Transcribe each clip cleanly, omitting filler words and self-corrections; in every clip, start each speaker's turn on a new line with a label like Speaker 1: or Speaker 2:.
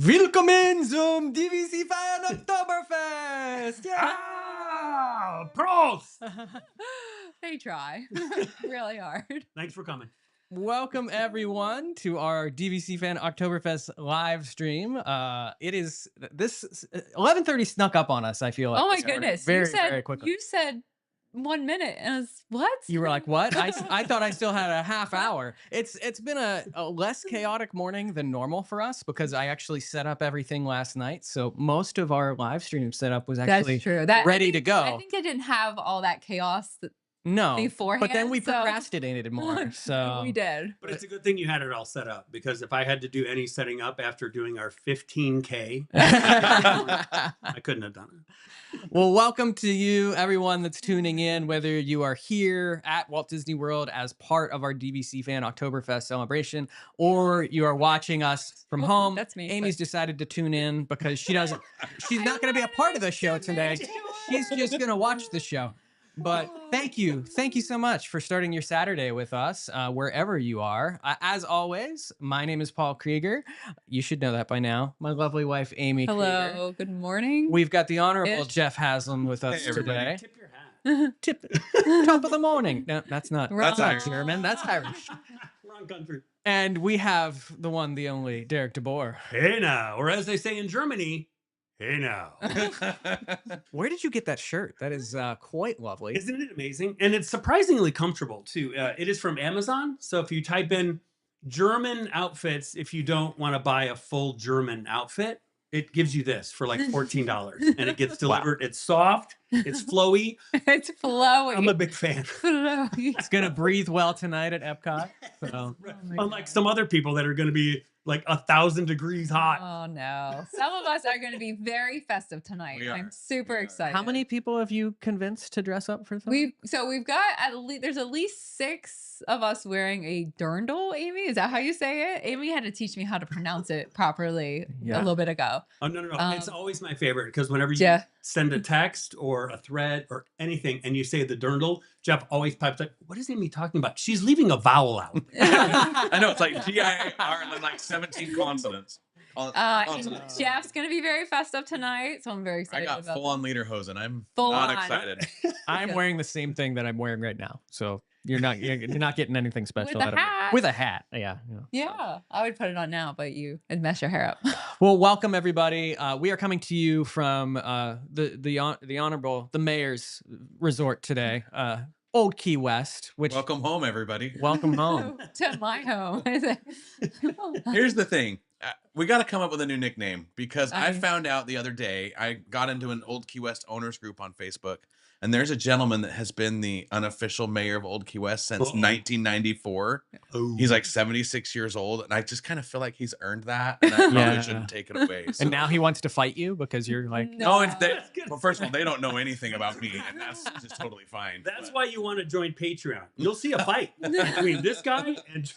Speaker 1: Willkommen zum DVC Fan Oktoberfest! Yeah!
Speaker 2: Prost!
Speaker 3: They try really hard.
Speaker 2: Thanks for coming.
Speaker 1: Welcome everyone to our DVC Fan Oktoberfest live stream. It is this 11:30 snuck up on us. I feel like.
Speaker 3: Oh my
Speaker 1: this morning.
Speaker 3: goodness!
Speaker 1: Very quickly.
Speaker 3: You said 1 minute, and I was what?
Speaker 1: You were like, what? I thought I still had a half hour. It's been a less chaotic morning than normal for us because I actually set up everything last night. So most of our live stream setup was actually
Speaker 3: That's true.
Speaker 1: ready to go.
Speaker 3: I think I didn't have all that chaos
Speaker 1: No,
Speaker 3: beforehand.
Speaker 1: but then we
Speaker 3: so-
Speaker 1: procrastinated more. So
Speaker 3: we did.
Speaker 2: But it's a good thing you had it all set up, because if I had to do any setting up after doing our 15K, I couldn't have done it.
Speaker 1: Well, welcome to you, everyone that's tuning in, whether you are here at Walt Disney World as part of our DVC Fan Oktoberfest celebration, or you are watching us from home.
Speaker 3: That's me.
Speaker 1: Amy's decided to tune in because she's not going to be a part of the show today. She's just going to watch the show. But thank you so much for starting your Saturday with us, wherever you are. As always, my name is Paul Krieger. You should know that by now. My lovely wife, Amy Krieger.
Speaker 3: Hello. Good morning.
Speaker 1: We've got the Honorable
Speaker 3: Ish.
Speaker 1: Jeff Haslam with us today.
Speaker 2: Tip your hat.
Speaker 1: Tip, top of the morning. No, that's not.
Speaker 3: Wrong.
Speaker 1: That's not German. That's Irish.
Speaker 2: Wrong country.
Speaker 1: And we have the one, the only, Derek DeBoer.
Speaker 2: Hey now, or as they say in Germany, hey now.
Speaker 1: Where did you get that shirt? That is quite lovely.
Speaker 2: Isn't it amazing? And it's surprisingly comfortable too. It is from Amazon. So if you type in German outfits, if you don't want to buy a full German outfit, it gives you this for like $14 and it gets delivered. Wow. It's soft. It's flowy.
Speaker 3: It's flowy.
Speaker 2: I'm a big fan.
Speaker 3: flowy.
Speaker 1: It's gonna breathe well tonight at Epcot. So.
Speaker 2: Unlike some other people that are going to be like 1,000 degrees hot.
Speaker 3: Oh no. Some of us are going to be very festive tonight. I'm super excited.
Speaker 1: How many people have you convinced to dress up for something?
Speaker 3: We've got there's at least 6 of us wearing a dirndl. Amy, is that how you say it? Amy had to teach me how to pronounce it properly a little bit ago.
Speaker 2: Oh no. It's always my favorite, because whenever you send a text or a thread or anything and you say the dirndl, Jeff always pipes like, what is Amy talking about? She's leaving a vowel out.
Speaker 4: I know, it's like G-I-R and then like 17 consonants.
Speaker 3: Jeff's gonna be very festive tonight, so I'm very excited.
Speaker 4: I got full-on lederhosen. I'm
Speaker 3: Full
Speaker 4: not
Speaker 3: on.
Speaker 4: excited.
Speaker 1: I'm wearing the same thing that I'm wearing right now. So you're not getting anything special
Speaker 3: With a
Speaker 1: out of me.
Speaker 3: hat.
Speaker 1: With a hat. Yeah.
Speaker 3: Yeah, I would put it on now, but you'd mess your hair up.
Speaker 1: Well, welcome everybody. We are coming to you from the honorable, the mayor's resort today, Old Key West. Which
Speaker 4: Welcome home, everybody.
Speaker 1: welcome home.
Speaker 3: To my home.
Speaker 4: Here's the thing. We got to come up with a new nickname, because I found out the other day, I got into an Old Key West owners group on Facebook, and there's a gentleman that has been the unofficial mayor of Old Key West since 1994.
Speaker 2: Oh.
Speaker 4: He's like 76 years old, and I just kind of feel like he's earned that, and I probably shouldn't take it away. So.
Speaker 1: And now he wants to fight you because you're like,
Speaker 4: No, well, first of all, they don't know anything about me, and that's just totally fine.
Speaker 2: That's why you want to join Patreon. You'll see a fight between this guy and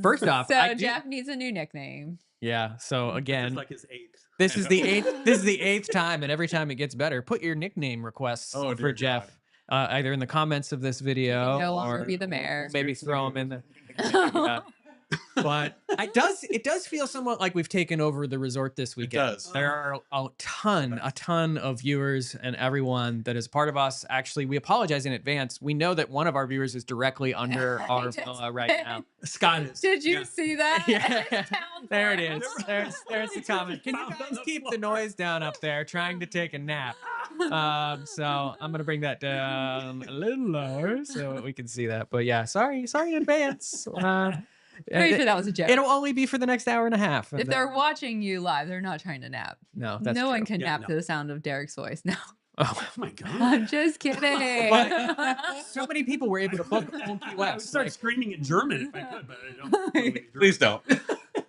Speaker 1: first off,
Speaker 3: So Jeff needs a new nickname.
Speaker 1: Yeah. So again,
Speaker 2: it's like his 8th.
Speaker 1: this is the 8th. This is the 8th time, and every time it gets better. Put your nickname requests for Jeff, either in the comments of this video,
Speaker 3: No longer
Speaker 1: or
Speaker 3: be the mayor.
Speaker 1: maybe throw him in the. But it does feel somewhat like we've taken over the resort this weekend.
Speaker 4: It does.
Speaker 1: There are a ton of viewers and everyone that is part of us. Actually, we apologize in advance. We know that one of our viewers is directly under our villa right now.
Speaker 2: Scott is.
Speaker 3: Did you see that?
Speaker 1: Yeah. There it is. There's the comment. Can you guys keep the noise down up there? Trying to take a nap. So I'm gonna bring that down a little lower so we can see that. But yeah, sorry in advance.
Speaker 3: Pretty sure that was a joke.
Speaker 1: It'll only be for the next hour and a half.
Speaker 3: If they're watching you live, they're not trying to nap.
Speaker 1: No, that's
Speaker 3: no
Speaker 1: true.
Speaker 3: one can nap to the sound of Derek's voice. No.
Speaker 1: Oh
Speaker 2: my God.
Speaker 3: I'm just kidding.
Speaker 1: But so many people were able to book Old Key
Speaker 2: I would
Speaker 1: West.
Speaker 2: start screaming in German if I could, but I don't.
Speaker 4: Please don't.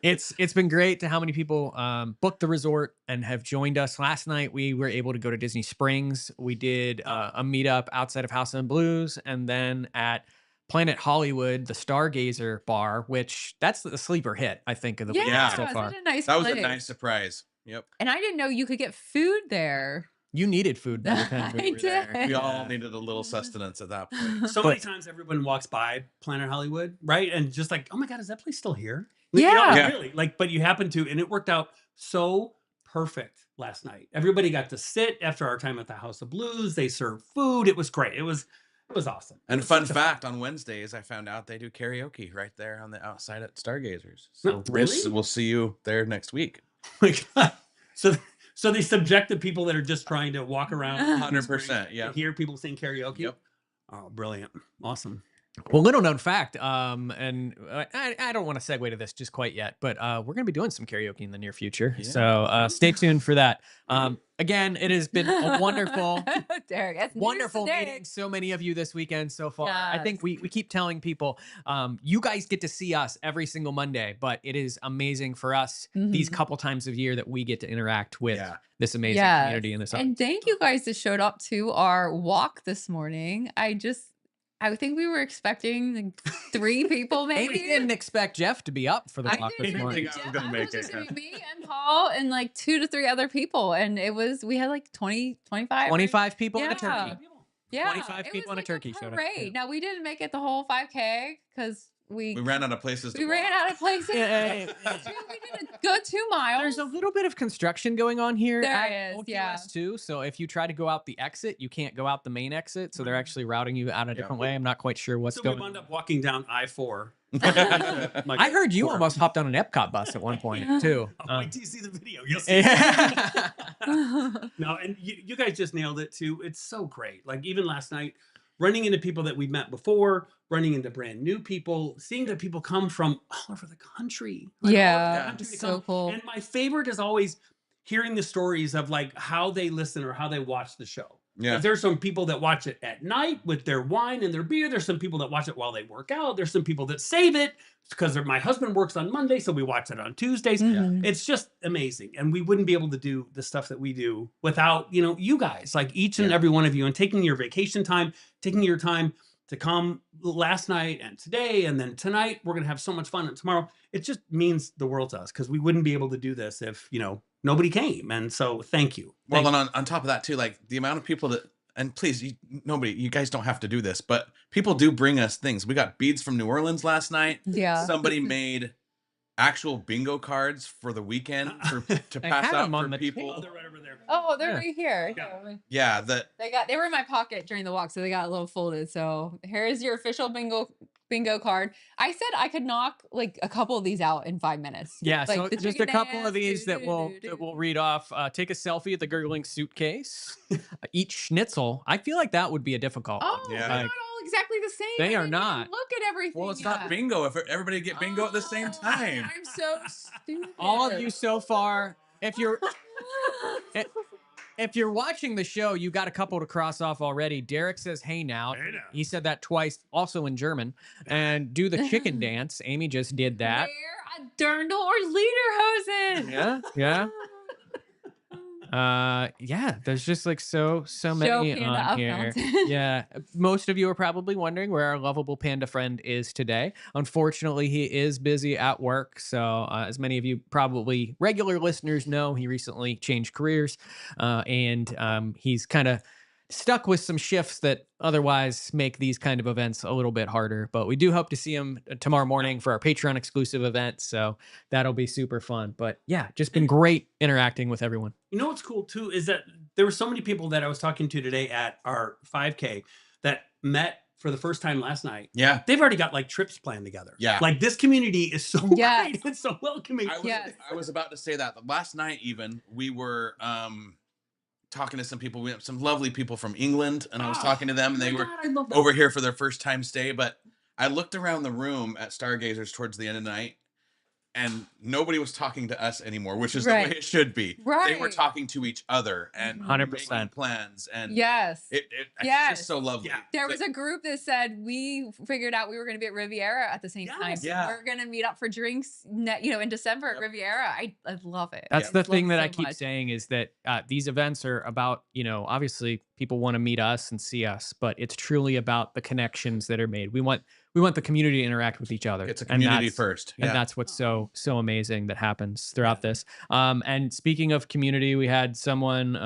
Speaker 1: It's been great to how many people booked the resort and have joined us. Last night we were able to go to Disney Springs. We did a meetup outside of House and Blues, and then at Planet Hollywood, the Stargazer bar, which that's the sleeper hit, I think, of the weekend so far.
Speaker 3: Such a nice
Speaker 4: That was a
Speaker 3: place.
Speaker 4: nice surprise. Yep.
Speaker 3: And I didn't know you could get food there.
Speaker 1: You needed food by the time we were there.
Speaker 3: I did.
Speaker 4: We all needed a little sustenance at that point.
Speaker 2: So many times everyone walks by Planet Hollywood, right? And just like, oh my God, is that place still here?
Speaker 3: Yeah.
Speaker 2: Really. Like, but you happened to, and it worked out so perfect last night. Everybody got to sit after our time at the House of Blues. They served food. It was great. It was awesome.
Speaker 4: And fun fact, on Wednesdays, I found out they do karaoke right there on the outside at Stargazers. So
Speaker 2: Really?
Speaker 4: we'll see you there next week.
Speaker 2: Oh my God. So they subject the people that are just trying to walk around
Speaker 4: 100%. Yeah.
Speaker 2: hear people sing karaoke.
Speaker 4: Yep.
Speaker 2: Oh, brilliant. Awesome.
Speaker 1: Well, little known fact, and I don't want to segue to this just quite yet, but we're going to be doing some karaoke in the near future.
Speaker 4: Yeah.
Speaker 1: So stay tuned for that. Again, it has been a wonderful,
Speaker 3: Derek, that's
Speaker 1: wonderful
Speaker 3: Derek.
Speaker 1: meeting so many of you this weekend so far. I think
Speaker 3: Yes.
Speaker 1: we keep telling people, you guys get to see us every single Monday, but it is amazing for us these couple times of year that we get to interact with this amazing community in this.
Speaker 3: And thank you guys that showed up to our walk this morning. I think we were expecting like 3 people maybe.
Speaker 1: Amy didn't expect Jeff to be up for the walk this
Speaker 3: didn't
Speaker 1: morning.
Speaker 3: think
Speaker 4: I was
Speaker 3: Jeff-
Speaker 4: gonna
Speaker 3: I
Speaker 4: make
Speaker 3: thought it was
Speaker 4: it,
Speaker 3: gonna be me and Paul and like 2 to 3 other people. And we had like 20, 25.
Speaker 1: 25 people in a
Speaker 3: Yeah.
Speaker 1: turkey.
Speaker 3: Yeah.
Speaker 1: 25
Speaker 3: it
Speaker 1: people
Speaker 3: was
Speaker 1: and a turkey showed up.
Speaker 3: parade.
Speaker 1: Yeah.
Speaker 3: Now we didn't make it the whole 5K because we
Speaker 4: We ran out of places to
Speaker 3: ran
Speaker 4: walk.
Speaker 3: out of places.
Speaker 1: Yeah.
Speaker 3: We did a good 2 miles.
Speaker 1: There's a little bit of construction going on here
Speaker 3: There
Speaker 1: at
Speaker 3: is,
Speaker 1: OQS
Speaker 3: yeah.
Speaker 1: too. So if you try to go out the exit, you can't go out the main exit. So they're actually routing you out a different way. I'm not quite sure what's
Speaker 2: So we
Speaker 1: going
Speaker 2: wound
Speaker 1: on.
Speaker 2: up walking down I-4.
Speaker 1: I heard you almost hopped on an EPCOT bus at one point too.
Speaker 2: Wait till you see the video. You'll see.
Speaker 1: Yeah.
Speaker 2: No, and you guys just nailed it too. It's so great. Like even last night, running into people that we've met before, running into brand new people, seeing that people come from all over the country. Like, all over the
Speaker 3: Yeah,
Speaker 2: country to
Speaker 3: so
Speaker 2: come.
Speaker 3: cool.
Speaker 2: And my favorite is always hearing the stories of like how they listen or how they watch the show.
Speaker 4: Yeah.
Speaker 2: There's some people that watch it at night with their wine and their beer. There's some people that watch it while they work out. There's some people that save it because my husband works on Monday, so we watch it on Tuesdays.
Speaker 3: Mhm.
Speaker 2: It's just amazing. And we wouldn't be able to do the stuff that we do without, you guys, like each and every one of you, and taking your vacation time, taking your time to come last night and today, and then tonight, we're going to have so much fun. And tomorrow, it just means the world to us because we wouldn't be able to do this if, nobody came. And so thank you.
Speaker 4: Well, and on top of that too, like the amount of people that, and please, you guys don't have to do this, but people do bring us things. We got beads from New Orleans last night.
Speaker 3: Yeah.
Speaker 4: Somebody made actual bingo cards for the weekend to
Speaker 1: I
Speaker 4: pass
Speaker 1: had
Speaker 4: out
Speaker 1: them on
Speaker 4: for
Speaker 1: the
Speaker 4: people.
Speaker 2: Oh, they're right over there.
Speaker 3: Oh, they're
Speaker 1: Yeah.
Speaker 3: right here.
Speaker 4: Yeah, that
Speaker 3: They were in my pocket during the walk, so they got a little folded. So here's your official bingo card. I said I could knock like a couple of these out in 5 minutes.
Speaker 1: Yeah,
Speaker 3: Like
Speaker 1: so
Speaker 3: the
Speaker 1: just a
Speaker 3: chicken
Speaker 1: couple
Speaker 3: dance,
Speaker 1: of these that we'll read off. Take a selfie at the gurgling suitcase. Eat schnitzel. I feel like that would be a difficult one.
Speaker 3: Oh,
Speaker 4: Yeah.
Speaker 3: they're not all exactly the same.
Speaker 1: They
Speaker 3: I
Speaker 1: are
Speaker 3: didn't even
Speaker 1: not.
Speaker 3: Look at everything.
Speaker 4: well, it's
Speaker 3: yet.
Speaker 4: not bingo. If everybody get bingo at the same
Speaker 3: Oh,
Speaker 4: time.
Speaker 3: I'm so stupid.
Speaker 1: All of you so far, if you're watching the show, you got a couple to cross off already. Derek says, "Hey now."
Speaker 2: Hey now.
Speaker 1: He said that twice, also in German. And do the chicken dance. Amy just did that.
Speaker 3: Wear a dirndl or lederhosen.
Speaker 1: Yeah, yeah. Yeah, there's just like so many
Speaker 3: Panda
Speaker 1: on
Speaker 3: up
Speaker 1: here.
Speaker 3: mountain.
Speaker 1: Yeah, most of you are probably wondering where our lovable panda friend is today. Unfortunately, he is busy at work. So, as many of you probably regular listeners know, he recently changed careers, and he's kind of stuck with some shifts that otherwise make these kind of events a little bit harder. But we do hope to see him tomorrow morning for our Patreon exclusive event. So that'll be super fun. But yeah, just been great interacting with everyone.
Speaker 2: You know what's cool too is that there were so many people that I was talking to today at our 5K that met for the first time last night.
Speaker 4: Yeah.
Speaker 2: They've already got like trips planned together.
Speaker 4: Yeah.
Speaker 2: Like this community is so
Speaker 3: Yes.
Speaker 2: great. It's so welcoming.
Speaker 4: I was about to say that. Last night even, we were talking to some people. We have some lovely people from England, and I was talking to them, and they were
Speaker 2: I love that.
Speaker 4: over here for their first time stay. But I looked around the room at Stargazers towards the end of the night, and nobody was talking to us anymore, which is the way it should be. They were
Speaker 3: Right.
Speaker 4: talking to each other and
Speaker 1: 100%.
Speaker 4: making plans, and
Speaker 3: Yes.
Speaker 4: it's
Speaker 3: Yes.
Speaker 4: just so lovely.
Speaker 2: Yeah.
Speaker 3: There was a group that said we figured out we were going to be at Riviera at the same time.
Speaker 2: Yes.
Speaker 4: Yeah.
Speaker 3: We're going to meet up for drinks, in December at Riviera. I love it.
Speaker 1: That's
Speaker 3: I
Speaker 1: the
Speaker 3: love
Speaker 1: thing
Speaker 3: it
Speaker 1: that
Speaker 3: so
Speaker 1: I keep
Speaker 3: much.
Speaker 1: saying is that these events are about, obviously people want to meet us and see us, but it's truly about the connections that are made. We want the community to interact with each other.
Speaker 4: It's a
Speaker 1: And
Speaker 4: community
Speaker 1: that's-
Speaker 4: first.
Speaker 1: And
Speaker 4: Yeah.
Speaker 1: that's what's so amazing that happens throughout this. And speaking of community, we had someone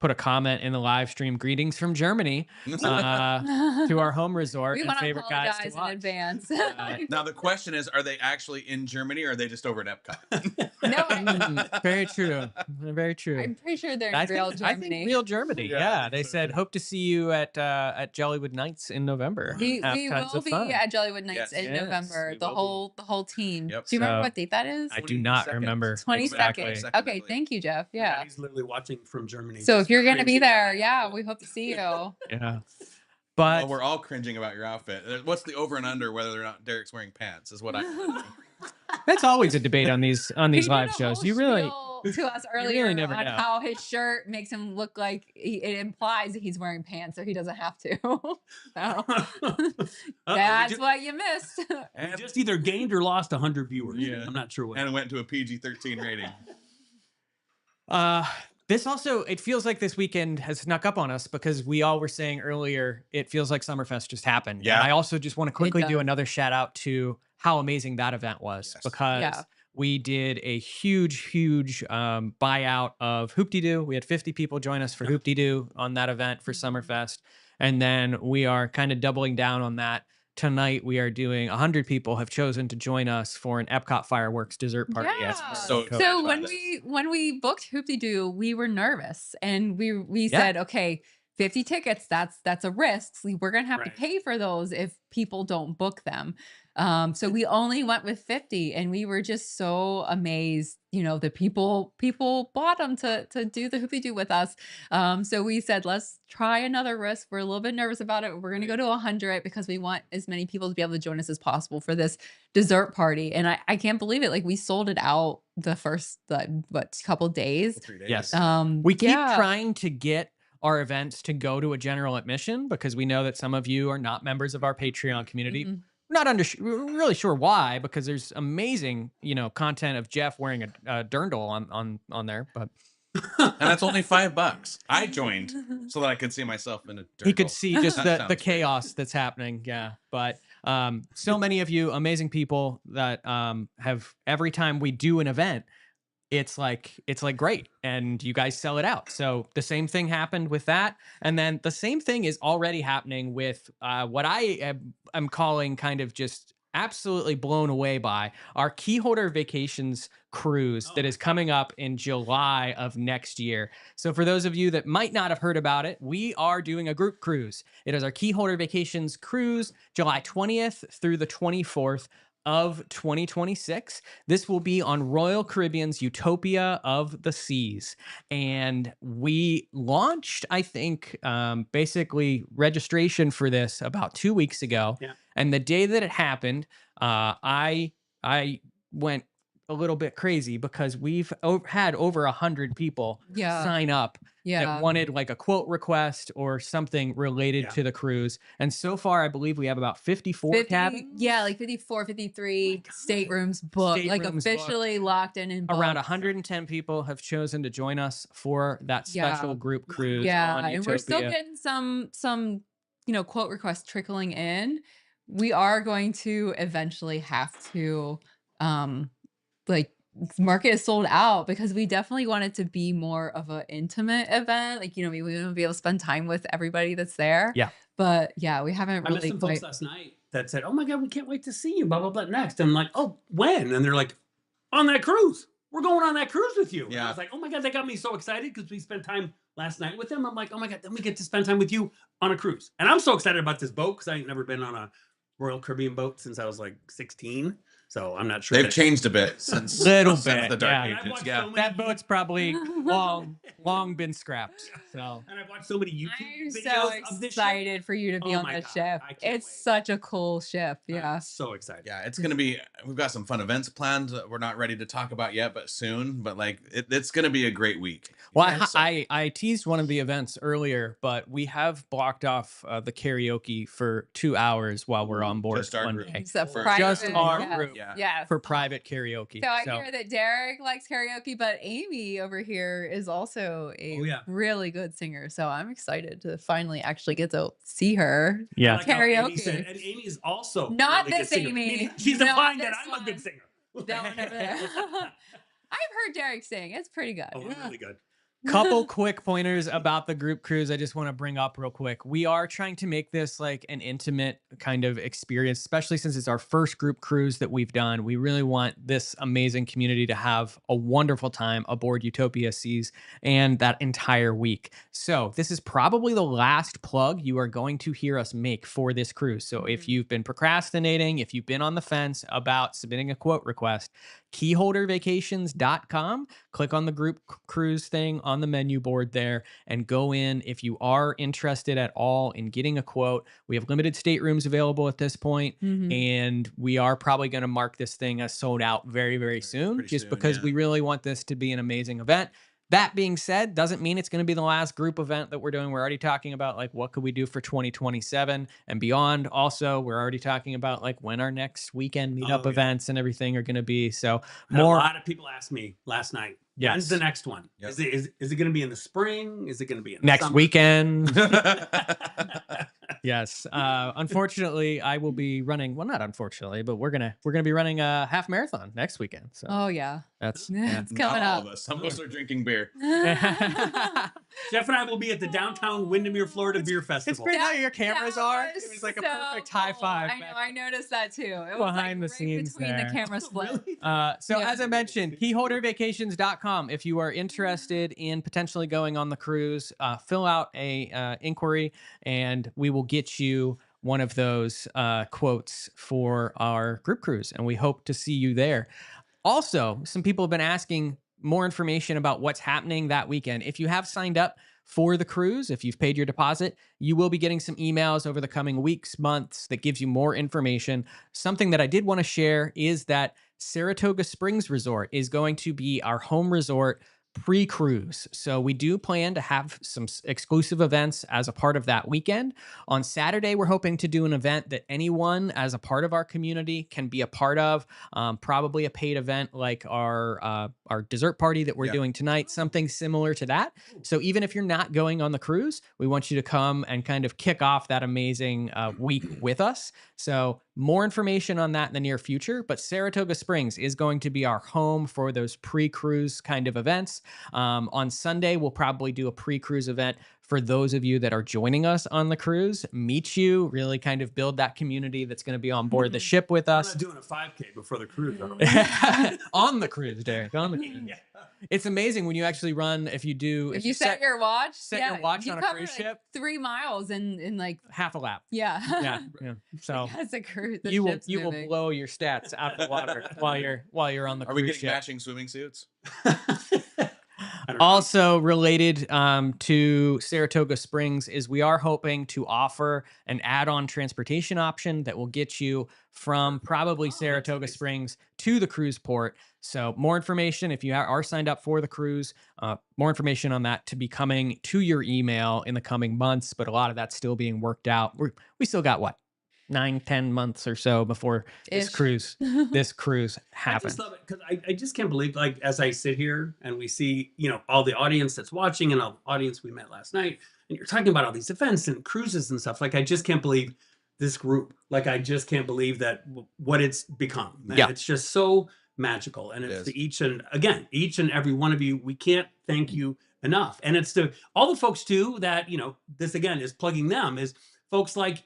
Speaker 1: put a comment in the live stream. Greetings from Germany to our home resort
Speaker 3: We
Speaker 1: and
Speaker 3: want to
Speaker 1: favorite guys to
Speaker 3: apologize in
Speaker 1: watch.
Speaker 3: advance.
Speaker 4: Now the question is, are they actually in Germany or are they just over at EPCOT?
Speaker 3: No,
Speaker 1: Very true. Very true.
Speaker 3: I'm pretty sure they're in
Speaker 1: I
Speaker 3: real
Speaker 1: think
Speaker 3: Germany.
Speaker 1: real Germany.
Speaker 4: Yeah, I
Speaker 1: Yeah,
Speaker 4: think
Speaker 1: they
Speaker 4: so,
Speaker 1: said
Speaker 4: too.
Speaker 1: hope to see you at Jollywood Nights in November.
Speaker 3: We
Speaker 1: Have
Speaker 3: will
Speaker 1: tons of
Speaker 3: be
Speaker 1: fun.
Speaker 3: at Jollywood Nights
Speaker 4: Yes.
Speaker 3: in
Speaker 1: Yes,
Speaker 3: November.
Speaker 4: we
Speaker 3: The
Speaker 4: will
Speaker 3: whole team.
Speaker 4: Yep.
Speaker 3: Do you remember
Speaker 1: So-
Speaker 3: what date that is?
Speaker 1: I do not
Speaker 4: 22nd.
Speaker 1: remember
Speaker 3: 22nd.
Speaker 1: exactly.
Speaker 4: Exactly.
Speaker 3: Okay,
Speaker 4: Believe.
Speaker 3: thank you, Jeff. Yeah.
Speaker 2: He's literally watching from Germany.
Speaker 3: So if
Speaker 2: just
Speaker 3: you're gonna be
Speaker 2: cringing.
Speaker 3: there, yeah, we hope to see you.
Speaker 1: Yeah, but
Speaker 4: Well, we're all cringing about your outfit. What's the over and under whether or not Derek's wearing pants is what I.
Speaker 1: that's always a debate on these
Speaker 3: He did
Speaker 1: live
Speaker 3: a
Speaker 1: shows.
Speaker 3: whole
Speaker 1: You really
Speaker 3: spiel to us
Speaker 1: really
Speaker 3: earlier
Speaker 1: never
Speaker 3: on
Speaker 1: know.
Speaker 3: how his shirt makes him look like it implies that he's wearing pants, so he doesn't have to. So that's what you missed.
Speaker 2: And we just either gained or lost 100 viewers.
Speaker 4: Yeah.
Speaker 2: I'm not sure what.
Speaker 4: And went to a PG-13 rating.
Speaker 1: This also, it feels like this weekend has snuck up on us because we all were saying earlier, it feels like Summerfest just happened.
Speaker 4: Yeah.
Speaker 1: And I also just want to quickly do
Speaker 3: does.
Speaker 1: another shout out to how amazing that event was
Speaker 4: Yes.
Speaker 1: because
Speaker 3: Yeah.
Speaker 1: we did a huge buyout of Hoop-de-Doo. We had 50 people join us for Hoop-de-Doo on that event for Summerfest. And then we are kind of doubling down on that. Tonight, we are doing 100 people have chosen to join us for an EPCOT Fireworks Dessert Party.
Speaker 3: Yeah.
Speaker 1: at
Speaker 4: So
Speaker 1: Utopia.
Speaker 4: excited
Speaker 3: So
Speaker 4: about
Speaker 3: when
Speaker 4: this.
Speaker 3: we booked Hoop-de-Doo, we were nervous and we said, okay, 50 tickets, that's a risk. We're gonna have to
Speaker 2: Right.
Speaker 3: pay for those if people don't book them. So we only went with 50 and we were just so amazed, that people bought them to do the Hoop-de-Doo with us. So we said, let's try another risk. We're a little bit nervous about it. We're gonna go to 100 because we want as many people to be able to join us as possible for this dessert party. And I can't believe it. Like we sold it out the first couple days.
Speaker 4: 3 days.
Speaker 1: Yes.
Speaker 3: Um,
Speaker 1: We keep
Speaker 3: yeah.
Speaker 1: trying to get our events to go to a general admission because we know that some of you are not members of our Patreon community.
Speaker 3: Mhm.
Speaker 1: We're really sure why, because there's amazing, content of Jeff wearing a dirndl on there, but
Speaker 4: And that's only $5. I joined so that I could see myself in a
Speaker 1: he could
Speaker 4: dirndl.
Speaker 1: see just
Speaker 4: That
Speaker 1: the
Speaker 4: sounds great.
Speaker 1: chaos that's happening. Yeah. But so many of you amazing people that have every time we do an event, it's like great and you guys sell it out. So the same thing happened with that. And then the same thing is already happening with what I am calling kind of just absolutely blown away by our Keyholder Vacations cruise that is coming up in July of next year. So for those of you that might not have heard about it, we are doing a group cruise. It is our Keyholder Vacations cruise, July 20th through the 24th of 2026. This will be on Royal Caribbean's Utopia of the Seas. And we launched, I think, basically registration for this about 2 weeks ago.
Speaker 2: Yeah.
Speaker 1: And the day that it happened, I went a little bit crazy because we've had over 100 people
Speaker 3: Yeah.
Speaker 1: sign up
Speaker 3: Yeah.
Speaker 1: that wanted like a quote request or something related
Speaker 2: Yeah.
Speaker 1: to the cruise. And so far, I believe we have about 54 cabins.
Speaker 3: Yeah, like 54, 53 staterooms booked, like
Speaker 1: Staterooms
Speaker 3: officially locked in and booked.
Speaker 1: Around 110 people have chosen to join us for that special
Speaker 3: Yeah.
Speaker 1: group cruise.
Speaker 3: Yeah,
Speaker 1: on
Speaker 3: and we're still
Speaker 1: Utopia.
Speaker 3: getting some quote requests trickling in. We are going to eventually have to market is sold out because we definitely want it to be more of an intimate event. Like, we want to be able to spend time with everybody that's there.
Speaker 1: Yeah.
Speaker 3: But yeah, we haven't
Speaker 2: I met
Speaker 3: really
Speaker 2: some folks last night that said, "Oh my God, we can't wait to see you." Blah blah blah. Next, I'm like, "Oh, when?" And they're like, "On that cruise. We're going on that cruise with you." And I
Speaker 4: Yeah.
Speaker 2: was like, "Oh my God, that got me so excited because we spent time last night with them." I'm like, "Oh my God, then we get to spend time with you on a cruise." And I'm so excited about this boat because I ain't never been on a Royal Caribbean boat since I was like 16. So I'm not sure.
Speaker 4: They've
Speaker 2: that-
Speaker 4: changed a bit since
Speaker 1: Little
Speaker 4: since
Speaker 1: bit,
Speaker 4: the Dark
Speaker 1: yeah.
Speaker 2: And I've
Speaker 4: Ages.
Speaker 2: watched
Speaker 4: Yeah.
Speaker 2: so many-
Speaker 1: That boat's probably long been scrapped. So
Speaker 2: And I've watched so many YouTube
Speaker 3: I'm
Speaker 2: videos
Speaker 3: so
Speaker 2: of this ship.
Speaker 3: excited for you to be
Speaker 2: Oh
Speaker 3: on
Speaker 2: my
Speaker 3: that
Speaker 2: God,
Speaker 3: ship.
Speaker 2: I can't
Speaker 3: It's
Speaker 2: wait.
Speaker 3: such a cool ship. Yeah.
Speaker 2: I'm so excited.
Speaker 4: Yeah, it's gonna be. We've got some fun events planned that we're not ready to talk about yet, but soon. But like, it's gonna be a great week.
Speaker 1: Well,
Speaker 4: Yeah, so-
Speaker 1: I teased one of the events earlier, but we have blocked off the karaoke for 2 hours while we're on board
Speaker 4: Just our
Speaker 1: one
Speaker 4: group.
Speaker 1: day
Speaker 3: It's a
Speaker 4: For
Speaker 3: private,
Speaker 1: just our
Speaker 3: yes,
Speaker 1: group.
Speaker 4: Yeah.
Speaker 3: Yes.
Speaker 1: for private karaoke.
Speaker 3: So I hear that Derek likes karaoke, but Amy over here is also a
Speaker 2: Oh, yeah.
Speaker 3: really good singer. So I'm excited to finally actually get to see her.
Speaker 1: yeah,
Speaker 2: I like how Amy
Speaker 3: Karaoke.
Speaker 2: said, and Amy is also
Speaker 3: Not
Speaker 2: a really
Speaker 3: this
Speaker 2: good singer.
Speaker 3: Amy.
Speaker 2: Meaning she's
Speaker 3: Not
Speaker 2: implying that
Speaker 3: this
Speaker 2: I'm a good
Speaker 3: one.
Speaker 2: singer.
Speaker 3: That one over there. I've heard Derek sing. It's pretty good.
Speaker 2: Oh, really good.
Speaker 1: Couple quick pointers about the group cruise I just want to bring up real quick. We are trying to make this like an intimate kind of experience, especially since it's our first group cruise that we've done. We really want this amazing community to have a wonderful time aboard Utopia Seas and that entire week. So this is probably the last plug you are going to hear us make for this cruise. So if you've been procrastinating, if you've been on the fence about submitting a quote request, keyholdervacations.com, click on the group cruise thing on the menu board there and go in if you are interested at all in getting a quote. We have limited staterooms available at this point, and we are probably going to mark this thing as sold out very, very soon,
Speaker 4: Pretty
Speaker 1: just
Speaker 4: soon,
Speaker 1: because
Speaker 4: yeah.
Speaker 1: we really want this to be an amazing event. That being said, doesn't mean it's going to be the last group event that we're doing. We're already talking about like what could we do for 2027 and beyond. Also, we're already talking about like when our next weekend meetup events and everything are going to be. So
Speaker 2: A lot of people asked me last night, when's the next one?
Speaker 4: Yep.
Speaker 2: Is it going to be in the spring? Is it going to be in the
Speaker 1: next
Speaker 2: summer?
Speaker 1: weekend? Yes. Unfortunately, I will be running. Well, not unfortunately, but we're gonna be running a half marathon next weekend. So
Speaker 3: Oh yeah.
Speaker 1: that's
Speaker 3: It's
Speaker 4: Not
Speaker 3: coming
Speaker 4: all
Speaker 3: up.
Speaker 4: of us. Some of us are drinking beer.
Speaker 2: Jeff and I will be at the downtown Windermere, Florida Beer
Speaker 1: It's
Speaker 2: Festival.
Speaker 1: great how your cameras
Speaker 3: That
Speaker 1: are.
Speaker 3: was
Speaker 1: It was like a
Speaker 3: so
Speaker 1: perfect high
Speaker 3: cool.
Speaker 1: five.
Speaker 3: I know.
Speaker 1: back
Speaker 3: I noticed that too. It was
Speaker 1: behind
Speaker 3: like
Speaker 1: the
Speaker 3: right
Speaker 1: scenes
Speaker 3: between
Speaker 1: there.
Speaker 3: the camera split.
Speaker 2: Really?
Speaker 1: So
Speaker 3: Yeah.
Speaker 1: as I mentioned, keyholdervacations.com. If you are interested in potentially going on the cruise, fill out a inquiry, and we will get you one of those quotes for our group cruise, and we hope to see you there. Also, some people have been asking more information about what's happening that weekend. If you have signed up for the cruise, if you've paid your deposit, you will be getting some emails over the coming weeks, months that gives you more information. Something that I did want to share is that Saratoga Springs Resort is going to be our home resort pre-cruise. So we do plan to have some exclusive events as a part of that weekend. On Saturday, we're hoping to do an event that anyone as a part of our community can be a part of. Probably a paid event like our dessert party that we're doing tonight, something similar to that. So even if you're not going on the cruise, we want you to come and kind of kick off that amazing week with us. So more information on that in the near future, but Saratoga Springs is going to be our home for those pre-cruise kind of events. On Sunday, we'll probably do a pre-cruise event for those of you that are joining us on the cruise, meet you, really kind of build that community that's going to be on board the ship with
Speaker 2: I'm
Speaker 1: us.
Speaker 2: not doing a 5K before the cruise.
Speaker 1: On the cruise, Derek, on the cruise. It's amazing when you actually run, if you
Speaker 3: set your watch,
Speaker 1: your watch
Speaker 3: you
Speaker 1: on a
Speaker 3: cover,
Speaker 1: cruise
Speaker 3: like,
Speaker 1: ship,
Speaker 3: 3 miles in like
Speaker 1: half a lap.
Speaker 3: yeah.
Speaker 1: Yeah. So
Speaker 3: As a cruise, the
Speaker 1: you will
Speaker 3: ship's
Speaker 1: will
Speaker 3: moving.
Speaker 1: blow your stats out of the water while you're on the
Speaker 4: Are we
Speaker 1: cruise
Speaker 4: getting
Speaker 1: ship.
Speaker 4: matching swimming suits?
Speaker 1: Also related to Saratoga Springs is we are hoping to offer an add-on transportation option that will get you from probably Saratoga Springs to the cruise port. So more information if you are signed up for the cruise, more information on that to be coming to your email in the coming months, but a lot of that's still being worked out. We still got what? 9-10 months or so before this
Speaker 3: Ish.
Speaker 1: cruise
Speaker 2: I
Speaker 1: happens.
Speaker 2: just love it because I just can't believe, like, as I sit here and we see, all the audience that's watching and all the audience we met last night, and you're talking about all these events and cruises and stuff. Like, I just can't believe this group. Like, I just can't believe that what it's become. Man.
Speaker 1: Yeah.
Speaker 2: It's just so magical. And it's to each and every one of you. We can't thank you enough. And it's to all the folks too that, this again is plugging them, is folks like,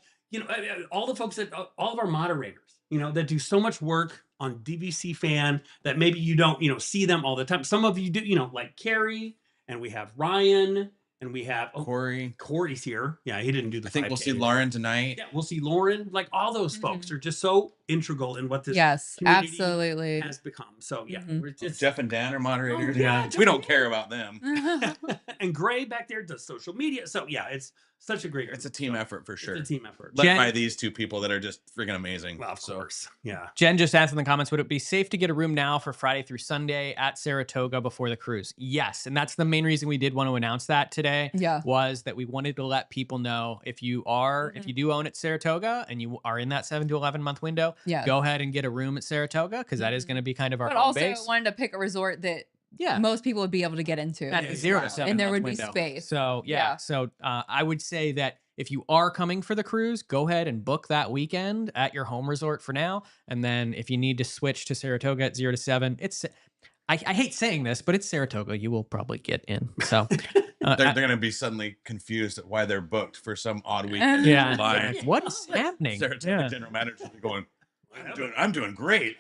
Speaker 2: all the folks that all of our moderators, that do so much work on DVC Fan that maybe you don't, see them all the time. Some of you do, like Carrie, and we have Ryan, and we have
Speaker 4: Corey.
Speaker 2: Corey's here. Yeah, he didn't do the
Speaker 4: I think we'll
Speaker 2: 5K.
Speaker 4: see Lauren tonight.
Speaker 2: Yeah, we'll see Lauren. Like, all those folks are just so integral in what this
Speaker 3: Yes,
Speaker 2: community
Speaker 3: absolutely.
Speaker 2: has become. So yeah, we're just
Speaker 4: Jeff and Dan are moderators.
Speaker 2: yeah,
Speaker 4: We don't care about them.
Speaker 2: and Gray back there does social media. So yeah, it's such a great.
Speaker 4: It's a team effort for sure.
Speaker 2: It's a team effort.
Speaker 4: Led
Speaker 1: Jen-
Speaker 4: by these two people that are just freaking amazing.
Speaker 2: Well, of course. Yeah.
Speaker 1: Jen just asked in the comments, would it be safe to get a room now for Friday through Sunday at Saratoga before the cruise? Yes. And that's the main reason we did want to announce that today.
Speaker 3: Yeah.
Speaker 1: Was that we wanted to let people know if you do own at Saratoga and you are in that 7 to 11 month window,
Speaker 3: Yeah.
Speaker 1: go ahead and get a room at Saratoga because that is going to be kind of our
Speaker 3: But
Speaker 1: home
Speaker 3: also
Speaker 1: base.
Speaker 3: wanted to pick a resort that
Speaker 1: Yeah.
Speaker 3: most people would be able to get into.
Speaker 1: At 0 to 7
Speaker 3: And there
Speaker 1: month
Speaker 3: would be
Speaker 1: window.
Speaker 3: space.
Speaker 1: So
Speaker 3: Yeah.
Speaker 1: So I would say that if you are coming for the cruise, go ahead and book that weekend at your home resort for now. And then if you need to switch to Saratoga at 0 to 7, I hate saying this, but it's Saratoga. You will probably get in. So
Speaker 4: They're going to be suddenly confused at why they're booked for some odd weekend.
Speaker 1: yeah.
Speaker 4: in July.
Speaker 1: What is happening?
Speaker 4: Saratoga general manager will be going, I'm doing great.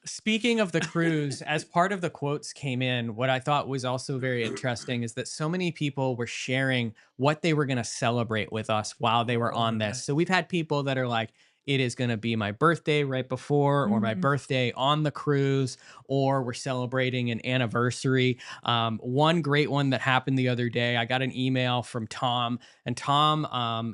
Speaker 1: Speaking of the cruise, as part of the quotes came in, what I thought was also very interesting is that so many people were sharing what they were going to celebrate with us while they were on this. So we've had people that are like, it is going to be my birthday right before, or my birthday on the cruise, or we're celebrating an anniversary. One great one that happened the other day, I got an email from Tom, and Tom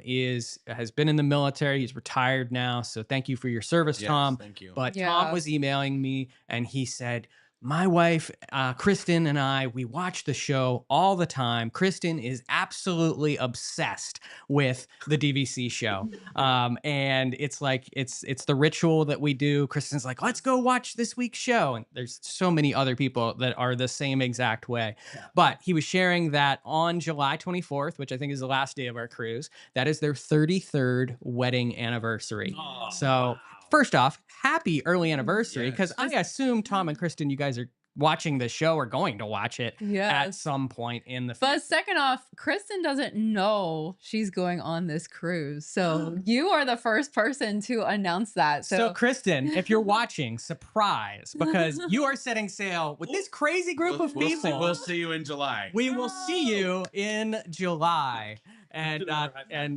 Speaker 1: has been in the military. He's retired now. So thank you for your service,
Speaker 4: Yes,
Speaker 1: Tom.
Speaker 4: thank you.
Speaker 1: But Tom was emailing me, and he said, my wife, Kristen, and I, we watch the show all the time. Kristen is absolutely obsessed with the DVC show. And it's like, it's the ritual that we do. Kristen's like, let's go watch this week's show. And there's so many other people that are the same exact way. Yeah. But he was sharing that on July 24th, which I think is the last day of our cruise, that is their 33rd wedding anniversary. Oh, so wow. First off, happy early anniversary, because I assume Tom and Kristen, you guys are watching the show or going to watch it at some point in the future.
Speaker 3: But second off, Kristen doesn't know she's going on this cruise. So you are the first person to announce that.
Speaker 1: So Kristen, if you're watching, surprise, because you are setting sail with this crazy group of people.
Speaker 4: We'll see you in July.
Speaker 1: We will see you in July. And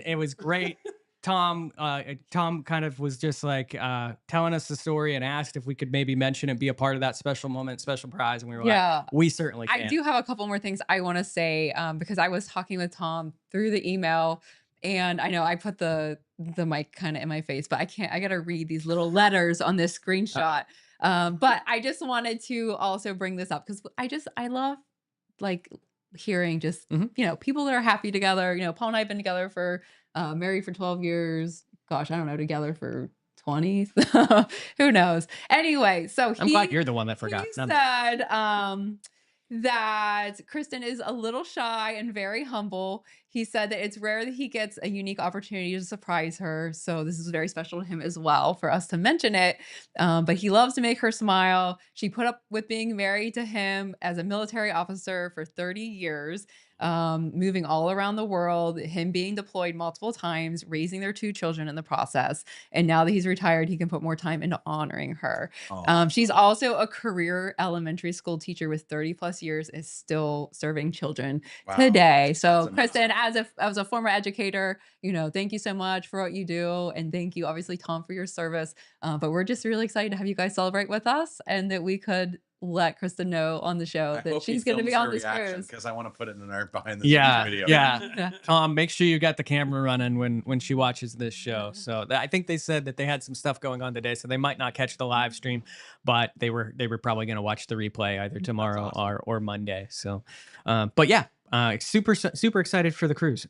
Speaker 1: it was great. Tom kind of was just like telling us the story and asked if we could maybe mention and be a part of that special moment, special prize. And we were like, we certainly can.
Speaker 3: I do have a couple more things I want to say because I was talking with Tom through the email, and I know I put the mic kind of in my face, but I got to read these little letters on this screenshot. But I just wanted to also bring this up because I love like hearing just, people that are happy together. Paul and I have been together for married for 12 years. Gosh, I don't know, together for 20. Who knows? Anyway, so
Speaker 1: I'm glad you're the one that forgot.
Speaker 3: He said that Kristen is a little shy and very humble. He said that it's rare that he gets a unique opportunity to surprise her. So this is very special to him as well for us to mention it. But he loves to make her smile. She put up with being married to him as a military officer for 30 years. Moving all around the world, him being deployed multiple times, raising their 2 children in the process. And now that he's retired, he can put more time into honoring her. She's also a career elementary school teacher with 30 plus years, is still serving children today. So Kristen, as a former educator, thank you so much for what you do. And thank you, obviously, Tom, for your service. But we're just really excited to have you guys celebrate with us and that we could let Kristen know on the show that she's going to be on this cruise,
Speaker 4: because I want to put it in our behind the scenes video.
Speaker 1: Yeah. Tom, make sure you got the camera running when she watches this show. So I think they said that they had some stuff going on today, so they might not catch the live stream, but they were probably going to watch the replay either tomorrow or Monday. So, but yeah, super excited for the cruise.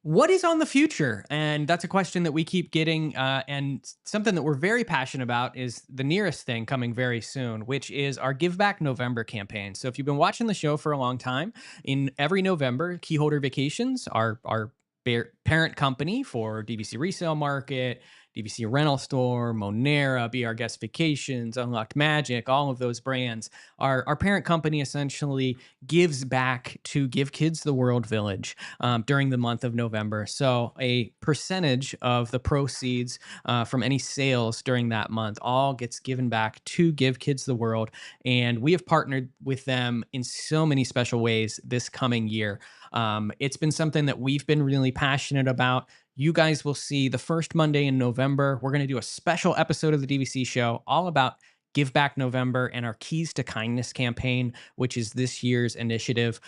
Speaker 1: What is on the future? And that's a question that we keep getting. And something that we're very passionate about is the nearest thing coming very soon, which is our Giveback November campaign. So if you've been watching the show for a long time, in every November, Keyholder Vacations, our parent company for DVC Resale Market, DVC Rental Store, Monera, Be Our Guest Vacations, Unlocked Magic, all of those brands. Our parent company essentially gives back to Give Kids the World Village during the month of November. So a percentage of the proceeds from any sales during that month all gets given back to Give Kids the World. And we have partnered with them in so many special ways this coming year. It's been something that we've been really passionate about. You guys will see the first Monday in November. We're going to do a special episode of the DVC show all about Giveback November and our Keys to Kindness campaign, which is this year's initiative.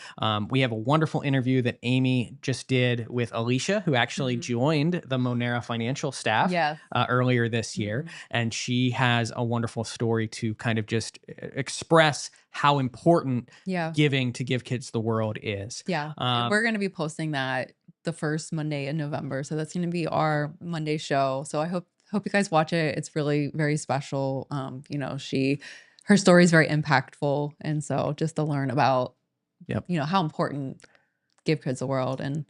Speaker 1: We have a wonderful interview that Amy just did with Alicia, who actually joined the Monera financial staff earlier this year. And she has a wonderful story to kind of just express how important giving to Give Kids the World is.
Speaker 3: We're going to be posting that the first Monday in November. So that's going to be our Monday show. So I hope you guys watch it. It's really very special. Her story is very impactful. And so just to learn about, how important Give Kids the World and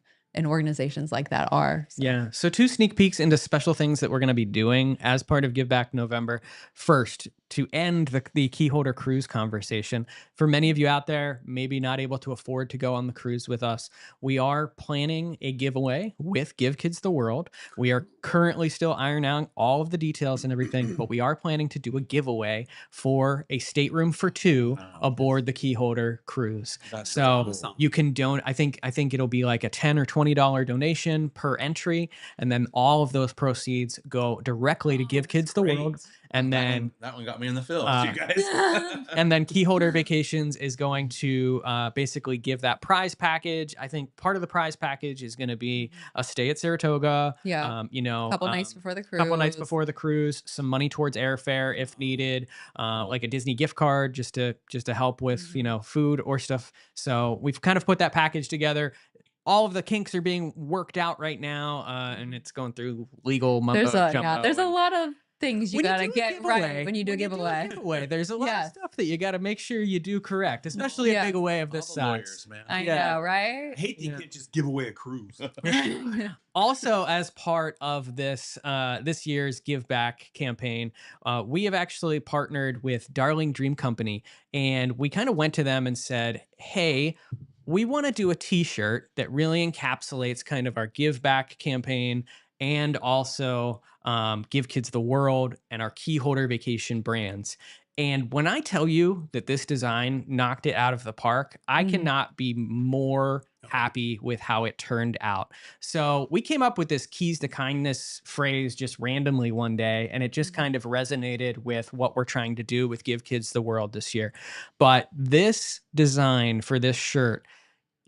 Speaker 3: organizations like that are. So.
Speaker 1: Yeah. So 2 sneak peeks into special things that we're going to be doing as part of Give Back November. First, to end the Keyholder cruise conversation. For many of you out there, maybe not able to afford to go on the cruise with us, we are planning a giveaway with Give Kids the World. We are currently still ironing out all of the details and everything, but we are planning to do a giveaway for a stateroom for 2 aboard the Keyholder cruise.
Speaker 4: That's
Speaker 1: so
Speaker 2: awesome.
Speaker 1: you can donate. I think it'll be like a $10 or $20 donation per entry, and then all of those proceeds go directly to Give Kids the World. And then
Speaker 4: that one got me in the field, you guys.
Speaker 1: and then Keyholder Vacations is going to basically give that prize package. I think part of the prize package is going to be a stay at Saratoga.
Speaker 3: Yeah. Couple nights before the cruise.
Speaker 1: Couple nights before the cruise, some money towards airfare if needed, like a Disney gift card just to help with food or stuff. So we've kind of put that package together. All of the kinks are being worked out right now, and it's going through legal.
Speaker 3: There's a lot of things you gotta get right when you do a giveaway.
Speaker 1: There's a lot of stuff that you gotta make sure you do correct, especially a giveaway of this size.
Speaker 4: Lawyers, man.
Speaker 3: I know, right?
Speaker 2: I hate that you can't just give away a cruise.
Speaker 1: Also, as part of this this year's Give Back campaign, we have actually partnered with Darling Dream Company, and we kind of went to them and said, hey, we want to do a t-shirt that really encapsulates kind of our Give Back campaign and also Give Kids the World and our Keyholder Vacation brands. And when I tell you that this design knocked it out of the park, I cannot be more happy with how it turned out. So we came up with this keys to kindness phrase just randomly one day, and it just kind of resonated with what we're trying to do with Give Kids the World this year. But this design for this shirt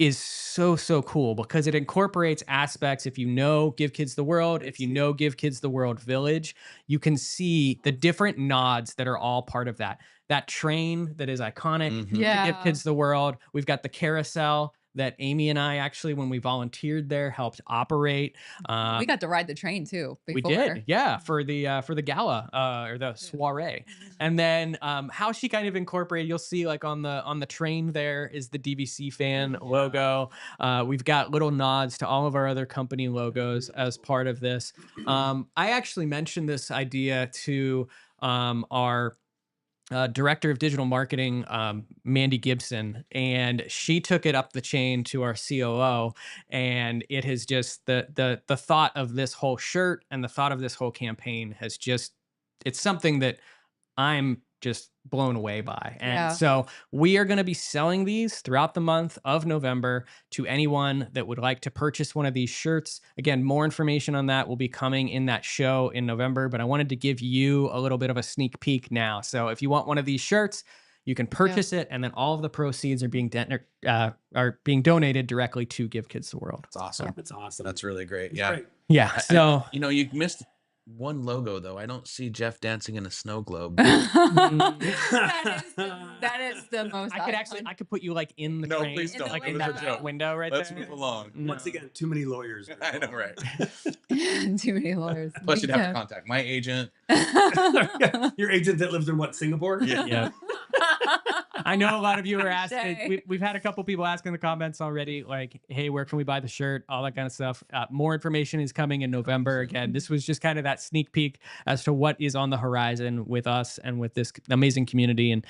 Speaker 1: is so cool because it incorporates aspects. If you know Give Kids the World, if you know Give Kids the World Village, you can see the different nods that are all part of that. That train that is iconic to Give Kids the World. We've got the carousel that Amy and I actually, when we volunteered there, helped operate.
Speaker 3: We got to ride the train too.
Speaker 1: We did, yeah, for the gala or the soiree. And then how she kind of incorporated, you'll see like on the train there is the DVC Fan logo. We've got little nods to all of our other company logos as part of this. I actually mentioned this idea to our director of digital marketing, Mandy Gibson, and she took it up the chain to our COO. And it has just the thought of this whole shirt and the thought of this whole campaign has just, it's something that I'm just blown away by. And so we are going to be selling these throughout the month of November to anyone that would like to purchase one of these shirts. Again, more information on that will be coming in that show in November, but I wanted to give you a little bit of a sneak peek now. So if you want one of these shirts, you can purchase it, and then all of the proceeds are being donated directly to Give Kids the World.
Speaker 4: That's awesome.
Speaker 2: That's awesome.
Speaker 4: That's really great.
Speaker 2: That's
Speaker 4: Yeah.
Speaker 2: great.
Speaker 1: Yeah. So
Speaker 4: you missed one logo though. I don't see Jeff dancing in a snow globe.
Speaker 3: that is the most.
Speaker 1: I could put you like in the train,
Speaker 4: please don't.
Speaker 1: like
Speaker 4: It
Speaker 1: in
Speaker 4: was a
Speaker 1: that
Speaker 4: joke.
Speaker 1: window right
Speaker 4: Let's
Speaker 1: there.
Speaker 4: move along.
Speaker 2: Once again, too many lawyers.
Speaker 4: I know, right?
Speaker 3: Too many lawyers.
Speaker 4: Plus, you'd have to contact my agent.
Speaker 2: Your agent that lives in what, Singapore?
Speaker 1: Yeah. I know a lot of you are asking. We've had a couple people ask in the comments already, like, hey, where can we buy the shirt? All that kind of stuff. More information is coming in November. Again, this was just kind of that sneak peek as to what is on the horizon with us and with this amazing community. And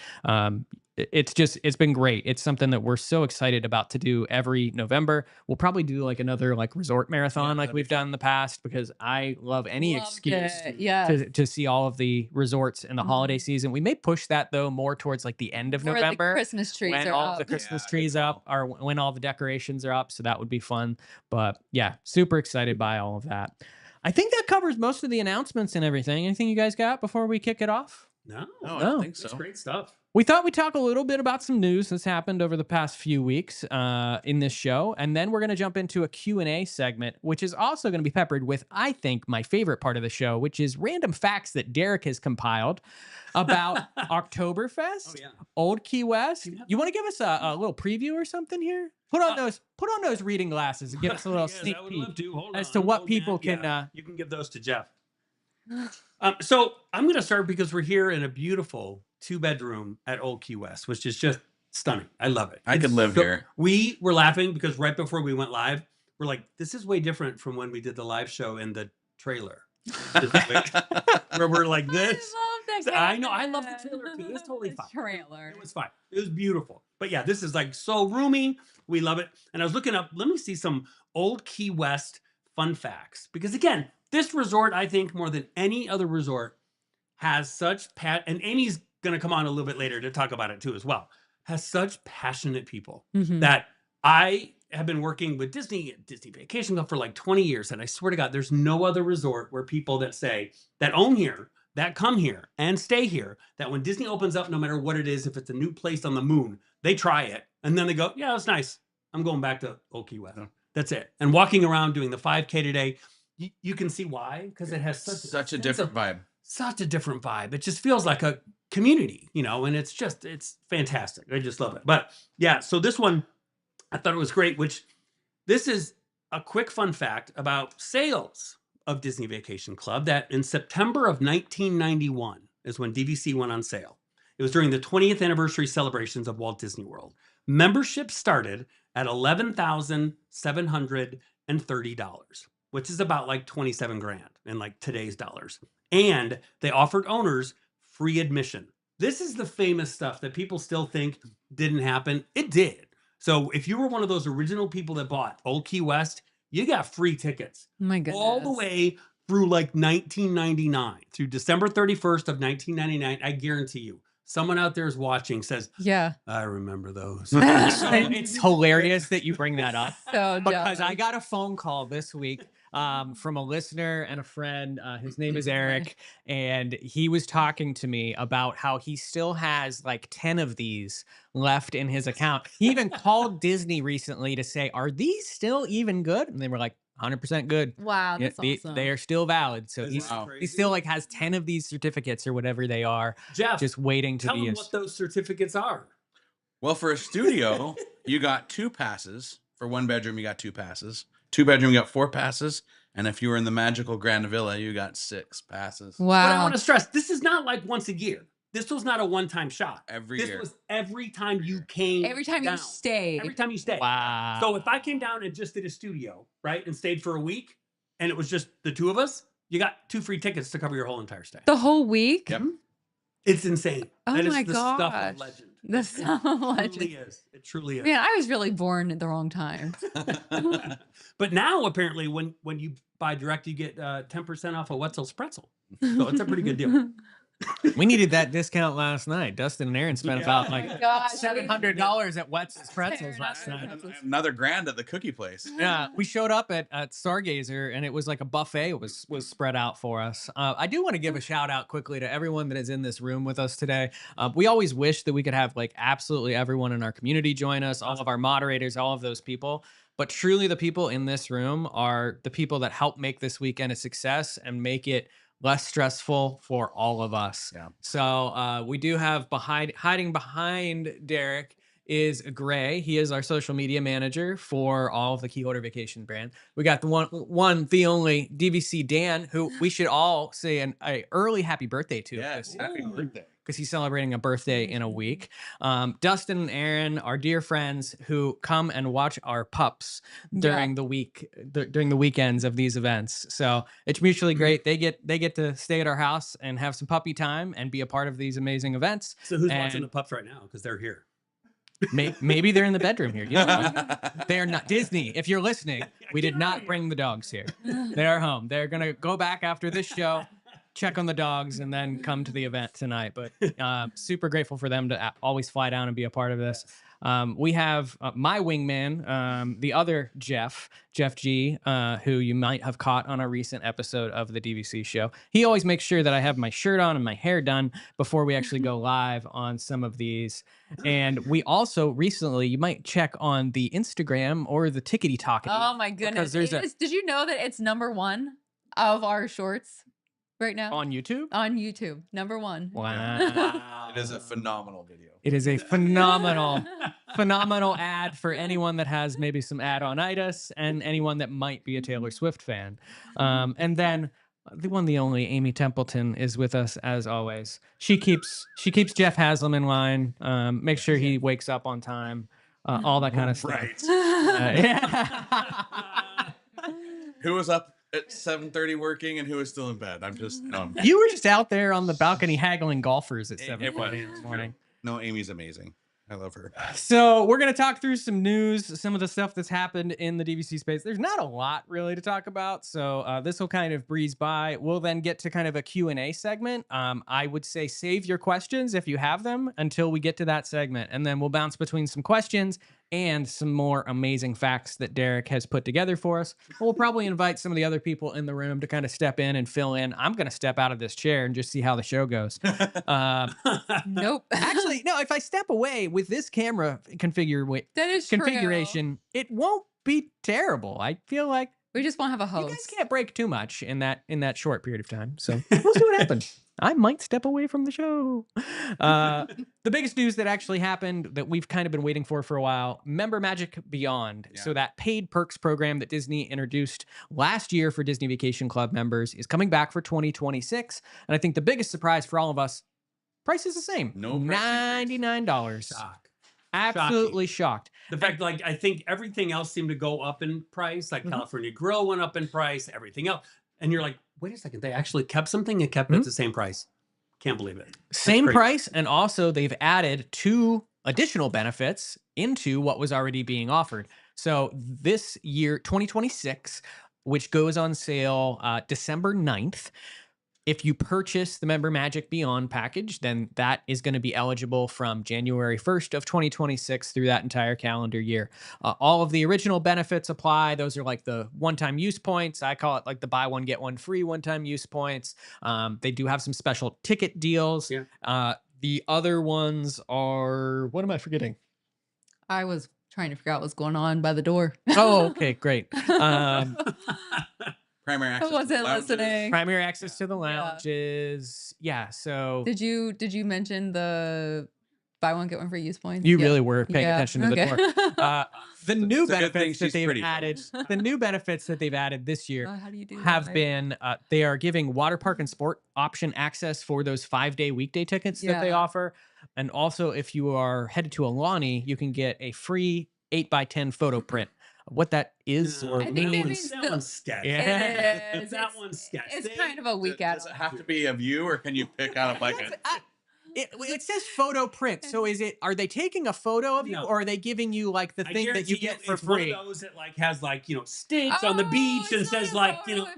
Speaker 1: it's been great. It's something that we're so excited about to do every November. We'll probably do like another like resort marathon like we've done in the past, because I love any excuse to see all of the resorts in the holiday season. We may push that though more towards like the end of November.
Speaker 3: The Christmas trees
Speaker 1: when
Speaker 3: are
Speaker 1: all
Speaker 3: up.
Speaker 1: the Christmas trees up, or when all the decorations are up. So that would be fun. But yeah, super excited by all of that. I think that covers most of the announcements and everything. Anything you guys got before we kick it off?
Speaker 2: No,
Speaker 4: I don't think so.
Speaker 2: That's great stuff.
Speaker 1: We thought we'd talk a little bit about some news that's happened over the past few weeks in this show. And then we're going to jump into a Q&A segment, which is also going to be peppered with, I think, my favorite part of the show, which is random facts that Derek has compiled about Oktoberfest, Old Key West. You want to give us a little preview or something here? Put on those reading glasses and give us a little sneak peek as to what people can...
Speaker 2: you can give those to Jeff. So I'm going to start because we're here in a beautiful 2-bedroom at Old Key West, which is just stunning. I love it.
Speaker 4: I could live here.
Speaker 2: We were laughing because right before we went live, we're like, this is way different from when we did the live show in the trailer. Where we're like this.
Speaker 3: I love
Speaker 2: I know. I love the trailer too. It was totally fine.
Speaker 3: Trailer.
Speaker 2: It was fine. It was beautiful. But yeah, this is like so roomy. We love it. And I was looking up, let me see some old Key West fun facts. Because again, this resort, I think more than any other resort, has such and Amy's going to come on a little bit later to talk about it too as well, has such passionate people that I have been working with Disney Vacation Club for like 20 years. And I swear to God, there's no other resort where people that say, that own here, that come here and stay here, that when Disney opens up, no matter what it is, if it's a new place on the moon, they try it. And then they go, yeah, it's nice. I'm going back to Old Key West. That's it. And walking around doing the 5K today, you can see why, because it has
Speaker 4: such a different vibe.
Speaker 2: Such a different vibe. It just feels like a community, you know, and it's fantastic. I just love it. But yeah, so this one, I thought it was great, this is a quick fun fact about sales of Disney Vacation Club, that in September of 1991 is when DVC went on sale. It was during the 20th anniversary celebrations of Walt Disney World. Membership started at $11,730, which is about like 27 grand in like today's dollars. And they offered owners free admission. This is the famous stuff that people still think didn't happen. It did. So if you were one of those original people that bought Old Key West, you got free tickets.
Speaker 3: Oh my goodness.
Speaker 2: All the way through like 1999, through December 31st of 1999. I guarantee you, someone out there is watching, says,
Speaker 3: yeah,
Speaker 2: I remember those.
Speaker 1: So it's hilarious that you bring that up.
Speaker 3: So
Speaker 1: because
Speaker 3: jealous.
Speaker 1: I got a phone call this week from a listener and a friend. His name is Eric, and he was talking to me about how he still has like 10 of these left in his account. He even called Disney recently to say, are these still even good? And they were like, 100% good.
Speaker 3: Wow,
Speaker 1: Yeah,
Speaker 3: that's awesome.
Speaker 1: they are still valid. So
Speaker 2: Isn't that
Speaker 1: he
Speaker 2: crazy?
Speaker 1: still like has 10 of these certificates or whatever they are,
Speaker 2: Jeff,
Speaker 1: just waiting to
Speaker 2: tell
Speaker 1: be
Speaker 2: them
Speaker 1: used.
Speaker 2: what those certificates are.
Speaker 4: Well, for a studio, you got 2 passes. For 1 bedroom, you got 2 passes. 2 bedroom, you got 4 passes. And if you were in the magical Grand Villa, you got 6 passes.
Speaker 2: But I
Speaker 3: Wow.
Speaker 2: want to stress, this is not like once a year. This was not a one-time shot.
Speaker 4: Every
Speaker 2: This
Speaker 4: year.
Speaker 2: was every time you came
Speaker 3: Every time
Speaker 2: down.
Speaker 3: you stay.
Speaker 2: Every time you stay.
Speaker 1: Wow.
Speaker 2: So if I came down and just did a studio, right, and stayed for a week, and it was just the 2 of us, you got 2 free tickets to cover your whole entire stay.
Speaker 3: The whole week?
Speaker 4: Yep.
Speaker 2: It's insane.
Speaker 3: Oh
Speaker 2: That is
Speaker 3: my
Speaker 2: the stuff
Speaker 3: gosh.
Speaker 2: of legend.
Speaker 3: The stuff of
Speaker 2: It
Speaker 3: legend.
Speaker 2: truly is. It truly is.
Speaker 3: Man, I was really born at the wrong time.
Speaker 2: But now, apparently, when you buy direct, you get 10% off a Wetzel's pretzel. So it's a pretty good deal.
Speaker 1: We needed that discount last night. Dustin and Aaron spent about like
Speaker 3: Gosh,
Speaker 1: $700 at Wetzel's Pretzels last
Speaker 3: Fair
Speaker 1: night.
Speaker 3: enough.
Speaker 4: Another grand at the cookie place.
Speaker 1: Yeah, we showed up at Stargazer, and it was like a buffet was spread out for us. I do want to give a shout out quickly to everyone that is in this room with us today. We always wish that we could have like absolutely everyone in our community join us, all of our moderators, all of those people. But truly, the people in this room are the people that help make this weekend a success and make it less stressful for all of us.
Speaker 4: Yeah.
Speaker 1: So we do have hiding behind Derek is Gray. He is our social media manager for all of the Keyholder Vacation brand. We got the the only DVC Dan, who we should all say an early happy birthday to.
Speaker 4: Yes. Happy birthday.
Speaker 1: Because he's celebrating a birthday in a week. Dustin and Aaron are dear friends who come and watch our pups during the week, during the weekends of these events. So it's mutually great. They get to stay at our house and have some puppy time and be a part of these amazing events.
Speaker 2: So who's
Speaker 1: And
Speaker 2: watching the pups right now? Because they're here.
Speaker 1: Maybe they're in the bedroom here. You don't know. They're not Disney. If you're listening, we did not bring the dogs here. They're home. They're gonna go back after this show, check on the dogs, and then come to the event tonight. But super grateful for them to always fly down and be a part of this. We have my wingman, the other Jeff G, who you might have caught on a recent episode of the DVC show. He always makes sure that I have my shirt on and my hair done before we actually go live on some of these. And we also recently, you might check on the Instagram or the Tickety Talk.
Speaker 3: Oh my goodness.
Speaker 1: there's
Speaker 3: Did you know that it's #1 of our shorts right now?
Speaker 1: on YouTube.
Speaker 3: On YouTube. #1.
Speaker 1: Wow.
Speaker 4: It is a phenomenal video.
Speaker 1: It is a phenomenal ad for anyone that has maybe some add-on-itis and anyone that might be a Taylor Swift fan. And then the only Amy Templeton is with us as always. She keeps Jeff Haslam in line. Make sure he wakes up on time. All that kind of stuff.
Speaker 2: Right.
Speaker 1: Yeah.
Speaker 4: Who was up at 7:30 working and who was still in bed. I'm just
Speaker 1: You were just out there on the balcony haggling golfers at
Speaker 4: It
Speaker 1: 7:40
Speaker 4: was.
Speaker 1: this morning.
Speaker 4: No, Amy's amazing. I love her.
Speaker 1: So we're going to talk through some news, some of the stuff that's happened in the DVC space. There's not a lot really to talk about, so this will kind of breeze by. We'll then get to kind of a Q&A segment. I would say save your questions if you have them until we get to that segment, and then we'll bounce between some questions and some more amazing facts that Derek has put together for us. We'll probably invite some of the other people in the room to kind of step in and fill in. I'm going to step out of this chair and just see how the show goes.
Speaker 3: Nope.
Speaker 1: Actually, no, if I step away with this camera
Speaker 3: that is true.
Speaker 1: configuration, it won't be terrible. I feel like
Speaker 3: We just won't have a
Speaker 1: you
Speaker 3: host.
Speaker 1: guys can't break too much in that short period of time. So we'll see what happens. I might step away from the show. The biggest news that actually happened that we've kind of been waiting for a while, Member Magic Beyond.
Speaker 4: Yeah.
Speaker 1: So that paid perks program that Disney introduced last year for Disney Vacation Club members is coming back for 2026. And I think the biggest surprise for all of us, price is the same.
Speaker 4: No price increase.
Speaker 1: $99.
Speaker 2: Shock.
Speaker 1: Absolutely shocked.
Speaker 2: The fact, like, I think everything else seemed to go up in price. Like California Grill went up in price, everything else. And you're like, wait a second, they actually kept something and kept it at the same price. Can't believe it.
Speaker 1: Same
Speaker 2: crazy.
Speaker 1: price, and also they've added 2 additional benefits into what was already being offered. So this year, 2026, which goes on sale December 9th, if you purchase the Member Magic Beyond package, then that is going to be eligible from January 1st of 2026 through that entire calendar year. All of the original benefits apply. Those are like the one-time use points. I call it like the buy one, get one free one-time use points. They do have some special ticket deals.
Speaker 2: Yeah.
Speaker 1: The other ones are, what am I forgetting?
Speaker 3: I was trying to figure out what's going on by the door.
Speaker 1: Oh, okay, great.
Speaker 4: Primary access.
Speaker 3: I wasn't
Speaker 4: to lounges.
Speaker 3: listening.
Speaker 1: Primary access to the
Speaker 3: Yeah.
Speaker 1: lounges. Yeah, so
Speaker 3: Did you mention the buy one get one free use points?
Speaker 1: you
Speaker 3: Yeah.
Speaker 1: really were paying
Speaker 3: Yeah,
Speaker 1: attention to the
Speaker 3: okay.
Speaker 1: door. The new
Speaker 4: It's a good thing
Speaker 1: benefits that
Speaker 4: she's
Speaker 1: they've
Speaker 4: pretty,
Speaker 1: added,
Speaker 4: folks.
Speaker 1: the new benefits that they've added this year
Speaker 3: How do you do
Speaker 1: have
Speaker 3: that?
Speaker 1: been they are giving water park and sport option access for those 5-day weekday tickets that they
Speaker 3: Yeah.
Speaker 1: offer. And also, if you are headed to Alani, you can get a free 8x10 photo print. What that is or
Speaker 3: I think that
Speaker 1: means.
Speaker 3: means
Speaker 2: that one's sketch.
Speaker 1: Yeah.
Speaker 3: It is.
Speaker 2: That one's sketch.
Speaker 3: It's
Speaker 2: They-
Speaker 3: kind of a week out.
Speaker 4: Does it have to be of you, or can you pick out like a?
Speaker 1: It says photo print. So are they taking a photo of you,
Speaker 2: No.
Speaker 1: or are they giving you like the
Speaker 2: I
Speaker 1: thing that
Speaker 2: guarantee
Speaker 1: you get for
Speaker 2: it's one
Speaker 1: free?
Speaker 2: of those that like has like sticks on the beach and
Speaker 3: it's not
Speaker 2: says
Speaker 3: a
Speaker 2: like
Speaker 3: photo of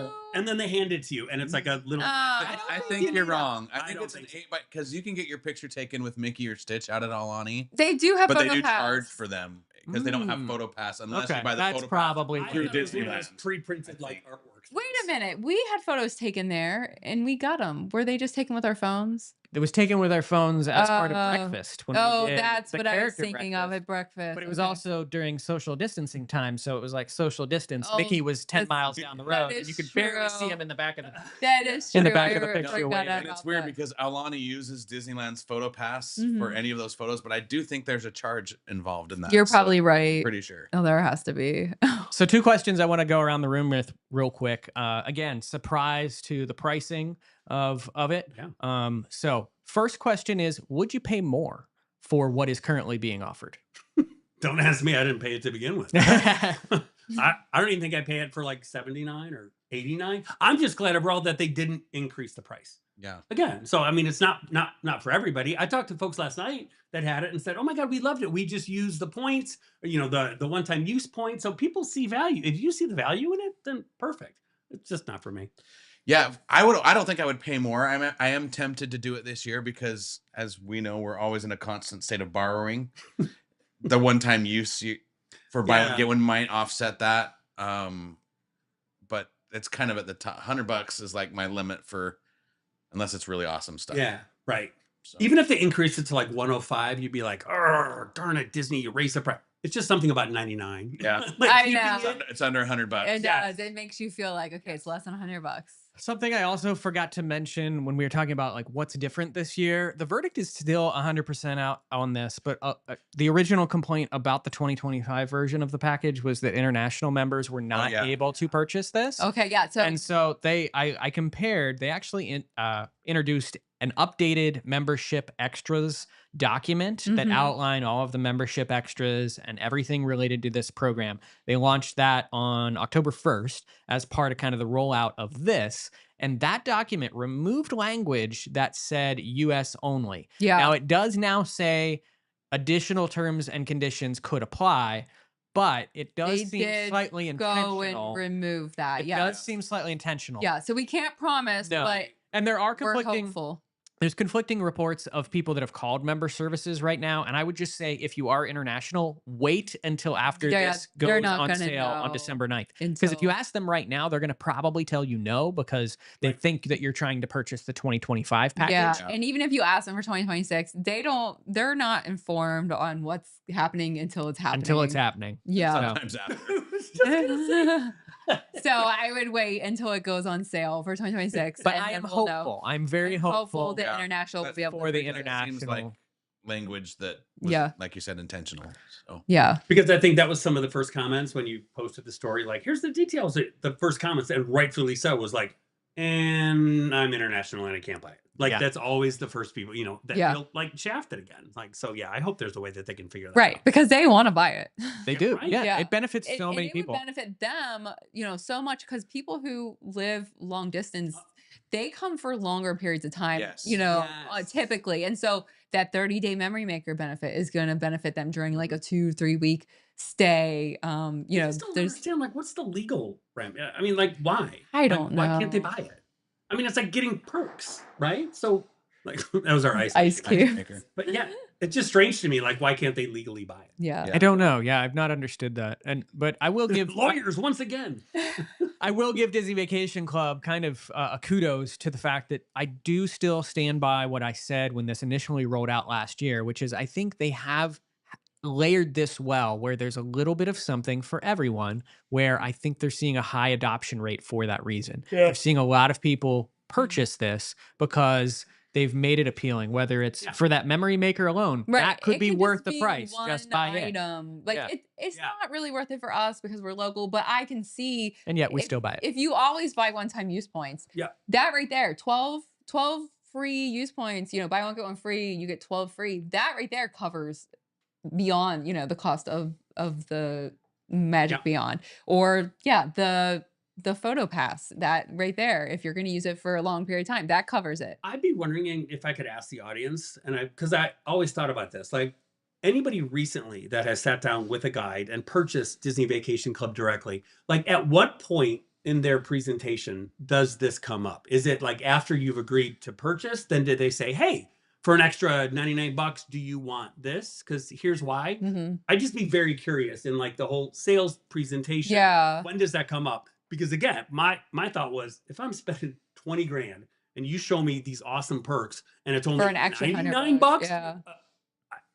Speaker 3: you.
Speaker 2: and then they hand it to you and it's like a little.
Speaker 1: I
Speaker 4: I
Speaker 1: don't
Speaker 4: think
Speaker 1: you
Speaker 4: you're
Speaker 1: need
Speaker 4: wrong.
Speaker 2: I
Speaker 4: I think
Speaker 2: don't
Speaker 4: it's an
Speaker 2: think
Speaker 4: 8 because you can get your picture taken with Mickey or Stitch out at Alani,
Speaker 3: They do have
Speaker 4: but they
Speaker 3: photo
Speaker 4: do
Speaker 3: pass.
Speaker 4: charge for them because they don't have
Speaker 1: Mm.
Speaker 4: photo pass unless
Speaker 1: Okay,
Speaker 4: you buy the
Speaker 1: that's
Speaker 4: photo
Speaker 1: probably
Speaker 2: I
Speaker 4: pass
Speaker 2: thought
Speaker 4: through
Speaker 2: it was one of those
Speaker 4: Disneyland.
Speaker 2: pre-printed
Speaker 4: I
Speaker 2: like
Speaker 4: think.
Speaker 2: artwork.
Speaker 3: Wait a minute. We had photos taken there and we got them. Were they just taken with our phones?
Speaker 1: It was taken with our phones as part of
Speaker 3: Oh.
Speaker 1: breakfast. When we
Speaker 3: Oh,
Speaker 1: did
Speaker 3: that's
Speaker 1: the
Speaker 3: what I was
Speaker 1: character
Speaker 3: thinking of
Speaker 1: breakfast.
Speaker 3: at breakfast.
Speaker 1: But it was
Speaker 3: Okay.
Speaker 1: also during social distancing time, so it was like social distance.
Speaker 3: Oh,
Speaker 1: Mickey was 10
Speaker 3: that's-
Speaker 1: miles down the
Speaker 3: that
Speaker 1: road, and
Speaker 3: is
Speaker 1: you could barely see
Speaker 3: true.
Speaker 1: him in the back of the.
Speaker 3: That is true.
Speaker 1: in the back
Speaker 3: I
Speaker 1: of the
Speaker 3: forgot
Speaker 1: picture
Speaker 3: about
Speaker 1: waving.
Speaker 4: And it's weird
Speaker 3: that.
Speaker 4: because Alani uses Disneyland's photo pass for
Speaker 3: Mhm.
Speaker 4: any of those photos, but I do think there's a charge involved in that.
Speaker 3: You're
Speaker 4: so
Speaker 3: probably right.
Speaker 4: pretty sure.
Speaker 3: Oh, there has to be.
Speaker 1: So 2 questions I want to go around the room with real quick. Again, surprise to the pricing of it.
Speaker 2: Yeah.
Speaker 1: So first question is, would you pay more for what is currently being offered?
Speaker 2: Don't ask me. I didn't pay it to begin with. I don't even think I pay it for like 79 or 89. I'm just glad overall that they didn't increase the price.
Speaker 4: Yeah.
Speaker 2: Again, so I mean, it's not for everybody. I talked to folks last night that had it and said, "Oh my God, we loved it. We just used the points, the one-time use points." So people see value. If you see the value in it, then perfect. It's just not for me.
Speaker 4: Yeah, I don't think I would pay more. I am tempted to do it this year because, as we know, we're always in a constant state of borrowing. The one-time use for buy one
Speaker 2: Yeah.
Speaker 4: get one might offset that, but it's kind of at the top. $100 is like my limit for, unless it's really awesome stuff.
Speaker 2: Yeah, right.
Speaker 4: So.
Speaker 2: Even if they increased it to like 105, you'd be like, "Oh, darn it, Disney, you raised the price." It's just something about 99.
Speaker 4: Yeah.
Speaker 3: I
Speaker 2: keeping
Speaker 3: know.
Speaker 2: it-
Speaker 4: It's under $100.
Speaker 3: It
Speaker 2: Yes.
Speaker 3: does. It makes you feel like, okay, it's less than $100.
Speaker 1: Something I also forgot to mention when we were talking about like what's different this year, the verdict is still 100% out on this, but the original complaint about the 2025 version of the package was that international members were not
Speaker 4: yeah.
Speaker 1: able to purchase this.
Speaker 3: Okay, yeah. So
Speaker 1: And so I compared, they actually introduced an updated membership extras document that outline all of the membership extras and everything related to this program. They launched that on October 1st as part of kind of the rollout of this. And that document removed language that said US only.
Speaker 3: Yeah.
Speaker 1: Now, it does now say additional terms and conditions could apply, but it does
Speaker 3: They
Speaker 1: seem
Speaker 3: did
Speaker 1: slightly intentional.
Speaker 3: Go and remove that.
Speaker 1: It
Speaker 3: Yeah.
Speaker 1: does seem slightly intentional.
Speaker 3: Yeah. So we can't promise,
Speaker 1: No.
Speaker 3: but
Speaker 1: And there are
Speaker 3: we're
Speaker 1: conflicting
Speaker 3: hopeful.
Speaker 1: there's conflicting reports of people that have called member services right now. And I would just say, if you are international, wait until after
Speaker 3: Yeah,
Speaker 1: this
Speaker 3: they're
Speaker 1: goes
Speaker 3: not
Speaker 1: on
Speaker 3: gonna
Speaker 1: sale on
Speaker 3: know
Speaker 1: December 9th. Because if you
Speaker 3: until-
Speaker 1: ask them right now, they're going to probably tell you no, because they think that you're trying to purchase the 2025 package.
Speaker 3: Yeah. And even if you ask them for 2026, they're not informed on what's happening until it's happening.
Speaker 1: Until it's happening.
Speaker 3: Yeah.
Speaker 4: Sometimes after.
Speaker 3: So I would wait until it goes on sale for 2026.
Speaker 1: But
Speaker 3: and
Speaker 1: I
Speaker 3: then
Speaker 1: am
Speaker 3: we'll know.
Speaker 1: hopeful. I'm very hopeful
Speaker 3: that
Speaker 4: Yeah.
Speaker 3: international will
Speaker 4: That's
Speaker 3: be able
Speaker 1: for
Speaker 3: to
Speaker 1: the
Speaker 3: bring this.
Speaker 1: international.
Speaker 4: Seems like language that was,
Speaker 3: Yeah.
Speaker 4: like you said, intentional. So
Speaker 3: Yeah.
Speaker 2: Because I think that was some of the first comments when you posted the story. Like, here's the details. The first comments, and rightfully so, was like, and I'm international and I can't buy it. Like,
Speaker 1: Yeah.
Speaker 2: that's always the first people, that
Speaker 3: Yeah.
Speaker 2: feel like shafted again. Like, so yeah, I hope there's a way that they can figure that
Speaker 3: Right.
Speaker 2: out.
Speaker 3: Because they want to buy it.
Speaker 1: They do.
Speaker 2: right?
Speaker 1: Yeah.
Speaker 3: Yeah.
Speaker 1: It benefits
Speaker 3: And-
Speaker 1: so
Speaker 3: and
Speaker 1: many
Speaker 3: it
Speaker 1: people.
Speaker 3: would benefit them, so much, because people who live long distance, they come for longer periods of time,
Speaker 4: Yes.
Speaker 2: Yes.
Speaker 3: typically. And so that 30-day memory maker benefit is going to benefit them during like a 2-3 week stay.
Speaker 2: I just don't understand, like, what's the legal I mean, like, why?
Speaker 3: I don't
Speaker 2: Why can't they
Speaker 3: know.
Speaker 2: buy it? I mean, it's like getting perks, right? So, like, that was our ice
Speaker 3: Ice
Speaker 2: maker.
Speaker 3: cube.
Speaker 2: But yeah, it's just strange to me. Like, why can't they legally buy it?
Speaker 3: Yeah.
Speaker 1: I don't know. Yeah, I've not understood that. But I will give
Speaker 2: Lawyers once again.
Speaker 1: I will give Disney Vacation Club kind of a kudos to the fact that I do still stand by what I said when this initially rolled out last year, which is I think they have layered this well, where there's a little bit of something for everyone, where I think they're seeing a high adoption rate for that reason.
Speaker 2: Yeah.
Speaker 1: They're seeing a lot of people purchase this because they've made it appealing, whether it's for that memory maker alone.
Speaker 3: Right.
Speaker 1: That could
Speaker 3: It
Speaker 1: be
Speaker 3: just
Speaker 1: worth the
Speaker 3: be
Speaker 1: price. Just buy
Speaker 3: one
Speaker 1: it.
Speaker 3: item. Like
Speaker 1: Yeah.
Speaker 3: it's
Speaker 2: Yeah.
Speaker 3: not really worth it for us because we're local, but I can see
Speaker 1: And yet we
Speaker 3: if-
Speaker 1: still buy it.
Speaker 3: If you always buy one-time use points,
Speaker 2: Yeah.
Speaker 3: that right there, 12 free use points, buy one, get one free, you get 12 free. That right there covers beyond, the cost of the Magic
Speaker 2: Yeah.
Speaker 3: Beyond. Or the photo pass, that right there, if you're going to use it for a long period of time, that covers it.
Speaker 2: I'd be wondering if I could ask the audience, because I always thought about this, like, anybody recently that has sat down with a guide and purchased Disney Vacation Club directly, like, at what point in their presentation does this come up? Is it like after you've agreed to purchase, then did they say, hey, for an extra $99, do you want this? Because here's why.
Speaker 3: Mhm.
Speaker 2: I'd just be very curious in like the whole sales presentation.
Speaker 3: Yeah.
Speaker 2: When does that come up? Because again, my thought was, if I'm spending 20 grand and you show me these awesome perks and it's only
Speaker 3: For an extra
Speaker 2: $99,
Speaker 3: $100, yeah.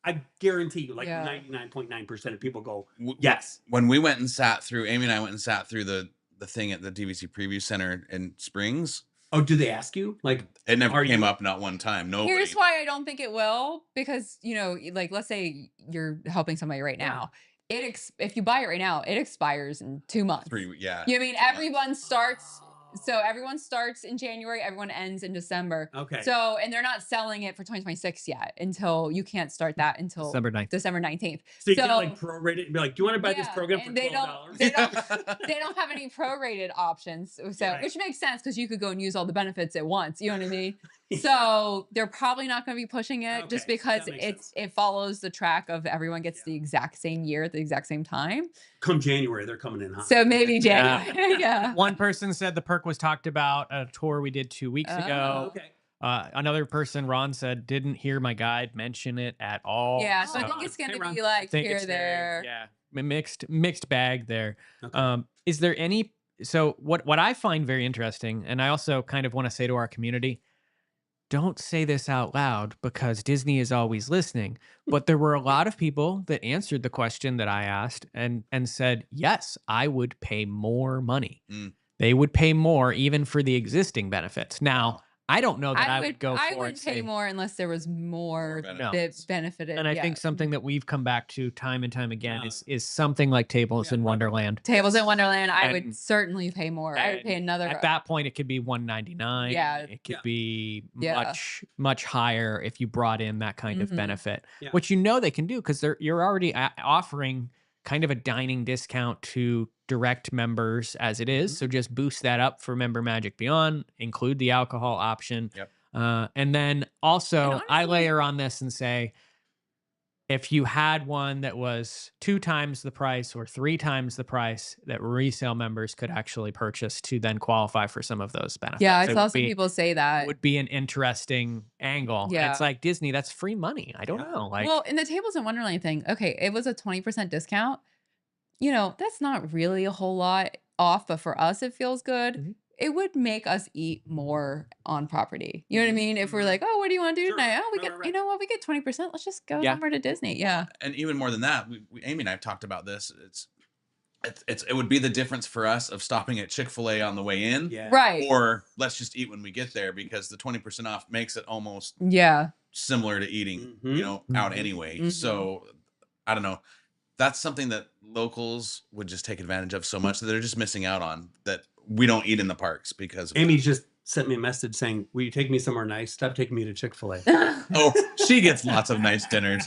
Speaker 2: I guarantee you, like
Speaker 3: Yeah.
Speaker 2: 99.9% of people go,
Speaker 4: w-
Speaker 2: yes.
Speaker 4: when we went and sat through, Amy and I went and sat through the thing at the DVC Preview Center in Springs,
Speaker 2: Oh, do they ask you? Like,
Speaker 4: it never
Speaker 2: Are
Speaker 4: came
Speaker 2: you-
Speaker 4: up, not one time. Nobody.
Speaker 3: Here's why I don't think it will, because like, let's say you're helping somebody right
Speaker 2: Yeah.
Speaker 3: now. If you buy it right now, it expires in 2 months.
Speaker 4: Yeah.
Speaker 3: You know what I mean? Everyone starts. So everyone starts in January. Everyone ends in December.
Speaker 2: okay.
Speaker 3: So, and they're not selling it for 2026 yet until you can't start that until
Speaker 1: December 9th.
Speaker 3: December 19th.
Speaker 2: So you can
Speaker 3: so-
Speaker 2: like prorate it and be like, do you want to buy this
Speaker 3: Yeah,
Speaker 2: program for
Speaker 3: and they
Speaker 2: $12?
Speaker 3: They don't have any prorated options. So,
Speaker 2: Right.
Speaker 3: which makes sense because you could go and use all the benefits at once. You know what I mean? So they're probably not going to be pushing it just
Speaker 2: Okay,
Speaker 3: because
Speaker 2: that makes sense.
Speaker 3: it follows the track of everyone gets
Speaker 2: Yeah.
Speaker 3: the exact same year at the exact same time.
Speaker 2: Come January, they're coming in hot.
Speaker 3: So maybe
Speaker 1: Yeah.
Speaker 3: January. Yeah.
Speaker 1: One person said the perk was talked about at a tour we did 2 weeks
Speaker 3: Oh.
Speaker 1: ago.
Speaker 2: okay.
Speaker 1: Another person, Ron, said didn't hear my guide mention it at all.
Speaker 3: Yeah. So I
Speaker 2: Oh,
Speaker 3: think it's going
Speaker 2: hey,
Speaker 3: to
Speaker 2: Ron.
Speaker 3: be
Speaker 1: I
Speaker 3: like
Speaker 1: think
Speaker 3: here,
Speaker 1: it's
Speaker 3: there.
Speaker 1: yeah, mixed bag there.
Speaker 2: Okay.
Speaker 1: Is there any? So what I find very interesting, and I also kind of want to say to our community, don't say this out loud because Disney is always listening. But there were a lot of people that answered the question that I asked and said, yes, I would pay more money.
Speaker 4: Mm.
Speaker 1: They would pay more even for the existing benefits. Now, I don't know that I would go
Speaker 3: I
Speaker 1: for
Speaker 3: would
Speaker 1: and
Speaker 3: pay
Speaker 1: say
Speaker 3: more unless there was more
Speaker 4: benefits.
Speaker 3: benefited.
Speaker 1: And I
Speaker 3: yeah.
Speaker 1: think something that we've come back to time and time again
Speaker 2: Yeah.
Speaker 1: is something like Tables in Wonderland.
Speaker 3: Tables in Wonderland, I
Speaker 1: And-
Speaker 3: would certainly pay more. I would pay
Speaker 1: And
Speaker 3: another.
Speaker 1: At that point, it could be $199.
Speaker 3: Yeah.
Speaker 1: It could
Speaker 2: Yeah.
Speaker 1: be
Speaker 3: Yeah.
Speaker 1: much higher if you brought in that kind of
Speaker 3: Mhm.
Speaker 1: benefit,
Speaker 2: Yeah.
Speaker 1: which they can do because you're already offering kind of a dining discount to direct members as it is.
Speaker 2: Mhm.
Speaker 1: So just boost that up for Member Magic Beyond, include the alcohol option.
Speaker 4: Yep.
Speaker 1: And then also
Speaker 3: And
Speaker 1: I
Speaker 3: honestly-
Speaker 1: layer on this and say, if you had one that was 2 times the price or 3 times the price that resale members could actually purchase to then qualify for some of those benefits.
Speaker 3: Yeah, I
Speaker 1: It
Speaker 3: saw
Speaker 1: would
Speaker 3: some
Speaker 1: be-
Speaker 3: people say that.
Speaker 1: would be an interesting angle. And
Speaker 3: Yeah.
Speaker 1: it's like Disney, that's free money. I don't
Speaker 2: Yeah.
Speaker 1: know. Like,
Speaker 3: Well, in the Tables in Wonderland thing, okay, it was a 20% discount. You know, that's not really a whole lot off, but for us, it feels good.
Speaker 1: Mhm.
Speaker 3: It would make us eat more on property. You know what I
Speaker 2: Mhm,
Speaker 3: mean? If we're
Speaker 2: mhm.
Speaker 3: like, oh, what do you want to do
Speaker 2: Sure.
Speaker 3: tonight? Oh, we
Speaker 2: Right,
Speaker 3: get,
Speaker 2: right,
Speaker 3: you
Speaker 2: right.
Speaker 3: know what? We get 20%. Let's just go
Speaker 1: Yeah.
Speaker 3: somewhere to Disney. Yeah.
Speaker 4: And even more than that, Amy and I have talked about this. It would be the difference for us of stopping at Chick-fil-A on the way in,
Speaker 2: Yeah.
Speaker 3: Right.
Speaker 4: or let's just eat when we get there, because the 20% off makes it almost
Speaker 3: Yeah.
Speaker 4: similar to eating,
Speaker 2: Mhm.
Speaker 4: out
Speaker 1: Mhm.
Speaker 4: anyway.
Speaker 3: Mhm.
Speaker 4: So I don't know. That's something that locals would just take advantage of so much that they're just missing out on, that we don't eat in the parks because of
Speaker 2: Amy just sent me a message saying, "Will you take me somewhere nice? Stop taking me to Chick-fil-A."
Speaker 4: Oh, she gets lots of nice dinners.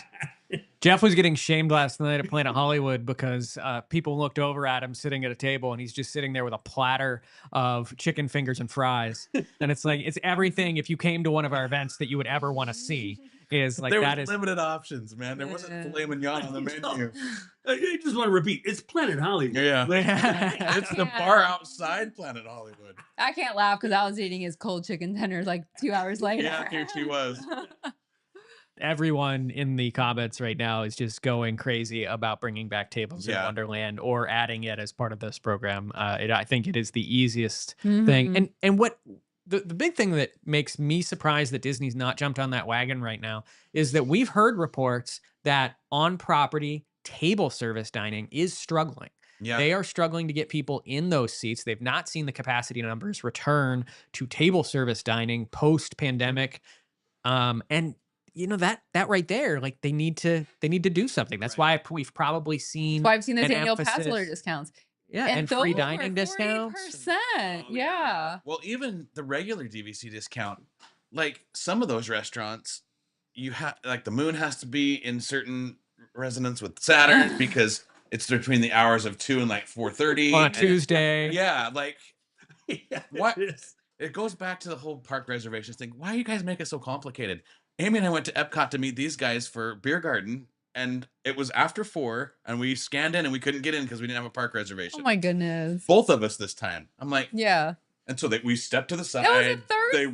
Speaker 1: Jeff was getting shamed last night at Planet Hollywood because people looked over at him sitting at a table and he's just sitting there with a platter of chicken fingers and fries. And it's like, it's everything if you came to one of our events that you would ever want to see. Is like
Speaker 4: There
Speaker 1: that
Speaker 4: was
Speaker 1: is
Speaker 4: limited options, man. There wasn't
Speaker 3: Yeah.
Speaker 4: filet mignon on the menu.
Speaker 2: I just want to repeat, it's Planet Hollywood.
Speaker 4: Yeah.
Speaker 3: I
Speaker 4: It's the
Speaker 3: can't-
Speaker 4: bar outside Planet Hollywood.
Speaker 3: I can't laugh because I was eating his cold chicken tenders like 2 hours later.
Speaker 4: Yeah, here she was.
Speaker 1: everyone in the comments right now is just going crazy about bringing back Tables in
Speaker 4: Yeah.
Speaker 1: Wonderland or adding it as part of this program. I think it is the easiest
Speaker 3: Mhm.
Speaker 1: thing. And what the big thing that makes me surprised that Disney's not jumped on that wagon right now is that we've heard reports that on property table service dining is struggling.
Speaker 4: Yeah.
Speaker 1: They are struggling to get people in those seats. They've not seen the capacity numbers return to table service dining post pandemic. And you know, that right there, like they need to do something. That's why we've probably seen
Speaker 3: That's why I've seen those
Speaker 1: an
Speaker 3: annual
Speaker 1: emphasis-
Speaker 3: pass holder discounts.
Speaker 1: and
Speaker 3: those
Speaker 1: free
Speaker 3: were
Speaker 1: dining discounts.
Speaker 3: 40%.
Speaker 2: Oh, yeah.
Speaker 3: Yeah.
Speaker 4: Well, even the regular DVC discount, like some of those restaurants, you have like the Moon has to be in certain resonance with Saturn because it's between the hours of 2 and like 4:30
Speaker 1: On a
Speaker 4: and-
Speaker 1: Tuesday.
Speaker 4: Yeah, like
Speaker 2: Yeah,
Speaker 4: What?
Speaker 2: it is.
Speaker 4: it goes back to the whole park reservations thing. Why you guys make it so complicated? Amy and I went to Epcot to meet these guys for beer garden, and it was after 4, and we scanned in and we couldn't get in because we didn't have a park reservation.
Speaker 3: Oh my goodness.
Speaker 4: Both of us this time. I'm like,
Speaker 3: Yeah.
Speaker 4: and so we stepped to the side.
Speaker 3: That was a
Speaker 4: They-
Speaker 3: Thursday.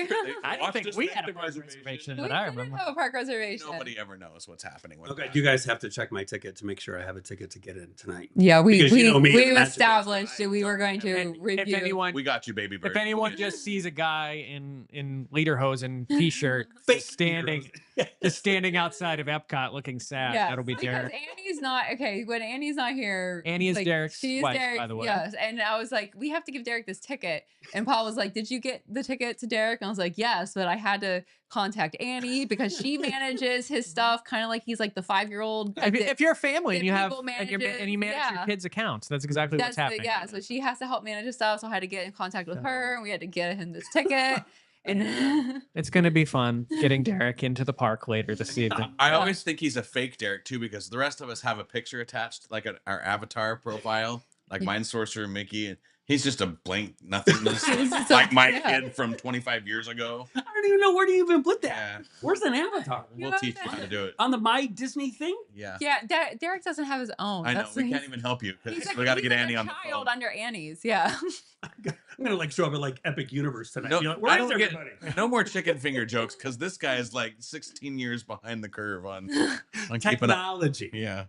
Speaker 4: they
Speaker 1: I don't
Speaker 4: watched
Speaker 1: think
Speaker 4: us
Speaker 1: we
Speaker 4: make
Speaker 1: had a
Speaker 4: the
Speaker 1: park reservation.
Speaker 3: We
Speaker 1: That I
Speaker 3: didn't
Speaker 1: remember.
Speaker 3: have a park reservation.
Speaker 4: Nobody ever knows what's happening with
Speaker 2: Okay,
Speaker 4: that.
Speaker 2: you guys have to check my ticket to make sure I have a ticket to get in tonight.
Speaker 3: Yeah,
Speaker 2: Because you know me,
Speaker 3: we
Speaker 2: that's-
Speaker 3: established that we were going to
Speaker 1: And
Speaker 3: review.
Speaker 1: if anyone
Speaker 4: We got you, baby bird.
Speaker 1: if anyone just sees a guy in lederhosen t-shirt
Speaker 2: Fake
Speaker 1: standing
Speaker 2: heroes.
Speaker 1: just standing outside of Epcot looking sad,
Speaker 3: Yes,
Speaker 1: that'll be
Speaker 3: because
Speaker 1: Derek.
Speaker 3: Annie's not okay. When Annie's not here,
Speaker 1: Annie is Derek's
Speaker 3: she's
Speaker 1: wife,
Speaker 3: Derek,
Speaker 1: by the way.
Speaker 3: Yes, and I was like, we have to give Derek this ticket. And Paul was like, "Did you get the ticket to Derek?" And I was like, "Yes," but I had to contact Annie because she manages his stuff, kind of like he's like the 5-year-old.
Speaker 1: If you're a family and
Speaker 3: that
Speaker 1: you have
Speaker 3: people
Speaker 1: and you
Speaker 3: manage
Speaker 1: manage your
Speaker 3: yeah.
Speaker 1: kids' accounts, that's exactly what's happening.
Speaker 3: Yeah, so she has to help manage his stuff. So I had to get in contact with her, and we had to get him this ticket. And
Speaker 1: It's going to be fun getting Derek into the park later this evening.
Speaker 4: I always think he's a fake Derek too, because the rest of us have a picture attached, like our avatar profile, like mine, Sorcerer, Mickey, and he's just a blank nothingness,
Speaker 3: He's just a-
Speaker 4: like my
Speaker 3: yeah.
Speaker 4: kid from 25 years ago.
Speaker 2: I don't even know where do you even put that.
Speaker 4: Yeah,
Speaker 2: Where's an avatar?
Speaker 4: we'll teach you how to do it.
Speaker 2: On the My Disney thing?
Speaker 4: Yeah,
Speaker 3: yeah, Derek doesn't have his own.
Speaker 4: I know.
Speaker 3: That's-
Speaker 4: We
Speaker 3: he's-
Speaker 4: can't even help you because
Speaker 3: he's like-
Speaker 4: we got to
Speaker 3: he's
Speaker 4: get
Speaker 3: like
Speaker 4: Annie
Speaker 3: a
Speaker 4: on the phone.
Speaker 3: child under Annie's. Yeah.
Speaker 2: I'm gonna like show up at like Epic Universe tonight.
Speaker 4: No,
Speaker 2: Be like,
Speaker 4: I
Speaker 2: where's
Speaker 4: don't get
Speaker 2: everybody?
Speaker 4: no more chicken finger jokes because this guy is like 16 years behind the curve on keeping up.
Speaker 2: Technology.
Speaker 4: Yeah,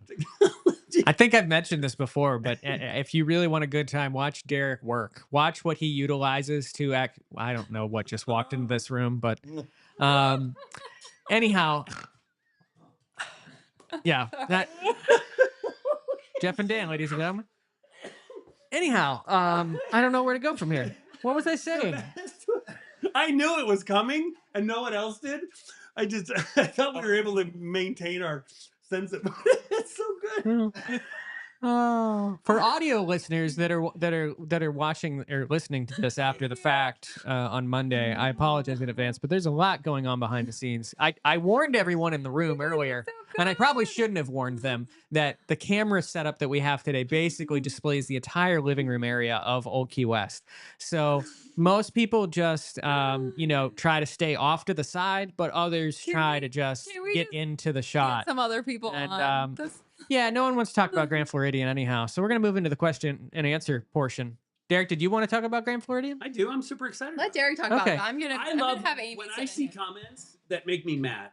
Speaker 1: I think I've mentioned this before, but if you really want a good time, watch Derek work. Watch what he utilizes to act. I don't know what just walked into this room, but anyhow, yeah, that Jeff and Dan, ladies and gentlemen. Anyhow, I don't know where to go from here. What was I saying?
Speaker 2: I knew it was coming, and no one else did. I thought we were able to maintain our sense of it's so good.
Speaker 1: Oh, for audio listeners that are watching or listening to this after the fact on Monday, I apologize in advance, but there's a lot going on behind the scenes. I warned everyone in the room earlier, and I probably shouldn't have warned them that the camera setup that we have today basically displays the entire living room area of Old Key West. So most people just try to stay off to the side, but others try to just get into the shot.
Speaker 3: Some other people
Speaker 1: And
Speaker 3: on.
Speaker 1: yeah, no one wants to talk about Grand Floridian anyhow. So we're going to move into the question and answer portion. Derek, did you want to talk about Grand Floridian?
Speaker 2: I do. I'm super excited.
Speaker 3: Let
Speaker 2: about
Speaker 3: Derek talk about
Speaker 1: Okay.
Speaker 3: it. I'm gonna have Amy
Speaker 2: when
Speaker 3: sit
Speaker 2: I see
Speaker 3: in.
Speaker 2: comments that make me mad.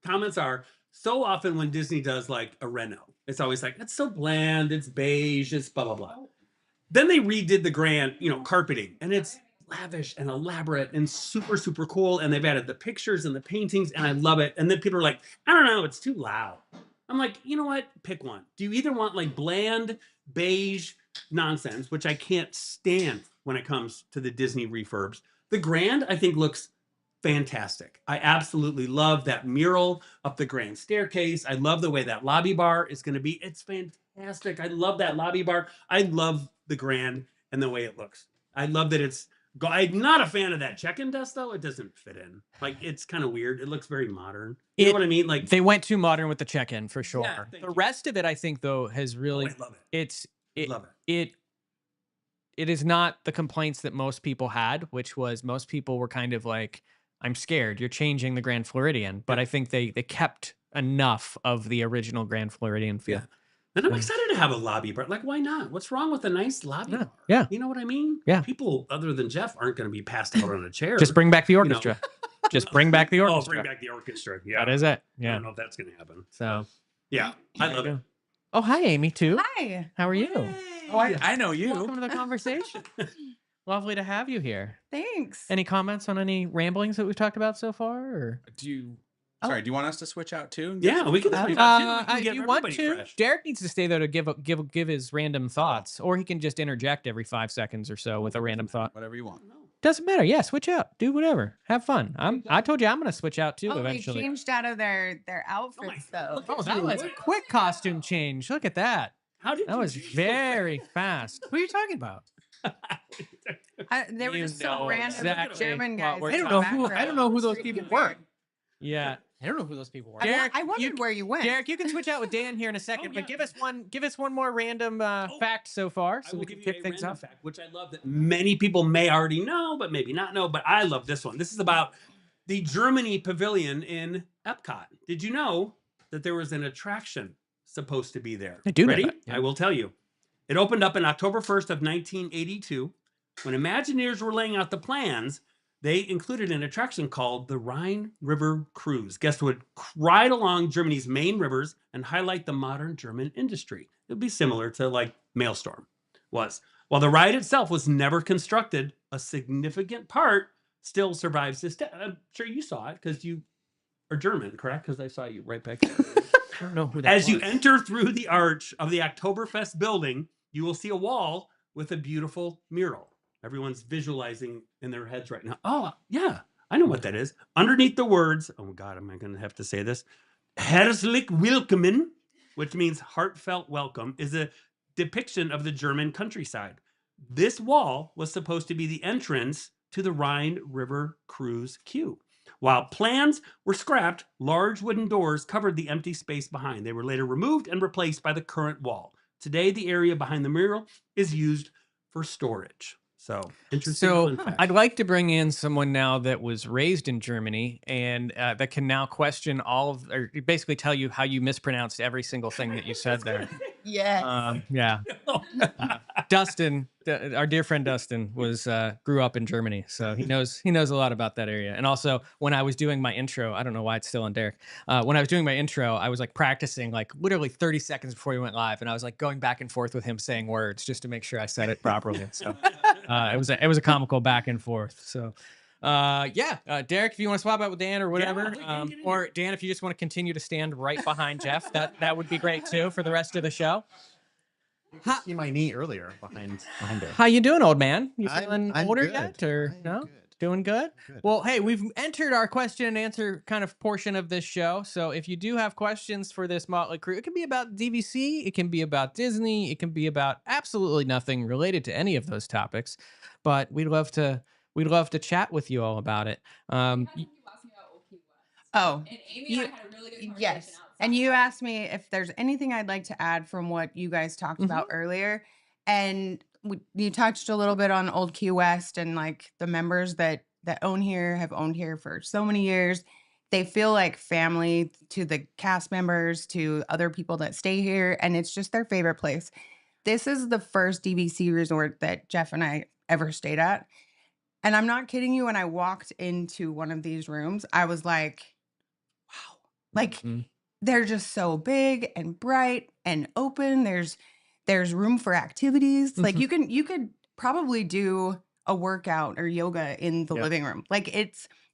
Speaker 2: Comments are so often when Disney does like a reno, it's always like, it's so bland, it's beige, it's blah, blah, blah. Then they redid the grand, carpeting, and it's lavish and elaborate and super, super cool. And they've added the pictures and the paintings, and I love it. And then people are like, I don't know, it's too loud. I'm like, you know what? Pick one. Do you either want like bland, beige nonsense, which I can't stand when it comes to the Disney refurbs. The Grand, I think, looks fantastic. I absolutely love that mural up the grand staircase. I love the way that lobby bar is going to be. It's fantastic. I love that lobby bar. I love the Grand and the way it looks. I love that it's... I'm not a fan of that check-in desk, though. It doesn't fit in. Like, it's kind of weird. It looks very modern. You know what I mean? Like,
Speaker 1: they went too modern with the check-in for sure.
Speaker 2: Yeah,
Speaker 1: The rest of it, I think, though, has really...
Speaker 2: I love it. Love
Speaker 1: it is not the complaints that most people had, which was most people were kind of like, I'm scared you're changing the Grand Floridian, but I think they kept enough of the original Grand Floridian feel.
Speaker 2: Yeah. And I'm excited to have a lobby bar. Like, why not? What's wrong with a nice lobby bar?
Speaker 1: Yeah.
Speaker 2: You know what I mean?
Speaker 1: Yeah.
Speaker 2: People other than Jeff aren't going to be passed out on a chair.
Speaker 1: Just bring back the orchestra. Just bring back the
Speaker 2: Oh,
Speaker 1: orchestra.
Speaker 2: bring back the orchestra. Yeah.
Speaker 1: That is it.
Speaker 2: I
Speaker 1: Yeah.
Speaker 2: don't know if that's going to happen.
Speaker 1: So
Speaker 2: Yeah. I love it.
Speaker 1: Oh, hi, Amy, too.
Speaker 3: Hi.
Speaker 1: How are you?
Speaker 4: Oh, I know you.
Speaker 1: Welcome to the conversation. Lovely to have you here.
Speaker 3: Thanks.
Speaker 1: Any comments on any ramblings that we've talked about so far? Or
Speaker 4: Do you want us to switch out too?
Speaker 2: Yeah, we can.
Speaker 1: if you want to, Derek needs to stay there to give his random thoughts, or he can just interject every 5 seconds or so with a random thought.
Speaker 4: Whatever you want.
Speaker 1: Doesn't matter. Yeah, switch out. Do whatever. Have fun. I told you I'm gonna switch out too
Speaker 5: They
Speaker 1: eventually.
Speaker 5: changed out of their outfits though.
Speaker 1: Oh, that was a quick costume change. Look at that.
Speaker 2: How did
Speaker 1: That was very fast. Who are you talking about?
Speaker 5: They were
Speaker 1: You
Speaker 5: just
Speaker 1: know
Speaker 5: so random
Speaker 1: exactly
Speaker 5: German
Speaker 1: what
Speaker 5: guys.
Speaker 1: we're
Speaker 5: in the
Speaker 1: I don't know who those people
Speaker 5: background.
Speaker 1: were. Yeah, I don't know who those people were.
Speaker 5: I wondered where you went.
Speaker 1: Derek, you can switch out with Dan here in a second, but give us one more random fact so far,
Speaker 2: I
Speaker 1: so
Speaker 2: will
Speaker 1: we can
Speaker 2: give you
Speaker 1: kick
Speaker 2: a
Speaker 1: things
Speaker 2: random
Speaker 1: off.
Speaker 2: fact, which I love that many people may already know, but maybe not know. But I love this one. This is about the Germany Pavilion in EPCOT. Did you know that there was an attraction supposed to be there?
Speaker 1: I do know
Speaker 2: Ready?
Speaker 1: that, yeah.
Speaker 2: I will tell you. It opened up on October 1st of 1982. When Imagineers were laying out the plans, they included an attraction called the Rhine River Cruise. Guests would ride along Germany's main rivers and highlight the modern German industry. It would be similar to like Maelstrom was. While the ride itself was never constructed, a significant part still survives this day. I'm sure you saw it because you are German, correct? Because I saw you right back there.
Speaker 1: I don't know who that
Speaker 2: As
Speaker 1: was.
Speaker 2: you enter through the arch of the Oktoberfest building, you will see a wall with a beautiful mural. Everyone's visualizing in their heads right now. Oh, yeah, I know what that is. Underneath the words, oh God, am I going to have to say this? Herzlich willkommen, which means heartfelt welcome, is a depiction of the German countryside. This wall was supposed to be the entrance to the Rhine River Cruise queue. While plans were scrapped, large wooden doors covered the empty space behind. They were later removed and replaced by the current wall. Today, the area behind the mural is used for storage. So, interesting.
Speaker 1: So
Speaker 2: fun fact.
Speaker 1: I'd like to bring in someone now that was raised in Germany and that can now question all of, or basically tell you how you mispronounced every single thing that you said there.
Speaker 5: Yes.
Speaker 1: Yeah. Dustin, our dear friend Dustin, grew up in Germany, so he knows a lot about that area. And also, when I was doing my intro, I don't know why it's still on Derek. When I was doing my intro, I was like practicing like literally 30 seconds before we went live, and I was like going back and forth with him saying words just to make sure I said it properly. So it was a comical back and forth. So. Derek, if you want to swap out with Dan or whatever, or Dan, if you just want to continue to stand right behind Jeff, that would be great too for the rest of the show.
Speaker 6: You could see my knee earlier behind it.
Speaker 1: How you doing, old man? You
Speaker 6: I'm-
Speaker 1: feeling
Speaker 6: I'm
Speaker 1: older
Speaker 6: good.
Speaker 1: yet, or
Speaker 6: I'm
Speaker 1: no?
Speaker 6: good.
Speaker 1: Doing good?
Speaker 6: Good.
Speaker 1: Well, hey, we've entered our question and answer kind of portion of this show. So if you do have questions for this motley crew, it can be about DVC, it can be about Disney, it can be about absolutely nothing related to any of those topics. But we'd love to chat with you all about it.
Speaker 5: Oh,
Speaker 3: And Amy
Speaker 5: you-
Speaker 3: and I had a really good conversation
Speaker 5: yes.
Speaker 3: outside.
Speaker 5: And you asked me if there's anything I'd like to add from what you guys talked about earlier. And you touched a little bit on Old Key West and like the members that own here have owned here for so many years. They feel like family to the cast members, to other people that stay here, and it's just their favorite place. This is the first DVC resort that Jeff and I ever stayed at. And I'm not kidding you, when I walked into one of these rooms, I was like, wow. Like they're just so big and bright and open. There's room for activities. Like you could probably do a workout or yoga in the living room. Like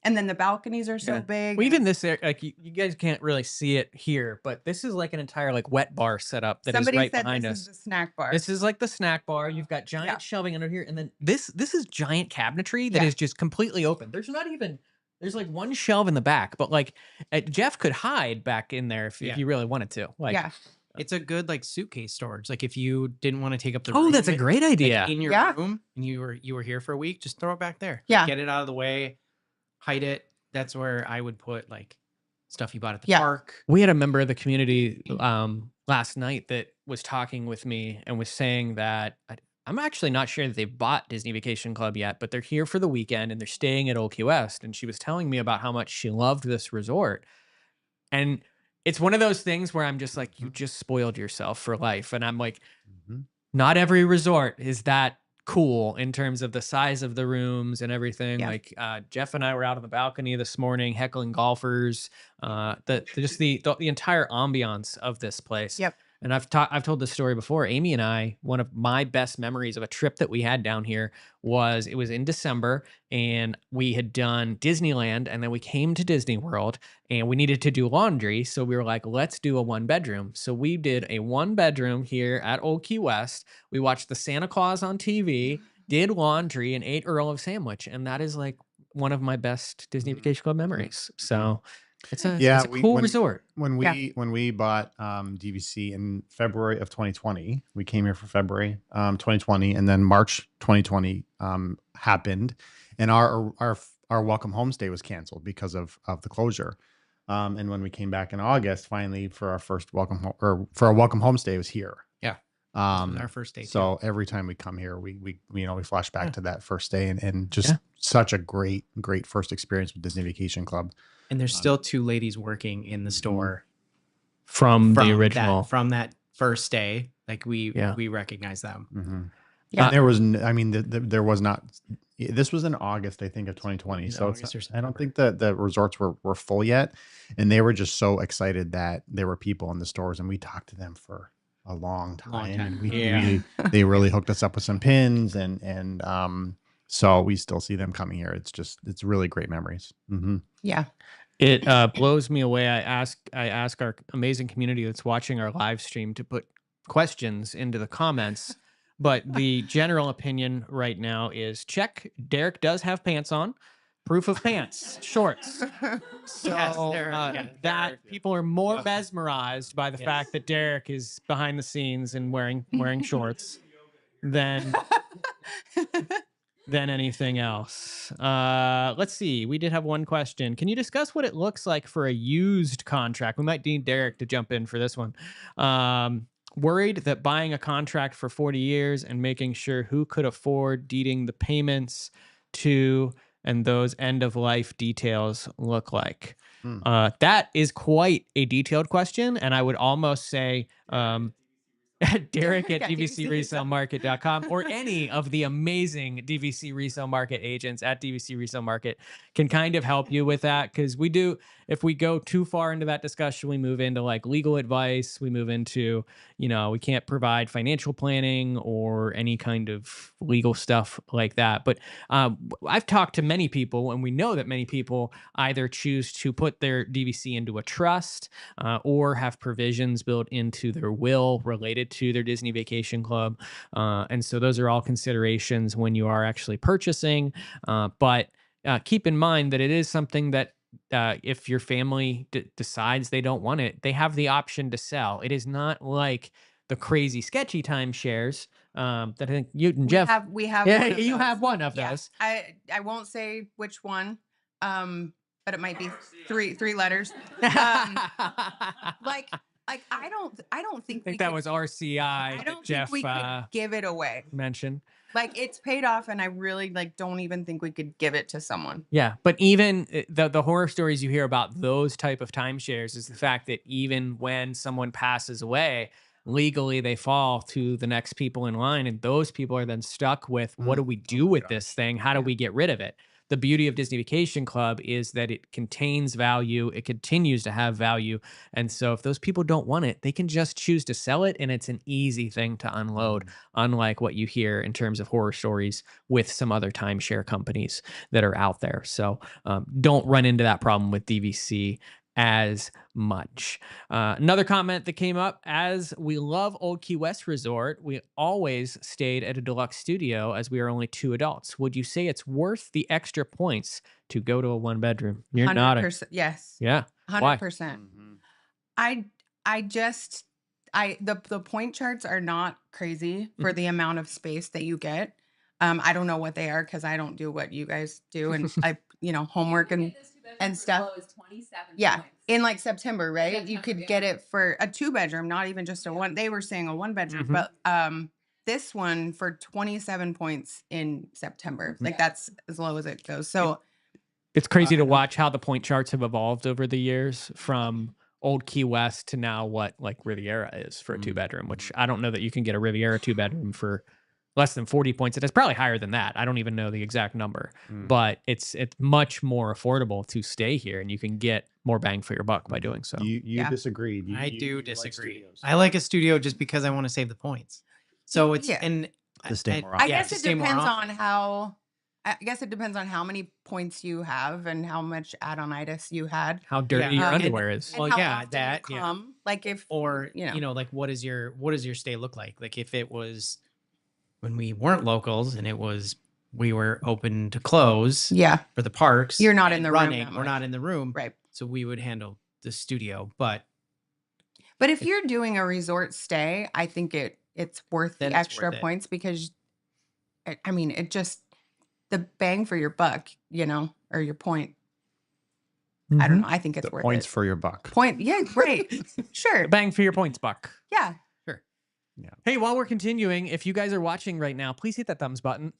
Speaker 5: and then the balconies are so big.
Speaker 1: Well, even this area, like you guys can't really see it here, but this is like an entire like wet bar setup that is right behind
Speaker 5: this
Speaker 1: us.
Speaker 5: is the snack bar.
Speaker 1: This is like the snack bar. You've got giant shelving under here, and then this is giant cabinetry that is just completely open. There's like one shelf in the back, but like Jeff could hide back in there if you really wanted to. Like,
Speaker 6: It's a good like suitcase storage. Like if you didn't want to take up the
Speaker 1: oh,
Speaker 6: room
Speaker 1: that's a great idea.
Speaker 6: in your room and you were here for a week, just throw it back there.
Speaker 5: Yeah.
Speaker 6: Get it out of the way, hide it. That's where I would put like stuff you bought at the park.
Speaker 1: We had a member of the community last night that was talking with me and was saying that I'm actually not sure that they've bought Disney Vacation Club yet, but they're here for the weekend and they're staying at Old Key West. And she was telling me about how much she loved this resort. And it's one of those things where I'm just like, you just spoiled yourself for life. And I'm like, not every resort is that cool in terms of the size of the rooms and everything. Like Jeff and I were out on the balcony this morning heckling golfers. The entire ambiance of this place.
Speaker 5: Yep.
Speaker 1: And I've told this story before. Amy and I, one of my best memories of a trip that we had down here was in December, and we had done Disneyland, and then we came to Disney World, and we needed to do laundry. So we were like, let's do a 1-bedroom. So we did a 1-bedroom here at Old Key West. We watched the Santa Claus on TV, did laundry, and ate Earl of Sandwich. And that is like one of my best Disney Vacation Club memories. So it's a cool resort.
Speaker 7: When we bought DVC in February of 2020, we came here for February 2020, and then March 2020 happened, and our welcome home stay was canceled because of the closure. And when we came back in August, finally for our first welcome home stay, was here.
Speaker 6: Yeah. Our first day.
Speaker 7: So every time we come here, we flash back to that first day, and just such a great first experience with Disney Vacation Club.
Speaker 6: And there's still 2 ladies working in the store
Speaker 1: from the original.
Speaker 6: From that first day. Like we recognize them.
Speaker 5: Yeah.
Speaker 7: There was, there was not. This was in August, I think, of 2020. So I don't think that the resorts were full yet, and they were just so excited that there were people in the stores, and we talked to them for a long time. And they really hooked us up with some pins, and so we still see them coming here. It's really great memories.
Speaker 5: Yeah.
Speaker 1: It blows me away. I ask our amazing community that's watching our live stream to put questions into the comments, but the general opinion right now is check. Derek does have pants on. Proof of pants, shorts. So that people are more mesmerized by the fact that Derek is behind the scenes and wearing shorts than anything else. Let's see. We did have one question. Can you discuss what it looks like for a used contract? We might need Derek to jump in for this one. Worried that buying a contract for 40 years and making sure who could afford deeding the payments to and those end-of-life details look like. That is quite a detailed question, and I would almost say Derek at dvcresalemarket.com or any of the amazing DVC Resale Market agents at DVC Resale Market can kind of help you with that, because we do, if we go too far into that discussion, we move into like legal advice, we move into, we can't provide financial planning or any kind of legal stuff like that. But I've talked to many people, and we know that many people either choose to put their DVC into a trust or have provisions built into their will related to their Disney Vacation Club. And so those are all considerations when you are actually purchasing. But keep in mind that it is something that if your family decides they don't want it, they have the option to sell. It is not like the crazy sketchy timeshares that I think you and Jeff.
Speaker 5: We have
Speaker 1: Yeah,
Speaker 5: one of
Speaker 1: you
Speaker 5: those.
Speaker 1: have one of
Speaker 5: Yeah.
Speaker 1: those.
Speaker 5: I won't say which one, but it might be three letters. Like I don't think
Speaker 1: I think that was RCI.
Speaker 5: I don't
Speaker 1: Jeff
Speaker 5: think we could give it away.
Speaker 1: mentioned.
Speaker 5: Like it's paid off, and I really don't even think we could give it to someone.
Speaker 1: Yeah, but even the horror stories you hear about those type of timeshares is the fact that even when someone passes away, legally they fall to the next people in line, and those people are then stuck with what do we do with this thing? How do we get rid of it? The beauty of Disney Vacation Club is that it contains value. It continues to have value. And so if those people don't want it, they can just choose to sell it. And it's an easy thing to unload, unlike what you hear in terms of horror stories with some other timeshare companies that are out there. So don't run into that problem with DVC as much. Another comment that came up: as we love Old Key West Resort, we always stayed at a deluxe studio as we are only 2 adults. Would you say it's worth the extra points to go to a 1-bedroom? You're nodding.
Speaker 5: 100%. Yes.
Speaker 1: Yeah. Why?
Speaker 5: 100%. The point charts are not crazy for the amount of space that you get. I don't know what they are because I don't do what you guys do, and homework and stuff. Yeah, in like September, right? You could get it for a 2-bedroom, not even just a one. They were saying a 1-bedroom, but this one for 27 points in September. Like that's as low as it goes. So
Speaker 1: it's crazy to watch how the point charts have evolved over the years from Old Key West to now what like Riviera is for a 2-bedroom, which I don't know that you can get a Riviera 2-bedroom for less than 40 points. It's probably higher than that. I don't even know the exact number, but it's much more affordable to stay here, and you can get more bang for your buck by doing so.
Speaker 7: You disagreed.
Speaker 6: I do
Speaker 7: like
Speaker 6: disagree.
Speaker 7: studios.
Speaker 6: I like a studio just because I want to save the points. So it's and
Speaker 7: To stay more
Speaker 5: I
Speaker 7: often.
Speaker 5: guess
Speaker 6: to
Speaker 5: it
Speaker 6: stay more
Speaker 5: depends
Speaker 6: often.
Speaker 5: on how. I guess it depends on how many points you have and how much add-on-itis you had.
Speaker 1: How dirty your
Speaker 6: and-
Speaker 1: underwear is.
Speaker 5: And
Speaker 6: Well,
Speaker 5: how
Speaker 6: yeah,
Speaker 5: often you
Speaker 6: that, yeah.
Speaker 5: come. Like if
Speaker 6: Or like what does your stay look like? Like if it was when we weren't locals and we were open to close for the parks.
Speaker 5: You're not in
Speaker 6: and
Speaker 5: the room
Speaker 6: running.
Speaker 5: that
Speaker 6: We're
Speaker 5: much.
Speaker 6: not in the room.
Speaker 5: Right.
Speaker 6: So we would handle the studio. But
Speaker 5: if you're doing a resort stay, I think it's worth
Speaker 6: Then
Speaker 5: the
Speaker 6: it's
Speaker 5: extra
Speaker 6: worth it.
Speaker 5: points because it just the bang for your buck, or your point. I don't know. I think it's
Speaker 7: The
Speaker 5: worth
Speaker 7: points
Speaker 5: it.
Speaker 7: for your buck.
Speaker 5: Yeah, right. Sure.
Speaker 1: Bang for your points, buck.
Speaker 5: Yeah.
Speaker 1: Sure.
Speaker 7: Yeah.
Speaker 1: Hey, while we're continuing, if you guys are watching right now, please hit that thumbs button.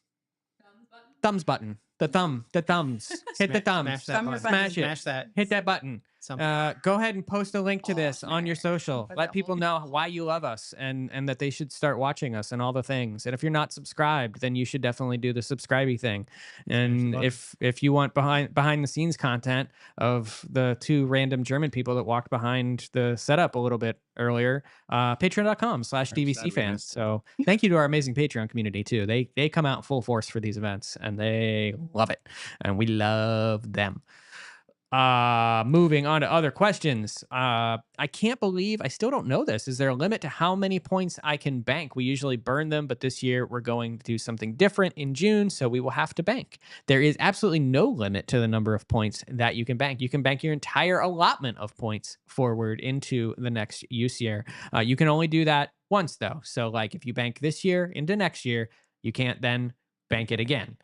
Speaker 1: Thumbs button. The thumbs. Hit the thumbs.
Speaker 6: Smash that
Speaker 5: Thumb your
Speaker 6: button.
Speaker 5: button.
Speaker 1: Smash it.
Speaker 6: Smash that.
Speaker 1: Hit that button.
Speaker 6: Something.
Speaker 1: Go ahead and post a link to this on your social.
Speaker 5: Was
Speaker 1: Let
Speaker 5: it
Speaker 1: people know why you love us and that they should start watching us and all the things. And if you're not subscribed, then you should definitely do the subscribing thing. And
Speaker 7: button.
Speaker 1: if you want behind the scenes content of the 2 random German people that walked behind the setup a little bit earlier, patreon.com/DVC
Speaker 7: sad we
Speaker 1: fans.
Speaker 7: missed it.
Speaker 1: So thank you to our amazing Patreon community too. They come out full force for these events and they love it. And we love them. Moving on to other questions. I can't believe I still don't know this. Is there a limit to how many points I can bank? We usually burn them, but this year we're going to do something different in June, so we will have to bank. There is absolutely no limit to the number of points that you can bank. You can bank your entire allotment of points forward into the next use year. You can only do that once though. So like if you bank this year into next year, you can't then bank it again.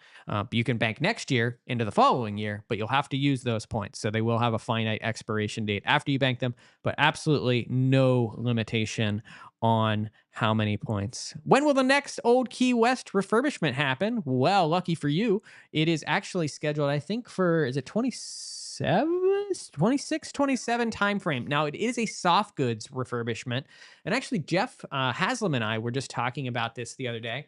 Speaker 1: You can bank next year into the following year, but you'll have to use those points. So they will have a finite expiration date after you bank them, but absolutely no limitation on how many points. When will the next Old Key West refurbishment happen? Well, lucky for you, it is actually scheduled, I think, for, is it 26, 27 timeframe. Now, it is a soft goods refurbishment. And actually, Jeff Haslam and I were just talking about this the other day.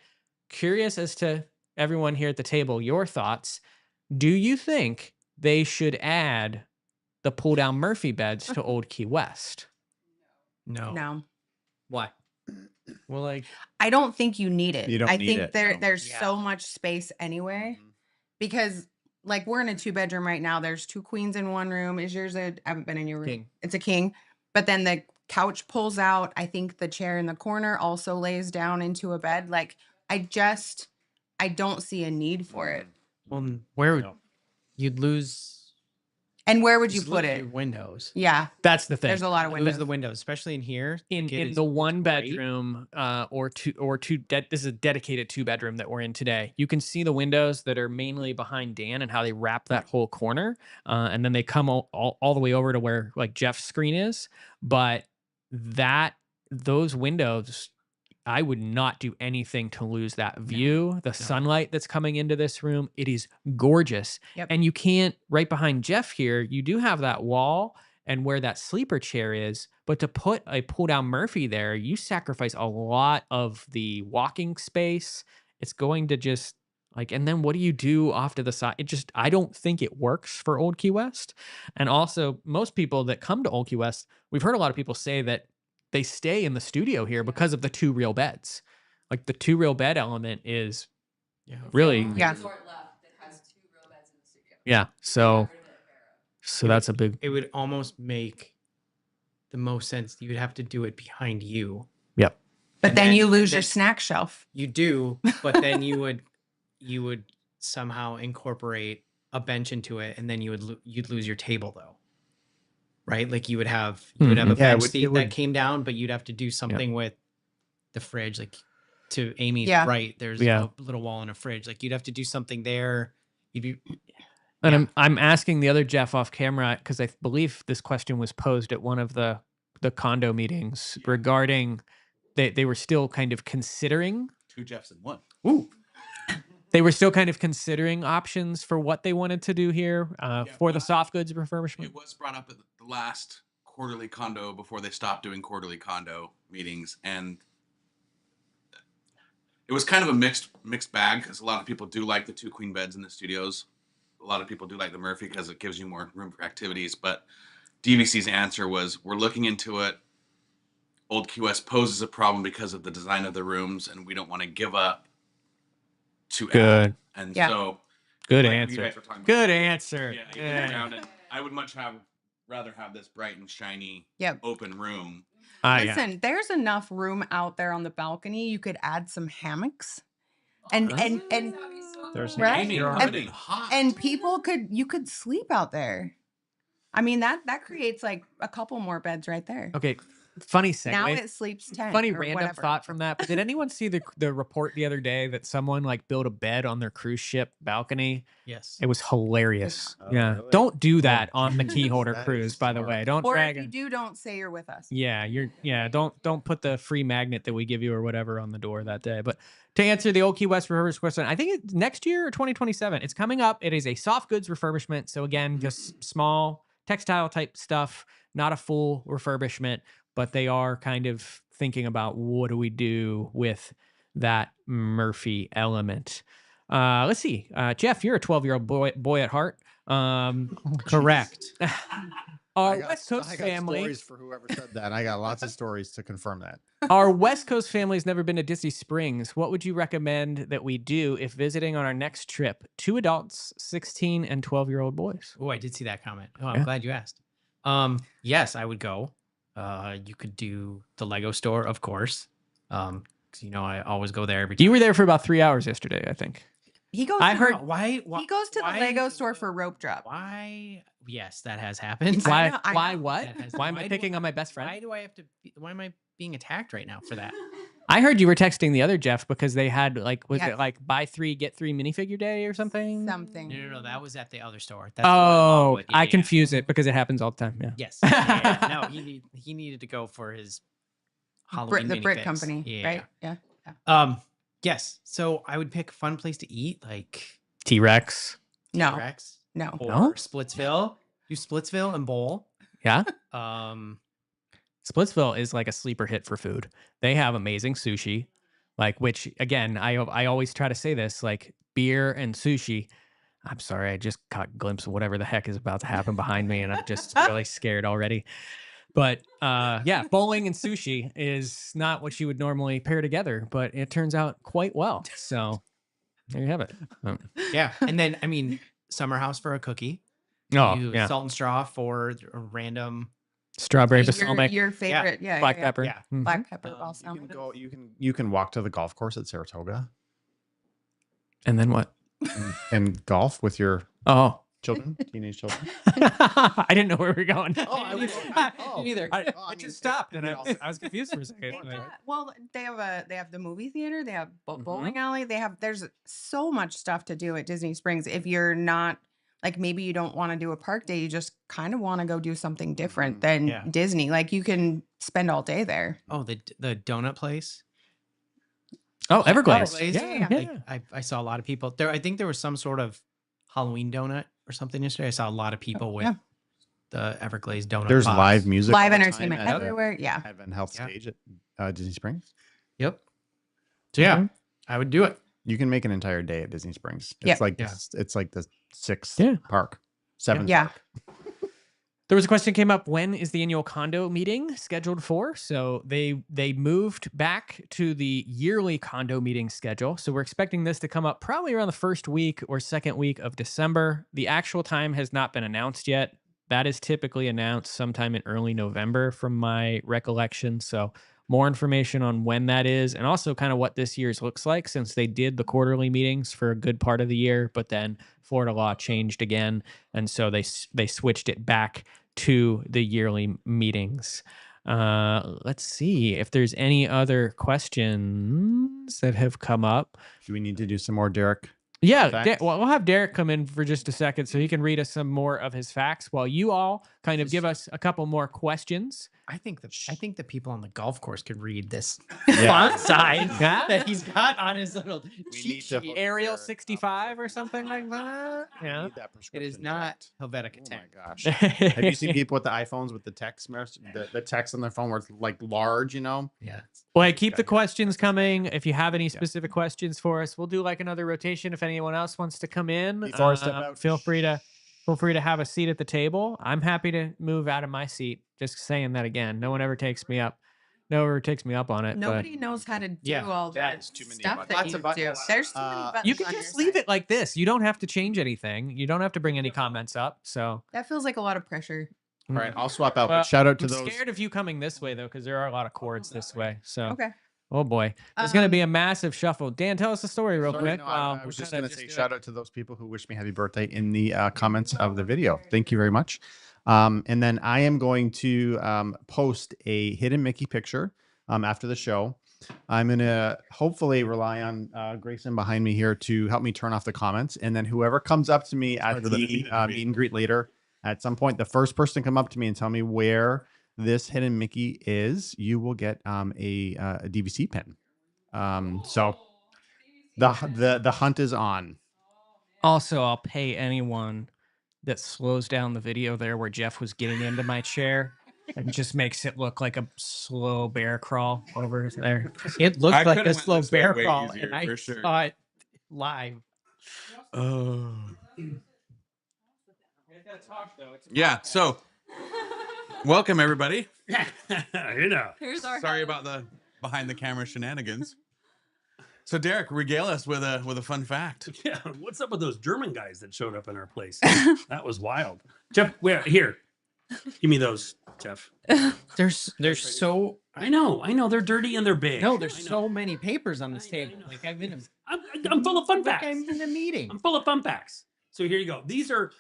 Speaker 1: Curious as to everyone here at the table, your thoughts. Do you think they should add the pull-down Murphy beds to Old Key West?
Speaker 5: No.
Speaker 6: Why?
Speaker 1: Well, like,
Speaker 5: I don't think you need it.
Speaker 7: You don't
Speaker 5: I
Speaker 7: need
Speaker 5: think
Speaker 7: it, no.
Speaker 5: there's
Speaker 6: Yeah.
Speaker 5: so much space anyway. Because like we're in a 2-bedroom right now. There's 2 queens in one room. Is yours I haven't been in your room.
Speaker 1: King.
Speaker 5: It's a king. But then the couch pulls out. I think the chair in the corner also lays down into a bed. Like I don't see a need for it.
Speaker 6: Well, where
Speaker 7: No.
Speaker 6: You'd lose.
Speaker 5: And where would you
Speaker 6: just
Speaker 5: put
Speaker 6: lose
Speaker 5: it?
Speaker 6: your windows.
Speaker 5: Yeah,
Speaker 1: That's the thing.
Speaker 5: there's a lot of
Speaker 6: Lose
Speaker 5: windows.
Speaker 6: the windows, especially in here.
Speaker 1: in
Speaker 6: Like, it is-
Speaker 1: the
Speaker 6: it's
Speaker 1: one
Speaker 6: great.
Speaker 1: bedroom this is a dedicated 2-bedroom that we're in today. You can see the windows that are mainly behind Dan and how they wrap that whole corner, and then they come all the way over to where like Jeff's screen is. But those windows, I would not do anything to lose that view. The sunlight that's coming into this room, it is gorgeous.
Speaker 5: Yep.
Speaker 1: And you can't, right behind Jeff here, you do have that wall and where that sleeper chair is, but to put a pull down Murphy there, you sacrifice a lot of the walking space. It's going to just like, and then what do you do off to the side? I don't think it works for Old Key West. And also most people that come to Old Key West, we've heard a lot of people say that they stay in the studio here because of the 2 real beds. Like the 2 real bed element is really,
Speaker 5: Yeah.
Speaker 1: yeah. So that's a big,
Speaker 6: It would almost make the most sense. You would have to do it behind you.
Speaker 1: yep.
Speaker 5: But
Speaker 6: And
Speaker 5: then
Speaker 6: then-
Speaker 5: you lose
Speaker 6: and
Speaker 5: your
Speaker 6: then-
Speaker 5: snack shelf.
Speaker 6: You do, but then you would somehow incorporate a bench into it, and then you'd lose your table though, right? Like you would have a
Speaker 7: Yeah, it
Speaker 6: bench
Speaker 7: would-
Speaker 6: seat
Speaker 7: it would-
Speaker 6: that came down, but you'd have to do something with the fridge. Like to Amy's
Speaker 5: Yeah.
Speaker 6: right, there's
Speaker 1: Yeah.
Speaker 6: a little wall and a fridge. Like you'd have to do something there. You'd be
Speaker 1: And I'm asking the other Jeff off camera because I believe this question was posed at one of the condo meetings regarding they were still kind of considering.
Speaker 4: 2 Jeffs in 1.
Speaker 1: Ooh. They were still kind of considering options for what they wanted to do here for the soft goods refurbishment.
Speaker 4: It was brought up at the last quarterly condo before they stopped doing quarterly condo meetings, and it was kind of a mixed bag because a lot of people do like the 2 queen beds in the studios. A lot of people do like the Murphy because it gives you more room for activities. But DVC's answer was, we're looking into it. Old Key West poses a problem because of the design of the rooms, and we don't want to give up to
Speaker 1: Good.
Speaker 4: add. And
Speaker 5: Yeah.
Speaker 4: so,
Speaker 1: Good
Speaker 4: like you
Speaker 1: answer.
Speaker 4: guys were talking about,
Speaker 1: Good answer.
Speaker 4: yeah, you can go around and I would rather have this bright and shiny
Speaker 5: Yep.
Speaker 4: open room.
Speaker 1: Yeah.
Speaker 5: Listen, there's enough room out there on the balcony. You could add some hammocks. And
Speaker 7: There's
Speaker 5: Right?
Speaker 4: Amy,
Speaker 7: There are-
Speaker 4: coming in hot.
Speaker 5: and you could sleep out there. I mean, that creates like a couple more beds right there.
Speaker 1: Okay. Funny segue.
Speaker 5: Now it sleeps 10.
Speaker 1: Funny
Speaker 5: or
Speaker 1: random
Speaker 5: whatever.
Speaker 1: thought from that. But did anyone see the report the other day that someone like built a bed on their cruise ship balcony?
Speaker 6: yes.
Speaker 1: It was hilarious.
Speaker 7: Oh,
Speaker 1: Yeah.
Speaker 7: really?
Speaker 1: Don't do that on the
Speaker 7: geez,
Speaker 1: Keyholder
Speaker 7: that
Speaker 1: cruise,
Speaker 7: is
Speaker 1: by the
Speaker 7: smart.
Speaker 1: way. Don't
Speaker 5: Or
Speaker 1: drag
Speaker 5: if you
Speaker 1: it.
Speaker 5: do, don't say you're with us.
Speaker 1: Yeah, don't put the free magnet that we give you or whatever on the door that day. But to answer the Old Key West refurbishment question, I think it's next year or 2027. It's coming up. It is a soft goods refurbishment. So again, just small textile type stuff, not a full refurbishment, but they are kind of thinking about what do we do with that Murphy element. Let's see. Jeff, you're a 12-year-old boy at heart.
Speaker 6: Correct.
Speaker 1: Our
Speaker 7: I got-
Speaker 1: West Coast
Speaker 7: I got
Speaker 1: family.
Speaker 7: stories for whoever said that. I got lots of stories to confirm that.
Speaker 1: Our West Coast family has never been to Disney Springs. What would you recommend that we do if visiting on our next trip? 2 adults, 16 and 12-year-old boys.
Speaker 6: Oh, I did see that comment. Oh, I'm
Speaker 1: Yeah.
Speaker 6: glad you asked. Yes, I would go. You could do the Lego store, of course. 'Cause, I always go there every time.
Speaker 1: You were there for about 3 hours yesterday, I think.
Speaker 5: He goes.
Speaker 1: I
Speaker 5: to
Speaker 1: heard-
Speaker 5: the-
Speaker 6: why
Speaker 5: he goes to the Lego store for rope drop.
Speaker 6: Why? Yes, that has happened.
Speaker 1: Why?
Speaker 5: know, I
Speaker 1: Why?
Speaker 5: know.
Speaker 1: What?
Speaker 6: That has-
Speaker 1: Why am I
Speaker 6: do
Speaker 1: picking on my best
Speaker 6: Why
Speaker 1: friend?
Speaker 6: do I have to? Why am I being attacked right now for that?
Speaker 1: I heard you were texting the other Jeff because they had was
Speaker 5: Yes.
Speaker 1: it like buy 3 get 3 minifigure day or something?
Speaker 5: Something.
Speaker 6: No, that was at the other store. That's the one in
Speaker 1: Oh,
Speaker 6: Longwood. Yeah,
Speaker 1: I
Speaker 6: yeah.
Speaker 1: confuse it because it happens all the time. Yeah.
Speaker 6: Yes. Yeah. No, he needed to go for his Halloween
Speaker 5: The Brit
Speaker 6: minifigs.
Speaker 5: company,
Speaker 6: Yeah.
Speaker 5: right? Yeah.
Speaker 6: Yes. So I would pick a fun place to eat, like
Speaker 1: T-Rex.
Speaker 5: No.
Speaker 6: Rex
Speaker 5: No.
Speaker 6: or
Speaker 1: No?
Speaker 6: Splitsville. Do Splitsville and bowl.
Speaker 1: Yeah.
Speaker 6: Um,
Speaker 1: Splitsville is like a sleeper hit for food. They have amazing sushi, which again, I always try to say this, like beer and sushi. I'm sorry, I just caught a glimpse of whatever the heck is about to happen behind me, and I'm just really scared already. But yeah, bowling and sushi is not what you would normally pair together, but it turns out quite well. So there you have it.
Speaker 6: yeah. And then, Summer House for a cookie.
Speaker 1: Oh,
Speaker 6: You
Speaker 1: yeah.
Speaker 6: Salt and Straw for a random.
Speaker 1: Strawberry
Speaker 5: Your,
Speaker 1: balsamic,
Speaker 5: your favorite, yeah,
Speaker 1: black
Speaker 5: yeah.
Speaker 1: pepper.
Speaker 6: Yeah.
Speaker 1: Mhm.
Speaker 5: Black pepper
Speaker 7: You
Speaker 5: balsamic.
Speaker 7: can go. You can walk to the golf course at Saratoga
Speaker 1: And then what?
Speaker 7: and golf with your
Speaker 1: Oh,
Speaker 7: Children, teenage children.
Speaker 1: I didn't know where we were going.
Speaker 6: Neither.
Speaker 1: I just stopped and I was confused for a second.
Speaker 5: Well, they have the movie theater, they have
Speaker 1: Mhm.
Speaker 5: bowling alley, there's so much stuff to do at Disney Springs. If you're not like maybe you don't want to do a park day, you just kind of want to go do something different than
Speaker 6: Yeah.
Speaker 5: Disney. Like you can spend all day there.
Speaker 6: Oh, the donut place.
Speaker 1: Oh, Everglades.
Speaker 6: Everglades.
Speaker 1: Yeah.
Speaker 6: I saw a lot of people there. I think there was some sort of Halloween donut or something yesterday. I saw a lot of people with the Everglades donut.
Speaker 7: There's
Speaker 6: box.
Speaker 7: live music,
Speaker 5: Live
Speaker 7: all the time
Speaker 5: entertainment
Speaker 7: at the
Speaker 5: everywhere. Yeah.
Speaker 7: Heaven Health
Speaker 6: Yeah.
Speaker 7: Stage at Disney Springs.
Speaker 6: Yep. So yeah, I would do it.
Speaker 7: You can make an entire day at Disney Springs. It's
Speaker 5: Yep.
Speaker 7: like
Speaker 6: Yeah.
Speaker 7: it's like the 6th
Speaker 1: Yeah.
Speaker 7: park, 7th.
Speaker 5: Yeah.
Speaker 1: There was a question came up, when is the annual condo meeting scheduled for? So they moved back to the yearly condo meeting schedule. So we're expecting this to come up probably around the first week or second week of December. The actual time has not been announced yet. That is typically announced sometime in early November from my recollection. So more information on when that is, and also kind of what this year's looks like, since they did the quarterly meetings for a good part of the year, but then Florida law changed again, and so they switched it back to the yearly meetings. Let's see if there's any other questions that have come up.
Speaker 7: Do we need to do some more, Derek?
Speaker 1: Yeah,
Speaker 7: Facts?
Speaker 1: well, we'll have Derek come in for just a second so he can read us some more of his facts while you all kind of give us a couple more questions.
Speaker 6: I think the people on the golf course could read this
Speaker 7: Yeah.
Speaker 6: font size that he's got on his little cheat
Speaker 7: need to-
Speaker 6: sheet.
Speaker 1: Arial 65 or something like that. Yeah.
Speaker 7: Need that
Speaker 6: It is
Speaker 7: prescription
Speaker 6: not
Speaker 7: checked.
Speaker 6: Helvetica
Speaker 7: Oh
Speaker 6: 10.
Speaker 7: my gosh. Have you seen people with the iPhones with the text the text on their phone where it's like large, you know?
Speaker 6: Yeah.
Speaker 1: Well, hey, keep the questions coming. If you have any specific questions for us, we'll do like another rotation. If anyone else wants to come in,
Speaker 7: Before I step out.
Speaker 1: feel free to have a seat at the table. I'm happy to move out of my seat. Just saying that again. No one ever takes me up. No one ever takes me up on it.
Speaker 5: Nobody knows how to do
Speaker 6: Yeah,
Speaker 5: all that
Speaker 7: that's too many
Speaker 5: stuff that
Speaker 6: buttons.
Speaker 5: you
Speaker 6: Lots of
Speaker 5: do.
Speaker 6: buttons.
Speaker 5: There's too many buttons.
Speaker 1: But you can
Speaker 5: on
Speaker 1: just
Speaker 5: your
Speaker 1: leave
Speaker 5: side.
Speaker 1: it like this. You don't have to change anything. You don't have to bring any comments up. So
Speaker 5: That feels like a lot of pressure.
Speaker 7: All right, I'll swap out.
Speaker 1: Well,
Speaker 7: But shout out to
Speaker 1: I'm
Speaker 7: those.
Speaker 1: scared of you coming this way though, because there are a lot of cords this way. So
Speaker 5: Okay.
Speaker 1: oh boy, there's going to be a massive shuffle. Dan, tell us the story real
Speaker 7: Sorry,
Speaker 1: quick.
Speaker 7: no,
Speaker 1: while
Speaker 7: I was
Speaker 1: we
Speaker 7: just
Speaker 1: kinda
Speaker 7: going to say
Speaker 1: do
Speaker 7: shout
Speaker 1: it.
Speaker 7: out to those people who wished me happy birthday in the comments of the video. Thank you very much. And then I am going to post a hidden Mickey picture after the show. I'm going to hopefully rely on Grayson behind me here to help me turn off the comments. And then whoever comes up to me at
Speaker 4: for
Speaker 7: the
Speaker 4: the
Speaker 7: meet and greet later, at some point, the first person to come up to me and tell me where this hidden Mickey is, you will get a DVC pin. So the hunt is on.
Speaker 1: Also, I'll pay anyone that slows down the video there where Jeff was getting into my chair and just makes it look like a slow bear crawl over there.
Speaker 6: It looked
Speaker 4: I
Speaker 6: like
Speaker 4: coulda
Speaker 6: a
Speaker 4: went
Speaker 6: slow
Speaker 4: this way
Speaker 6: bear
Speaker 4: way
Speaker 6: crawl,
Speaker 4: easier,
Speaker 6: and I
Speaker 4: for sure.
Speaker 6: saw it live.
Speaker 4: Oh. Yeah. So, welcome everybody.
Speaker 2: You know.
Speaker 3: Here's our
Speaker 4: Sorry about the behind the camera shenanigans. So, Derek, regale us with a fun fact.
Speaker 2: Yeah, what's up with those German guys that showed up in our place? That was wild. Jeff, where here? Give me those, Jeff.
Speaker 6: There's so
Speaker 2: I know. They're dirty and they're big.
Speaker 6: no, there's
Speaker 2: I know.
Speaker 6: so many papers on this
Speaker 2: I know,
Speaker 6: table.
Speaker 2: I know.
Speaker 6: Like I'm in a
Speaker 2: I'm full of fun
Speaker 6: like
Speaker 2: facts.
Speaker 6: I'm in a meeting.
Speaker 2: I'm full of fun facts. So here you go. These are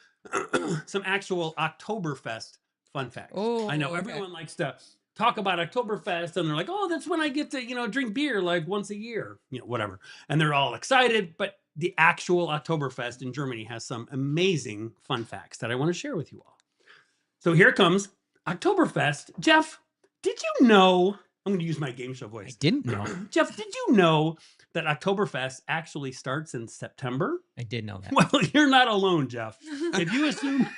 Speaker 2: some actual Oktoberfest fun facts.
Speaker 3: Oh,
Speaker 2: I know
Speaker 3: okay.
Speaker 2: everyone likes to talk about Oktoberfest and they're like, oh, that's when I get to, drink beer like once a year, whatever. And they're all excited. But the actual Oktoberfest in Germany has some amazing fun facts that I want to share with you all. So here comes Oktoberfest. Jeff, did you know? I'm going to use my game show
Speaker 6: I
Speaker 2: voice.
Speaker 6: didn't know.
Speaker 2: Jeff, did you know that Oktoberfest actually starts in September?
Speaker 6: I did know that.
Speaker 2: Well, you're not alone, Jeff. If you assume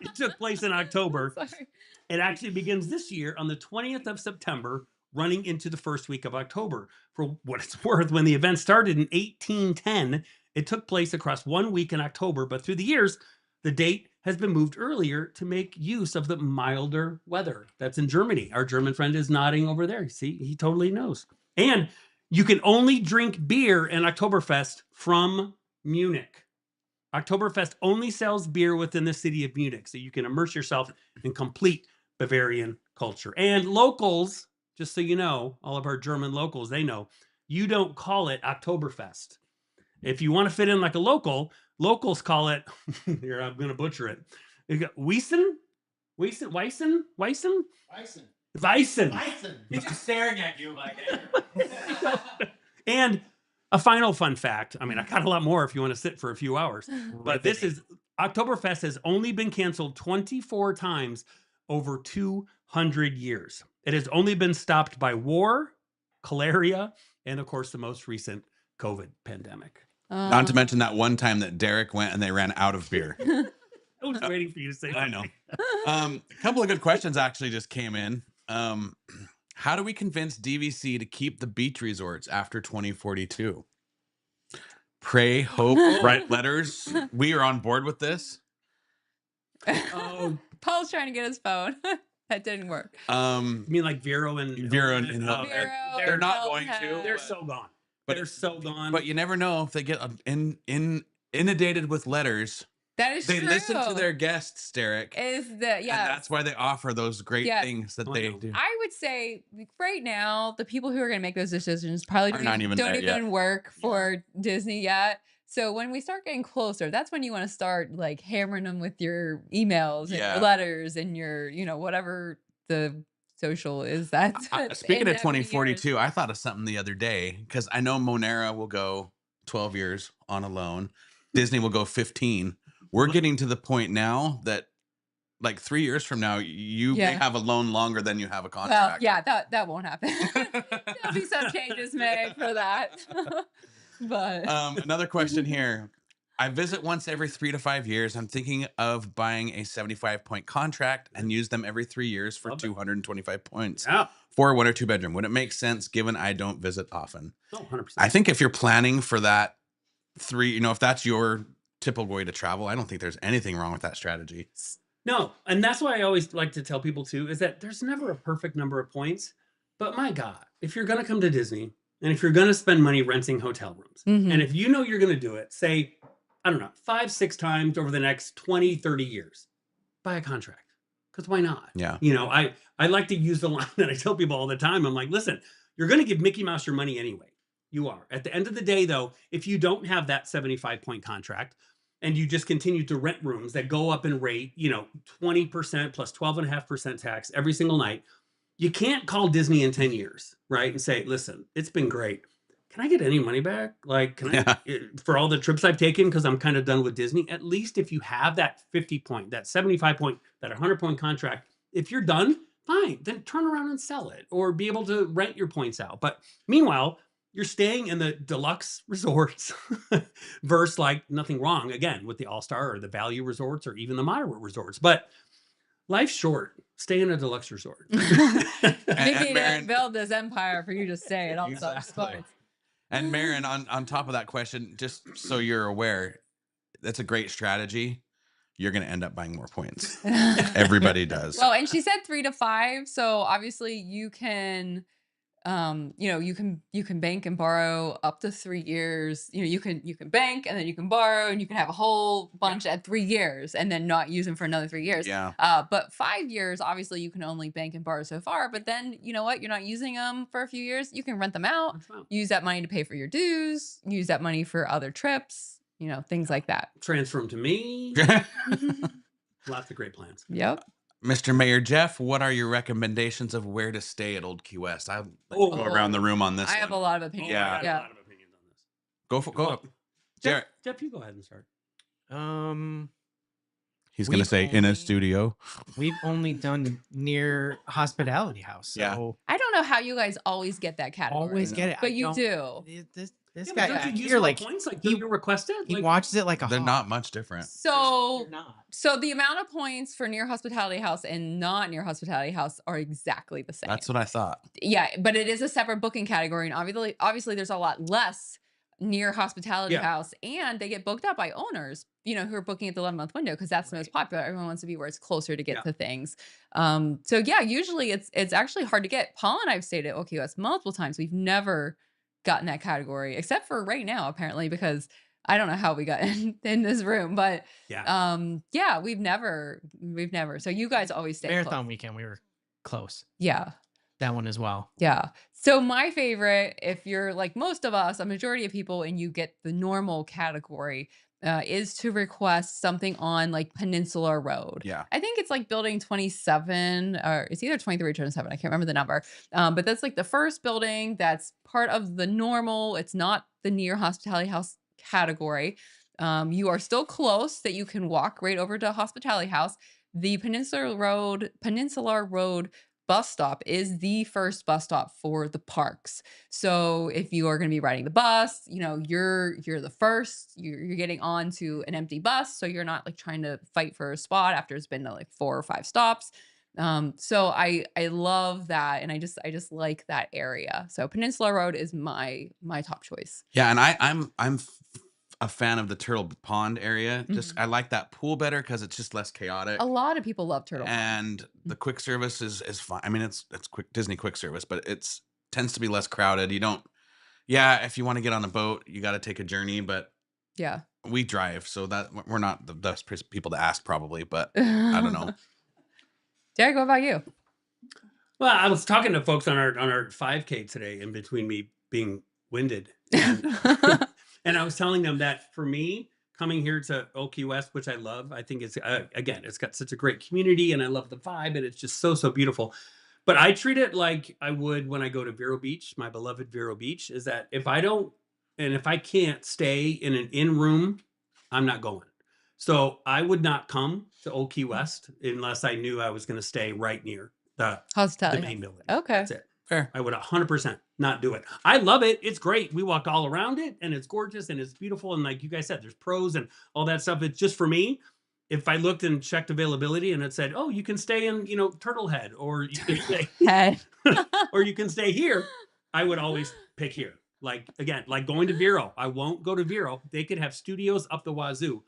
Speaker 2: it took place in October,
Speaker 3: Sorry.
Speaker 2: it actually begins this year on the 20th of September, running into the first week of October. For what it's worth, when the event started in 1810, it took place across 1 week in October, but through the years, the date has been moved earlier to make use of the milder weather that's in Germany. Our German friend is nodding over there. See, he totally knows. And you can only drink beer in Oktoberfest from Munich. Oktoberfest only sells beer within the city of Munich, so you can immerse yourself in complete Bavarian culture. And locals, just so you know, all of our German locals, they know, you don't call it Oktoberfest. If you want to fit in like a local, locals call it, here, I'm going to butcher it. You got Weissen?
Speaker 1: He's just staring at you like.
Speaker 2: And a final fun fact. I mean, I got a lot more if you want to sit for a few hours, but this is Oktoberfest has only been canceled 24 times over 200 years. It has only been stopped by war, malaria, and of course, the most recent COVID pandemic.
Speaker 4: Not to mention that one time that Derek went and they ran out of beer.
Speaker 2: I was waiting for you to say that.
Speaker 4: I know. A couple of good questions actually just came in. How do we convince DVC to keep the beach resorts after 2042? Pray, hope, write letters. We are on board with this.
Speaker 2: Oh,
Speaker 3: Paul's trying to get his phone. That didn't work.
Speaker 2: you mean like Vero and
Speaker 4: Vero and
Speaker 3: Vero,
Speaker 4: they're not
Speaker 3: Hilton
Speaker 4: going to.
Speaker 3: Head.
Speaker 2: they're so gone.
Speaker 4: But
Speaker 2: They're so gone.
Speaker 4: But you never know if they get inundated with letters.
Speaker 3: That is
Speaker 4: They
Speaker 3: true.
Speaker 4: listen to their guests, Derek.
Speaker 3: Is the
Speaker 4: And that's why they offer those great things that
Speaker 2: Oh, I
Speaker 4: they
Speaker 2: know.
Speaker 4: do.
Speaker 3: I would say right now the people who are going to make those decisions probably
Speaker 4: Are not even
Speaker 3: don't
Speaker 4: there
Speaker 3: even
Speaker 4: yet.
Speaker 3: work for Disney yet. So when we start getting closer, that's when you want to start like hammering them with your emails and
Speaker 4: Yeah.
Speaker 3: your letters and your, whatever the social is. That's
Speaker 4: Speaking
Speaker 3: in
Speaker 4: of
Speaker 3: 2042,
Speaker 4: 2042, I thought of something the other day because I know Monera will go 12 years on a loan. Disney will go 15. We're getting to the point now that like 3 years from now, you may have a loan longer than you have a
Speaker 3: Well,
Speaker 4: contract.
Speaker 3: yeah, that won't happen. There'll be some changes made for that. But
Speaker 4: Another question here. I visit once every 3 to 5 years. I'm thinking of buying a 75-point contract and use them every 3 years for 225 points
Speaker 2: Yeah.
Speaker 4: for a 1 or 2 bedroom. Would it make sense given I don't visit often?
Speaker 2: Oh, 100%.
Speaker 4: I think if you're planning for that if that's your typical way to travel, I don't think there's anything wrong with that strategy.
Speaker 2: No, and that's why I always like to tell people too, is that there's never a perfect number of points. But my God, if you're going to come to Disney and if you're going to spend money renting hotel rooms, and if you know you're going to do it, say, I don't know, 5-6 times over the next 20, 30 years, buy a contract. Because why not?
Speaker 4: Yeah.
Speaker 2: I like to use the line that I tell people all the time. I'm like, listen, you're going to give Mickey Mouse your money anyway. You are. At the end of the day, though, if you don't have that 75-point contract and you just continue to rent rooms that go up in rate, 20% plus 12.5% tax every single night, you can't call Disney in 10 years, right? And say, listen, it's been great. Can I get any money back? Like, for all the trips I've taken, because I'm kind of done with Disney, at least if you have that 50-point, that 75-point, that 100-point contract, if you're done, fine, then turn around and sell it or be able to rent your points out. But meanwhile, you're staying in the deluxe resorts versus like nothing wrong, again, with the All-Star or the value resorts or even the moderate resorts. But life's short. Stay in a deluxe resort.
Speaker 3: Mickey
Speaker 4: Marin,
Speaker 3: build this empire for you to stay at all those spots.
Speaker 4: And Marin, on top of that question, just so you're aware, that's a great strategy. You're going to end up buying more points. Everybody does.
Speaker 3: Well, and she said 3 to 5. So obviously you can, you can bank and borrow up to 3 years. You can bank and then you can borrow and you can have a whole bunch at 3 years and then not use them for another 3 years.
Speaker 4: Yeah.
Speaker 3: But 5 years, obviously you can only bank and borrow so far. But then you know what? You're not using them for a few years. You can rent them out, use that money to pay for your dues, use that money for other trips, things like that.
Speaker 2: Transfer them to me. Lots of great plans.
Speaker 3: Yep.
Speaker 4: Mr. Mayor Jeff, what are your recommendations of where to stay at Old Key West? I'll go around the room on this.
Speaker 3: I have a lot of opinions.
Speaker 2: I have a lot of opinions on this.
Speaker 4: Go up.
Speaker 2: Jeff, you go ahead and start.
Speaker 4: He's going to say in a studio.
Speaker 6: We've only done near Hospitality House. So
Speaker 4: Yeah.
Speaker 3: I don't know how you guys always get that category.
Speaker 6: always get it.
Speaker 3: But
Speaker 6: I
Speaker 3: you
Speaker 6: don't-
Speaker 3: do.
Speaker 6: This
Speaker 2: Yeah,
Speaker 6: guy
Speaker 2: but don't you use
Speaker 6: here,
Speaker 2: more
Speaker 6: like
Speaker 2: points like
Speaker 6: he-
Speaker 2: you requested?
Speaker 6: he
Speaker 2: Like,
Speaker 6: watches it like a
Speaker 4: They're
Speaker 6: hawk.
Speaker 4: not much different.
Speaker 3: So
Speaker 6: They're not.
Speaker 3: so the amount of points for near Hospitality House and not near Hospitality House are exactly the same.
Speaker 4: That's what I thought.
Speaker 3: Yeah, but it is a separate booking category, and obviously there's a lot less near Hospitality House, and they get booked up by owners, who are booking at the 11-month window because that's the most popular. Everyone wants to be where it's closer to get to things. So yeah, usually it's actually hard to get. Paul and I've stayed at OKUS multiple times. We've never gotten that category, except for right now, apparently, because I don't know how we got in this room, but we've never. So you guys always stay
Speaker 6: Marathon
Speaker 3: close.
Speaker 6: weekend, we were close.
Speaker 3: Yeah.
Speaker 6: that one as well.
Speaker 3: Yeah. So my favorite, if you're like most of us, a majority of people, and you get the normal category, is to request something on like Peninsula Road.
Speaker 4: Yeah.
Speaker 3: I think it's like building 27, or it's either 23 or 27. I can't remember the number. But that's like the first building that's part of the normal. It's not the near hospitality house category. You are still close that you can walk right over to hospitality house. The Peninsula Road bus stop is the first bus stop for the parks. So if you are going to be riding the bus, you know, you're the first, you're getting on to an empty bus. So you're not like trying to fight for a spot after it's been like 4 or 5 stops. So I love that. And I just like that area. So Peninsula Road is my top choice.
Speaker 4: Yeah. And I'm a fan of the Turtle Pond area. Just I like that pool better because it's just less chaotic.
Speaker 3: A lot of people love Turtle Pond.
Speaker 4: And the quick service is fine. I mean, it's quick Disney quick service, but it's tends to be less crowded. You don't. Yeah, if you want to get on a boat, you got to take a journey, but
Speaker 3: yeah,
Speaker 4: we drive, so that we're not the best people to ask probably, but I don't know.
Speaker 3: Derek, what about you?
Speaker 2: Well, I was talking to folks on our 5K today in between me being winded. And, and I was telling them that for me, coming here to Old Key West, which I love, I think it's, again, it's got such a great community and I love the vibe and it's just so beautiful. But I treat it like I would when I go to Vero Beach, my beloved Vero Beach, is that if I can't stay in an in-room, I'm not going. So I would not come to Old Key West unless I knew I was going to stay right near the main building.
Speaker 3: Okay.
Speaker 2: That's it.
Speaker 4: Fair.
Speaker 2: I would 100% not do it. I love it. It's great. We walked all around it and it's gorgeous and it's beautiful. And like you guys said, there's pros and all that stuff. It's just for me. If I looked and checked availability and it said, oh, you can stay in, Turtlehead, or you can stay, or you can stay here, I would always pick here. Like, again, like going to Vero. I won't go to Vero. They could have studios up the wazoo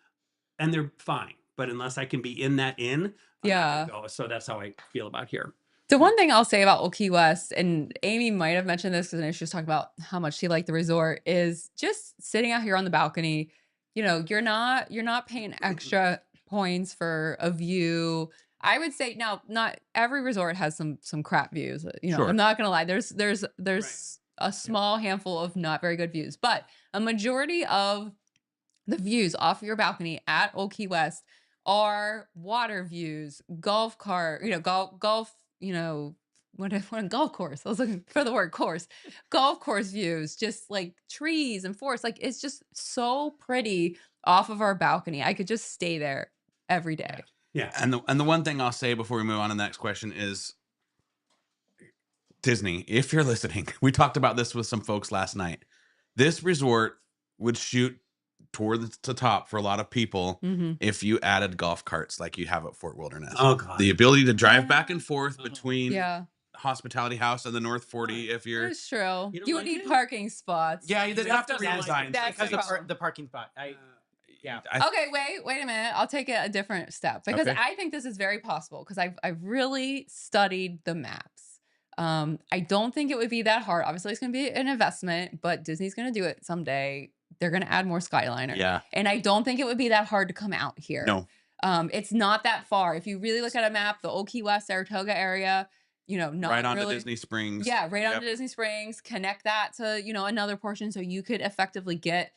Speaker 2: and they're fine. But unless I can be in that inn,
Speaker 3: yeah.
Speaker 2: So that's how I feel about here.
Speaker 3: The one thing I'll say about Old Key West, and Amy might have mentioned this because she was talking about how much she liked the resort, is just sitting out here on the balcony. You're not paying extra points for a view. I would say now, not every resort has some crap views.
Speaker 4: Sure.
Speaker 3: I'm not gonna lie. There's
Speaker 2: Right.
Speaker 3: a small handful of not very good views, but a majority of the views off your balcony at Old Key West are water views, golf cart, golf. What a golf course. I was looking for the word course. Golf course views, just like trees and forests. Like it's just so pretty off of our balcony. I could just stay there every day.
Speaker 2: Yeah.
Speaker 4: And the one thing I'll say before we move on to the next question is Disney, if you're listening, we talked about this with some folks last night. This resort would shoot toward the top for a lot of people if you added golf carts like you have at Fort Wilderness.
Speaker 2: Oh, God.
Speaker 4: The ability to drive back and forth between
Speaker 3: Yeah,
Speaker 4: Hospitality House and the North 40 if you're...
Speaker 3: that's true.
Speaker 2: You don't
Speaker 3: You would
Speaker 2: like
Speaker 3: need
Speaker 2: it?
Speaker 3: parking spots.
Speaker 4: Yeah, they'd have to
Speaker 6: That's
Speaker 4: redesign.
Speaker 3: That's
Speaker 6: because
Speaker 3: the
Speaker 6: of the parking spot. Yeah.
Speaker 3: Okay, wait a minute. I'll take it a different step because
Speaker 4: Okay.
Speaker 3: I think this is very possible because I've really studied the maps. I don't think it would be that hard. Obviously, it's going to be an investment, but Disney's going to do it someday. They're going to add more Skyliner.
Speaker 4: Yeah.
Speaker 3: And I don't think it would be that hard to come out here.
Speaker 4: No.
Speaker 3: It's not that far. If you really look at a map, the Old Key West, Saratoga area, not
Speaker 4: Right onto
Speaker 3: really,
Speaker 4: Disney Springs.
Speaker 3: Yeah, right
Speaker 4: Yep.
Speaker 3: onto Disney Springs. Connect that to, another portion so you could effectively get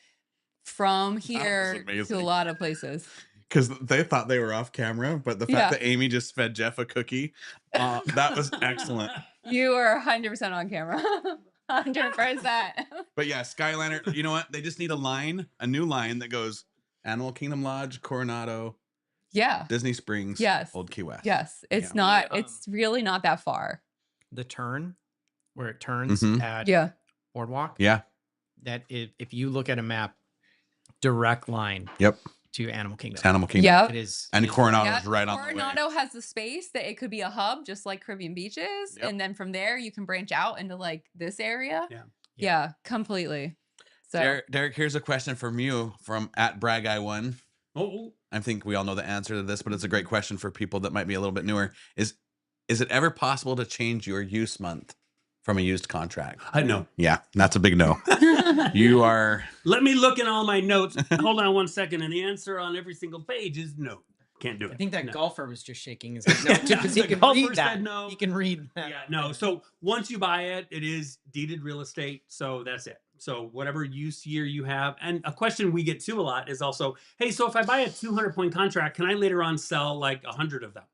Speaker 3: from here to a
Speaker 4: amazing.
Speaker 3: lot of places.
Speaker 4: Because they thought they were off camera, but the fact
Speaker 3: Yeah.
Speaker 4: that Amy just fed Jeff a cookie, that was excellent.
Speaker 3: You are 100% on camera. 100%.
Speaker 4: But yeah, Skyliner, you know what? They just need a new line that goes Animal Kingdom Lodge, Coronado,
Speaker 3: Yeah.
Speaker 4: Disney Springs,
Speaker 3: Yes.
Speaker 4: Old Key West.
Speaker 3: Yes. It's
Speaker 4: Yeah.
Speaker 3: not,
Speaker 2: Yeah.
Speaker 3: it's really not that far.
Speaker 6: The turn where it turns
Speaker 4: Mhm.
Speaker 6: at
Speaker 3: Yeah.
Speaker 6: Boardwalk.
Speaker 4: Yeah.
Speaker 6: That if you look at a map, direct line
Speaker 4: Yep.
Speaker 6: to Animal Kingdom.
Speaker 4: Animal Kingdom.
Speaker 3: Yeah.
Speaker 6: It is.
Speaker 4: And
Speaker 6: it is-
Speaker 4: Coronado's right on the way.
Speaker 3: Coronado has the space that it could be a hub, just like Caribbean Beaches.
Speaker 4: Yep.
Speaker 3: And then from there, you can branch out into like this area.
Speaker 2: Yeah.
Speaker 3: Yeah, completely. So,
Speaker 4: Derek, here's a question from you from @BragGuy1.
Speaker 2: Oh,
Speaker 4: I think we all know the answer to this, but it's a great question for people that might be a little bit newer. Is it ever possible to change your use month from a used contract?
Speaker 2: I know.
Speaker 4: Yeah, that's a big no. You are...
Speaker 2: Let me look in all my notes. Hold on one second. And the answer on every single page is no. Can't do it.
Speaker 6: I think that
Speaker 2: No.
Speaker 6: golfer was just shaking his head. No, because he
Speaker 2: The
Speaker 6: can
Speaker 2: golfer
Speaker 6: read that.
Speaker 2: said no.
Speaker 6: He can read that.
Speaker 2: Yeah, no. So once you buy it, it is deeded real estate. So that's it. So whatever use year you have. And a question we get to a lot is also, hey, so if I buy a 200-point contract, can I later on sell like 100 of them?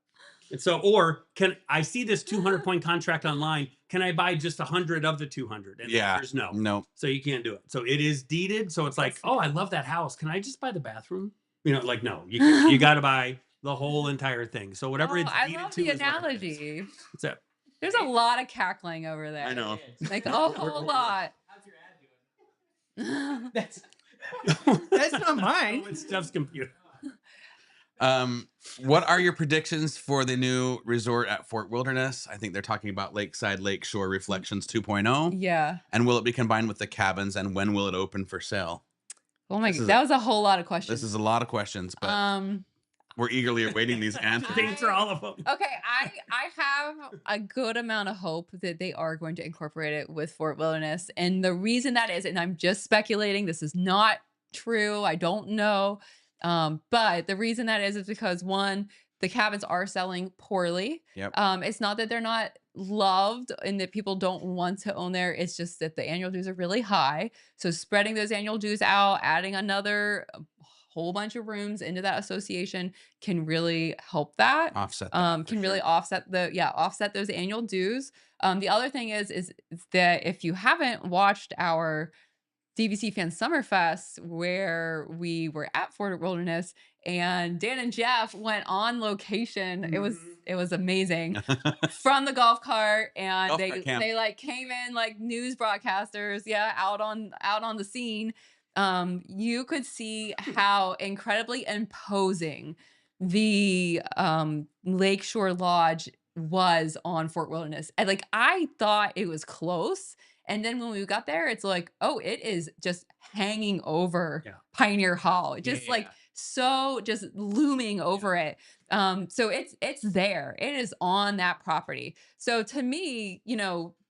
Speaker 2: And so, or can I see this 200-point contract online? Can I buy just 100 of the 200? And
Speaker 4: Yeah.
Speaker 2: there's no.
Speaker 4: No.
Speaker 2: So you can't do it. So it is deeded. So it's like, oh, I love that house. Can I just buy the bathroom? You know, like, no, you got to buy the whole entire thing. So whatever it's
Speaker 3: I
Speaker 2: deeded
Speaker 3: love
Speaker 2: to
Speaker 3: the
Speaker 2: is what it is.
Speaker 3: analogy.
Speaker 2: That's it.
Speaker 3: There's a lot of cackling over there.
Speaker 4: I know.
Speaker 3: Like a whole lot.
Speaker 6: How's your ad doing? That's not mine.
Speaker 2: Oh, it's Jeff's computer.
Speaker 4: What are your predictions for the new resort at Fort Wilderness? I think they're talking about Lakeside Lakeshore Reflections 2.0.
Speaker 3: Yeah.
Speaker 4: And will it be combined with the cabins? And when will it open for sale?
Speaker 3: Oh my
Speaker 4: This
Speaker 3: god,
Speaker 4: is
Speaker 3: that was a whole lot of questions.
Speaker 4: This is a lot of questions, but we're eagerly awaiting these answers.
Speaker 2: Answer all of them.
Speaker 3: Okay, I have a good amount of hope that they are going to incorporate it with Fort Wilderness. And the reason that is, and I'm just speculating, this is not true, I don't know. But the reason that is because one, the cabins are selling poorly.
Speaker 4: Yep.
Speaker 3: It's not that they're not loved and that people don't want to own there. It's just that the annual dues are really high. So spreading those annual dues out, adding another whole bunch of rooms into that association can really help that.
Speaker 4: Offset that,
Speaker 3: Can really offset those annual dues. The other thing is that if you haven't watched our DVC Fan Summerfest, where we were at Fort Wilderness and Dan and Jeff went on location. It was amazing from the golf cart, and
Speaker 4: Golf cart camp.
Speaker 3: they like came in like news broadcasters, out on the scene. You could see how incredibly imposing the Lakeshore Lodge was on Fort Wilderness. And like I thought it was close. And then when we got there, it's like, oh, it is just hanging over Pioneer Hall. Just like so just looming over it. So it's there. It is on that property. So to me,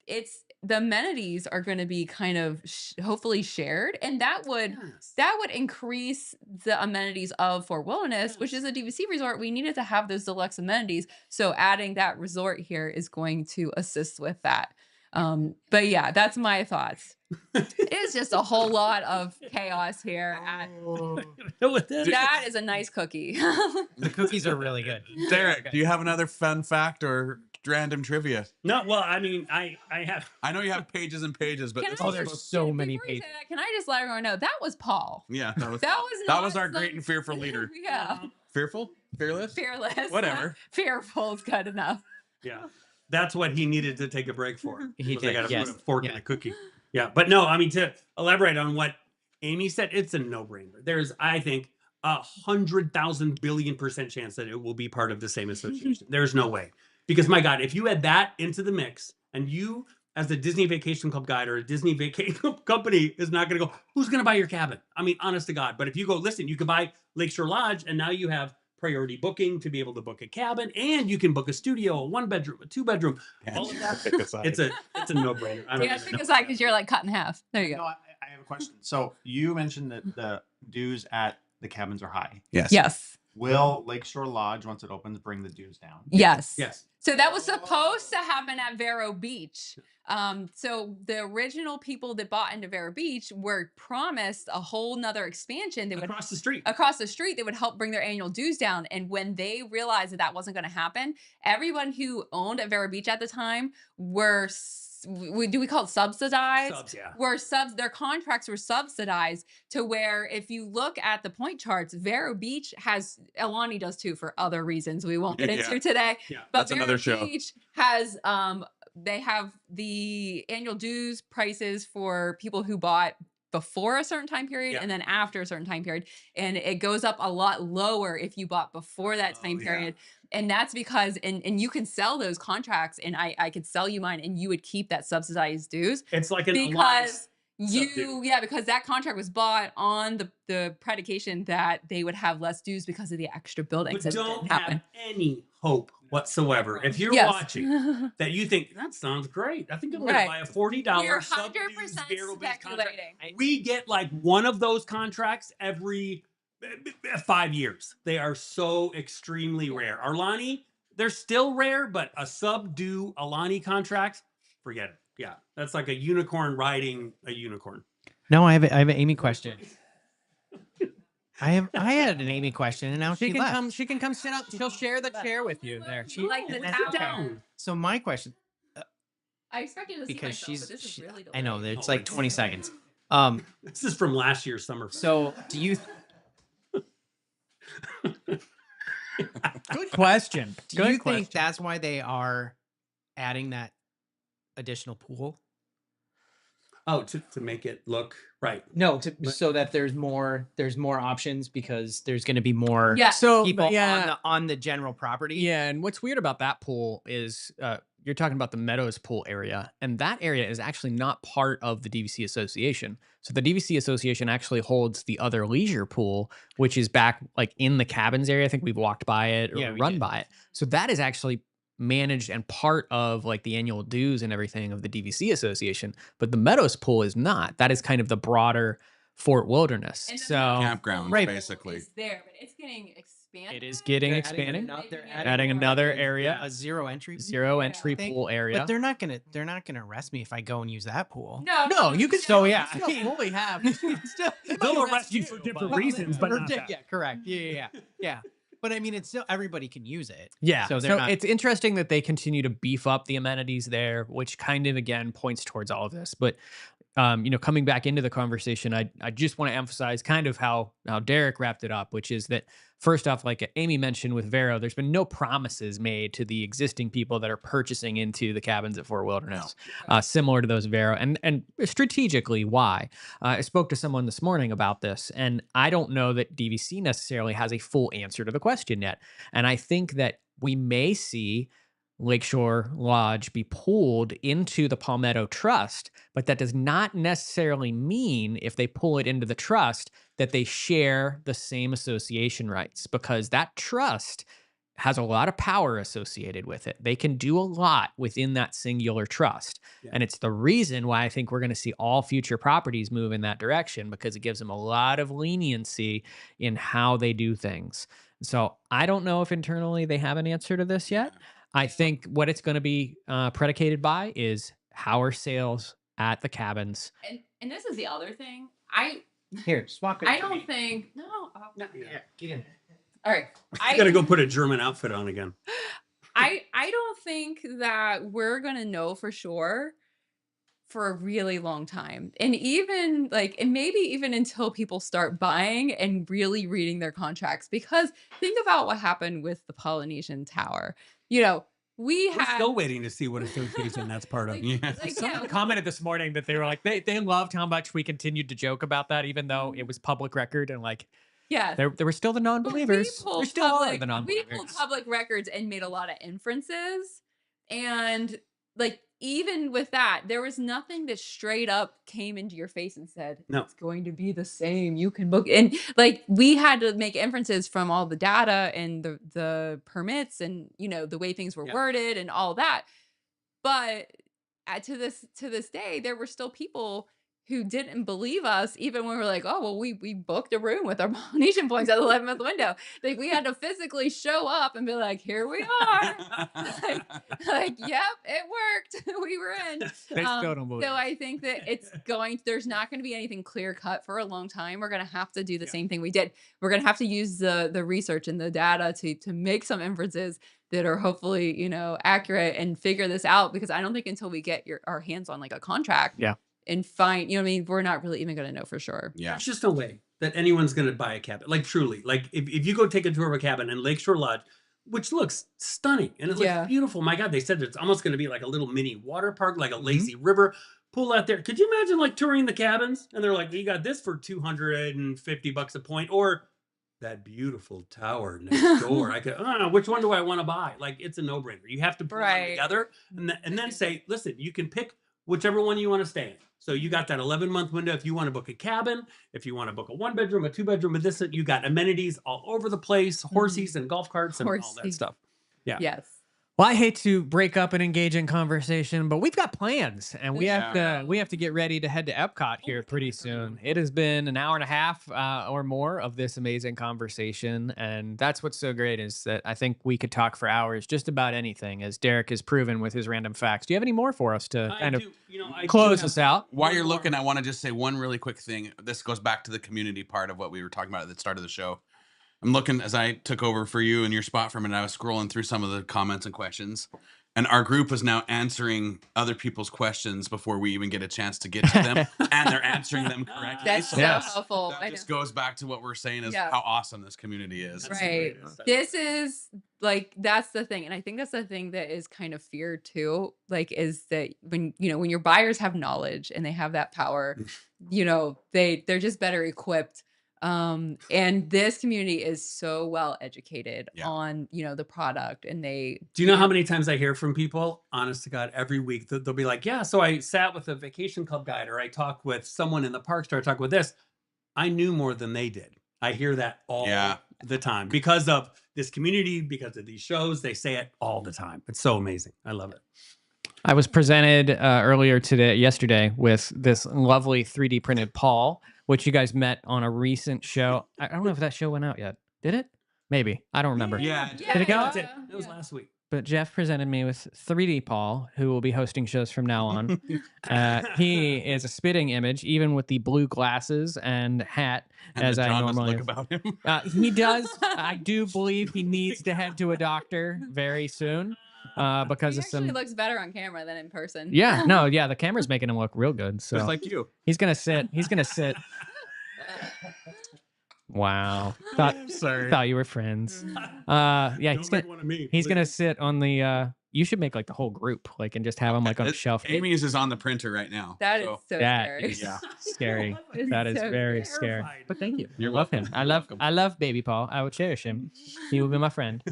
Speaker 3: it's the amenities are going to be kind of hopefully shared, and that would increase the amenities of Fort Wilderness, which is a DVC resort. We needed to have those deluxe amenities. So adding that resort here is going to assist with that. But yeah, that's my thoughts. It's just a whole lot of chaos here. That is a nice cookie.
Speaker 6: The cookies are really good.
Speaker 4: Derek, do you have another fun fact or random trivia?
Speaker 2: No, well, I mean, I have.
Speaker 4: I know you have pages and pages, but
Speaker 6: there's so many pages.
Speaker 3: Can I just let everyone know that was Paul?
Speaker 4: Yeah,
Speaker 3: that was
Speaker 4: our great and fearful leader.
Speaker 3: Yeah.
Speaker 4: Fearful? Fearless?
Speaker 3: Fearless.
Speaker 4: Whatever.
Speaker 3: Fearful is good enough.
Speaker 2: Yeah. That's what he needed to take a break for.
Speaker 6: He
Speaker 2: did. Got to put a fork in
Speaker 6: Yeah.
Speaker 2: a cookie. Yeah. But no, I mean, to elaborate on what Amy said, it's a no-brainer. There's, I think, 100,000 billion% chance that it will be part of the same association. There's no way. Because my God, if you add that into the mix and you as a Disney Vacation Club guide or a Disney vacation company is not going to go, who's going to buy your cabin? I mean, honest to God. But if you go, listen, you can buy Lakeshore Lodge and now you have priority booking to be able to book a cabin, and you can book a studio, a 1-bedroom, a 2-bedroom. All of that. It's a no-brainer.
Speaker 3: Yeah, pick a side because you're like cut in half. There you go.
Speaker 7: No, I have a question. So you mentioned that the dues at the cabins are high.
Speaker 4: Yes.
Speaker 3: Yes.
Speaker 7: Will Lakeshore Lodge, once it opens, bring the dues down?
Speaker 3: Yes.
Speaker 2: Yes.
Speaker 3: So that was supposed to happen at Vero Beach. So the original people that bought into Vero Beach were promised a whole nother expansion. They would
Speaker 2: Across the street.
Speaker 3: They would help bring their annual dues down. And when they realized that wasn't going to happen, everyone who owned at Vero Beach at the time were, we call it subsidized?
Speaker 2: Subs, yeah.
Speaker 3: Their contracts were subsidized to where if you look at the point charts, Vero Beach has, Alani does too for other reasons we won't get into today.
Speaker 2: Yeah.
Speaker 3: But
Speaker 4: That's another show.
Speaker 3: Vero Beach has, they have the annual dues prices for people who bought before a certain time period and then after a certain time period. And it goes up a lot lower if you bought before that time period. And that's because, and you can sell those contracts and I could sell you mine and you would keep that subsidized dues.
Speaker 2: It's like an
Speaker 3: because
Speaker 2: subdue.
Speaker 3: because that contract was bought on the predication that they would have less dues because of the extra buildings.
Speaker 2: But
Speaker 3: that
Speaker 2: don't
Speaker 3: didn't happen.
Speaker 2: have any hope whatsoever. If you're watching that you think that sounds great, I think I'm going to buy a $40
Speaker 3: We're
Speaker 2: subdued
Speaker 3: 100%
Speaker 2: Vero Beach contract.
Speaker 3: speculating.
Speaker 2: We get like one of those contracts every 5 years. They are so extremely rare. Arlani, they're still rare, but a subdue Alani contract, forget it. Yeah, that's like a unicorn riding a unicorn.
Speaker 6: No, I have an Amy question. I had an Amy question, and now she
Speaker 1: can
Speaker 6: left.
Speaker 1: come. She can come sit up. She'll share the chair with you there.
Speaker 3: She like the
Speaker 2: Sit down.
Speaker 6: So my question,
Speaker 3: I expected to see
Speaker 6: because
Speaker 3: myself, but this is really
Speaker 6: I know
Speaker 3: delayed.
Speaker 6: it's like 20 seconds.
Speaker 2: This is from last year's summer.
Speaker 6: So do you
Speaker 1: Good question.
Speaker 6: do you think that's why they are adding that additional pool?
Speaker 2: Oh, to make it look right.
Speaker 6: No, so that there's more options because there's going to be more
Speaker 1: So
Speaker 6: people
Speaker 1: yeah,
Speaker 6: on the general property.
Speaker 1: yeah. And what's weird about that pool is you're talking about the Meadows pool area, and that area is actually not part of the DVC Association. So the DVC Association actually holds the other leisure pool, which is back like in the cabins area. I think we've walked by it or run by it. So that is actually managed and part of like the annual dues and everything of the DVC Association, but the Meadows pool is not. That is kind of the broader Fort Wilderness.
Speaker 3: And the
Speaker 1: So
Speaker 4: Campgrounds,
Speaker 1: right.
Speaker 4: basically.
Speaker 3: It's there, but it's getting expanded.
Speaker 1: It is getting
Speaker 6: They're
Speaker 1: expanded.
Speaker 6: They're
Speaker 1: Adding another area,
Speaker 6: a zero entry
Speaker 3: Yeah.
Speaker 1: pool area.
Speaker 6: But they're not gonna arrest me if I go and use that pool.
Speaker 1: No, you can
Speaker 6: So yeah,
Speaker 1: still fully have.
Speaker 2: They'll arrest you for different reasons, but not that.
Speaker 6: yeah, correct. Yeah. But I mean, it's still everybody can use it.
Speaker 1: Yeah.
Speaker 6: So
Speaker 1: So,
Speaker 6: they're not-
Speaker 1: it's interesting that they continue to beef up the amenities there, which kind of again points towards all of this. But coming back into the conversation, I just want to emphasize kind of how Derek wrapped it up, which is that first off, like Amy mentioned with Vero, there's been no promises made to the existing people that are purchasing into the cabins at Fort Wilderness, similar to those Vero, and strategically why. I spoke to someone this morning about this, and I don't know that DVC necessarily has a full answer to the question yet. And I think that we may see Lakeshore Lodge be pulled into the Palmetto Trust, but that does not necessarily mean if they pull it into the trust that they share the same association rights, because that trust has a lot of power associated with it. They can do a lot within that singular trust.
Speaker 2: Yeah.
Speaker 1: And it's the reason why I think we're going to see all future properties move in that direction, because it gives them a lot of leniency in how they do things. So I don't know if internally they have an answer to this yet. I think what it's going to be predicated by is how are sales at the cabins.
Speaker 3: And this is the other thing.
Speaker 6: Here, just walk it.
Speaker 3: I don't think
Speaker 6: Yeah, get in.
Speaker 3: all right.
Speaker 2: I gotta go put a German outfit on again.
Speaker 3: I don't think that we're gonna know for sure for a really long time. And even and maybe even until people start buying and really reading their contracts. Because think about what happened with the Polynesian Tower. We're
Speaker 2: still waiting to see what association that's part of.
Speaker 1: Someone commented this morning that they were like, they loved how much we continued to joke about that, even though it was public record, and there were still the non-believers. There still are the
Speaker 3: we
Speaker 1: non-believers.
Speaker 3: pulled public records and made a lot of inferences. And even with that, there was nothing that straight up came into your face and said,
Speaker 2: no,
Speaker 3: it's going to be the same. You can book. And we had to make inferences from all the data and the permits and, the way things were worded and all that. But to this day, there were still people who didn't believe us, even when we were like, oh, well, we booked a room with our Polynesian points at the 11th window. We had to physically show up and be like, here we are. Yep, it worked. We were in.
Speaker 1: They still don't believe
Speaker 3: So
Speaker 1: us.
Speaker 3: I think that there's not going to be anything clear cut for a long time. We're going to have to do the same thing we did. We're going to have to use the research and the data to make some inferences that are hopefully, accurate and figure this out, because I don't think until we get our hands on a contract.
Speaker 1: Yeah.
Speaker 3: And find, we're not really even going to know for sure.
Speaker 4: Yeah.
Speaker 2: There's just no way that anyone's going to buy a cabin. Truly, if you go take a tour of a cabin in Lakeshore Lodge, which looks stunning and it looks beautiful. My God, they said it's almost going to be like a little mini water park, like a lazy river pool out there. Could you imagine touring the cabins? And they're like, you got this for $250 a point, or that beautiful tower next door. I could, which one do I want to buy? It's a no-brainer. You have to put them together and then say, listen, you can pick whichever one you want to stay in. So you got that 11-month window. If you want to book a cabin, if you want to book a 1-bedroom, a 2-bedroom, but this, you got amenities all over the place, horses and golf carts and all that stuff. Yeah.
Speaker 3: Yes.
Speaker 1: Well, I hate to break up an engaging conversation, but we've got plans, and we have to get ready to head to EPCOT here pretty soon. It has been an hour and a half or more of this amazing conversation, and that's what's so great is that I think we could talk for hours just about anything, as Derek has proven with his random facts. Do you have any more for us to close us out?
Speaker 4: While you're looking, I want to just say one really quick thing. This goes back to the community part of what we were talking about at the start of the show. I'm looking as I took over for you in your spot for a minute. I was scrolling through some of the comments and questions, and our group is now answering other people's questions before we even get a chance to get to them, and they're answering them correctly.
Speaker 3: That's so helpful.
Speaker 4: That just goes back to what we're saying is how awesome this community is.
Speaker 3: Right. This is like, that's the thing. And I think that's the thing that is kind of feared too. Like, is that when your buyers have knowledge and they have that power, they're just better equipped. And this community is so well educated on, the product, and
Speaker 2: do you know how many times I hear from people, honest to God, every week they'll be like, yeah, so I sat with a vacation club guide, or I talked with someone in the park, or I talked with this. I knew more than they did. I hear that all the time because of this community, because of these shows. They say it all the time. It's so amazing. I love it.
Speaker 1: I was presented yesterday with this lovely 3D printed Paul, which you guys met on a recent show. I don't know if that show went out yet. Did it? Maybe. I don't remember.
Speaker 2: Yeah.
Speaker 1: Did it go?
Speaker 2: It was last week.
Speaker 1: But Jeff presented me with 3D Paul, who will be hosting shows from now on. He is a spitting image, even with the blue glasses and hat, as I normally
Speaker 4: look about him.
Speaker 1: He does. I do believe he needs to head to a doctor very soon. Because
Speaker 3: he
Speaker 1: of some
Speaker 3: looks better on camera than in person.
Speaker 1: The camera's making him look real good. So
Speaker 4: just like you.
Speaker 1: He's gonna sit. Wow. Thought you were friends. He's gonna sit on the you should make like the whole group, like, and just have him like on a shelf.
Speaker 4: Amy's is on the printer right now.
Speaker 3: That is so scary.
Speaker 1: Is scary. That is
Speaker 3: so
Speaker 1: very scary. But thank you. You love him. I love baby Paul. I will cherish him. He will be my friend.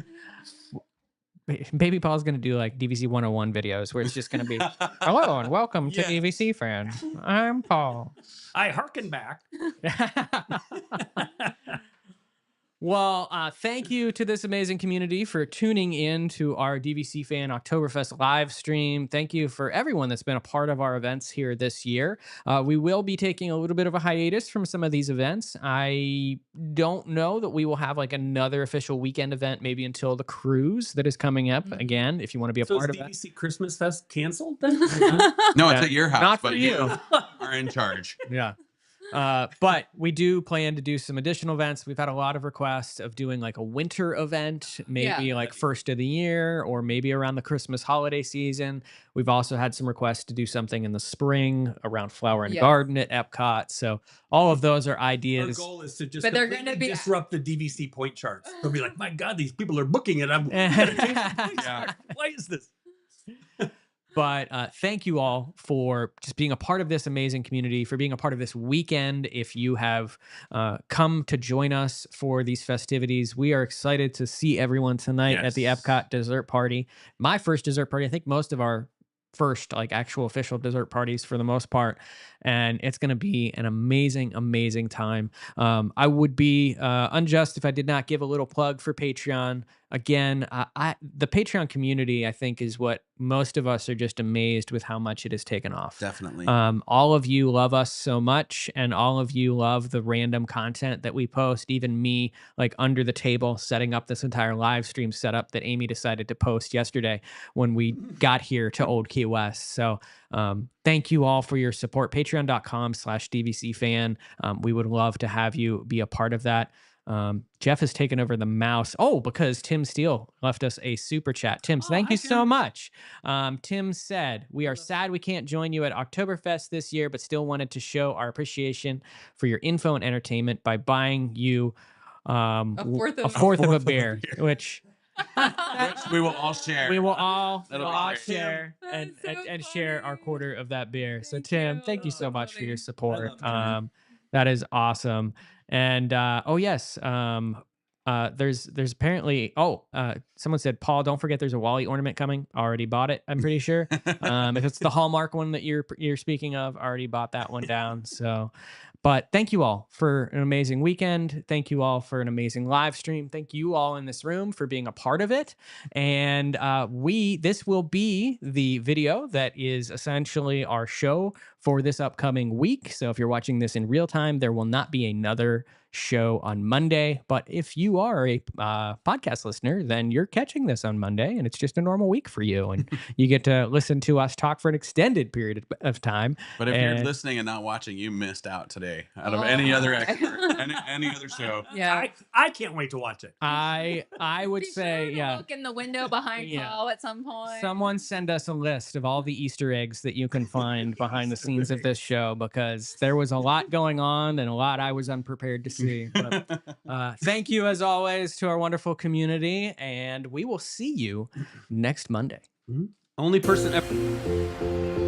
Speaker 1: Baby Paul's gonna do like DVC 101 videos where it's just gonna be, hello and welcome to DVC Fan. I'm Paul.
Speaker 2: I hearken back.
Speaker 1: Well, thank you to this amazing community for tuning in to our DVC Fan Oktoberfest live stream. Thank you for everyone that's been a part of our events here this year. We will be taking a little bit of a hiatus from some of these events. I don't know that we will have like another official weekend event maybe until the cruise that is coming up again. If you want to be a part of that.
Speaker 2: DVC Christmas Fest canceled then?
Speaker 4: No, it's at your house,
Speaker 1: not
Speaker 4: but
Speaker 1: for you
Speaker 4: are in charge.
Speaker 1: Yeah. But we do plan to do some additional events. We've had a lot of requests of doing like a winter event, maybe like first of the year, or maybe around the Christmas holiday season. We've also had some requests to do something in the spring around Flower and Garden at EPCOT. So all of those are ideas.
Speaker 2: Our goal is to just disrupt the DVC point charts. They'll be like, my God, these people are booking it. Why is this?
Speaker 1: But thank you all for just being a part of this amazing community, for being a part of this weekend. If you have come to join us for these festivities, we are excited to see everyone tonight at the EPCOT Dessert Party. My first dessert party. I think most of our first like actual official dessert parties for the most part, and it's going to be an amazing time. I would be unjust if I did not give a little plug for Patreon. Again, the Patreon community, I think, is what most of us are just amazed with how much it has taken off.
Speaker 4: Definitely.
Speaker 1: All of you love us so much, and all of you love the random content that we post. Even me, like under the table, setting up this entire live stream setup that Amy decided to post yesterday when we got here to Old Key West. So thank you all for your support. Patreon.com/DVCFan. We would love to have you be a part of that. Jeff has taken over the mouse. Oh, because Tim Steele left us a super chat. Tim, thank you so much. Tim said, we are sad we can't join you at Oktoberfest this year, but still wanted to show our appreciation for your info and entertainment by buying you a fourth of a beer, which
Speaker 4: we will all share.
Speaker 1: We will all share and share our quarter of that beer. So Tim, thank you so much for your support. That is awesome. And there's apparently someone said, Paul, don't forget there's a Wally ornament coming. Already bought it, I'm pretty sure. If it's the Hallmark one that you're speaking of, already bought that one down. So But thank you all for an amazing weekend. Thank you all for an amazing live stream. Thank you all in this room for being a part of it. And this will be the video that is essentially our show for this upcoming week. So if you're watching this in real time, there will not be another show on Monday. But if you are a podcast listener, then you're catching this on Monday, and it's just a normal week for you. And you get to listen to us talk for an extended period of time.
Speaker 4: But if you're listening and not watching, you missed out today out of any other expert, any other show.
Speaker 3: Yeah.
Speaker 2: I can't wait to watch it.
Speaker 1: I would
Speaker 3: Be
Speaker 1: say,
Speaker 3: sure to
Speaker 1: yeah.
Speaker 3: look in the window behind Paul at some point.
Speaker 1: Someone send us a list of all the Easter eggs that you can find behind the scenes of this show, because there was a lot going on and a lot I was unprepared to see. But, thank you as always to our wonderful community, and we will see you next Monday.
Speaker 2: Only person ever.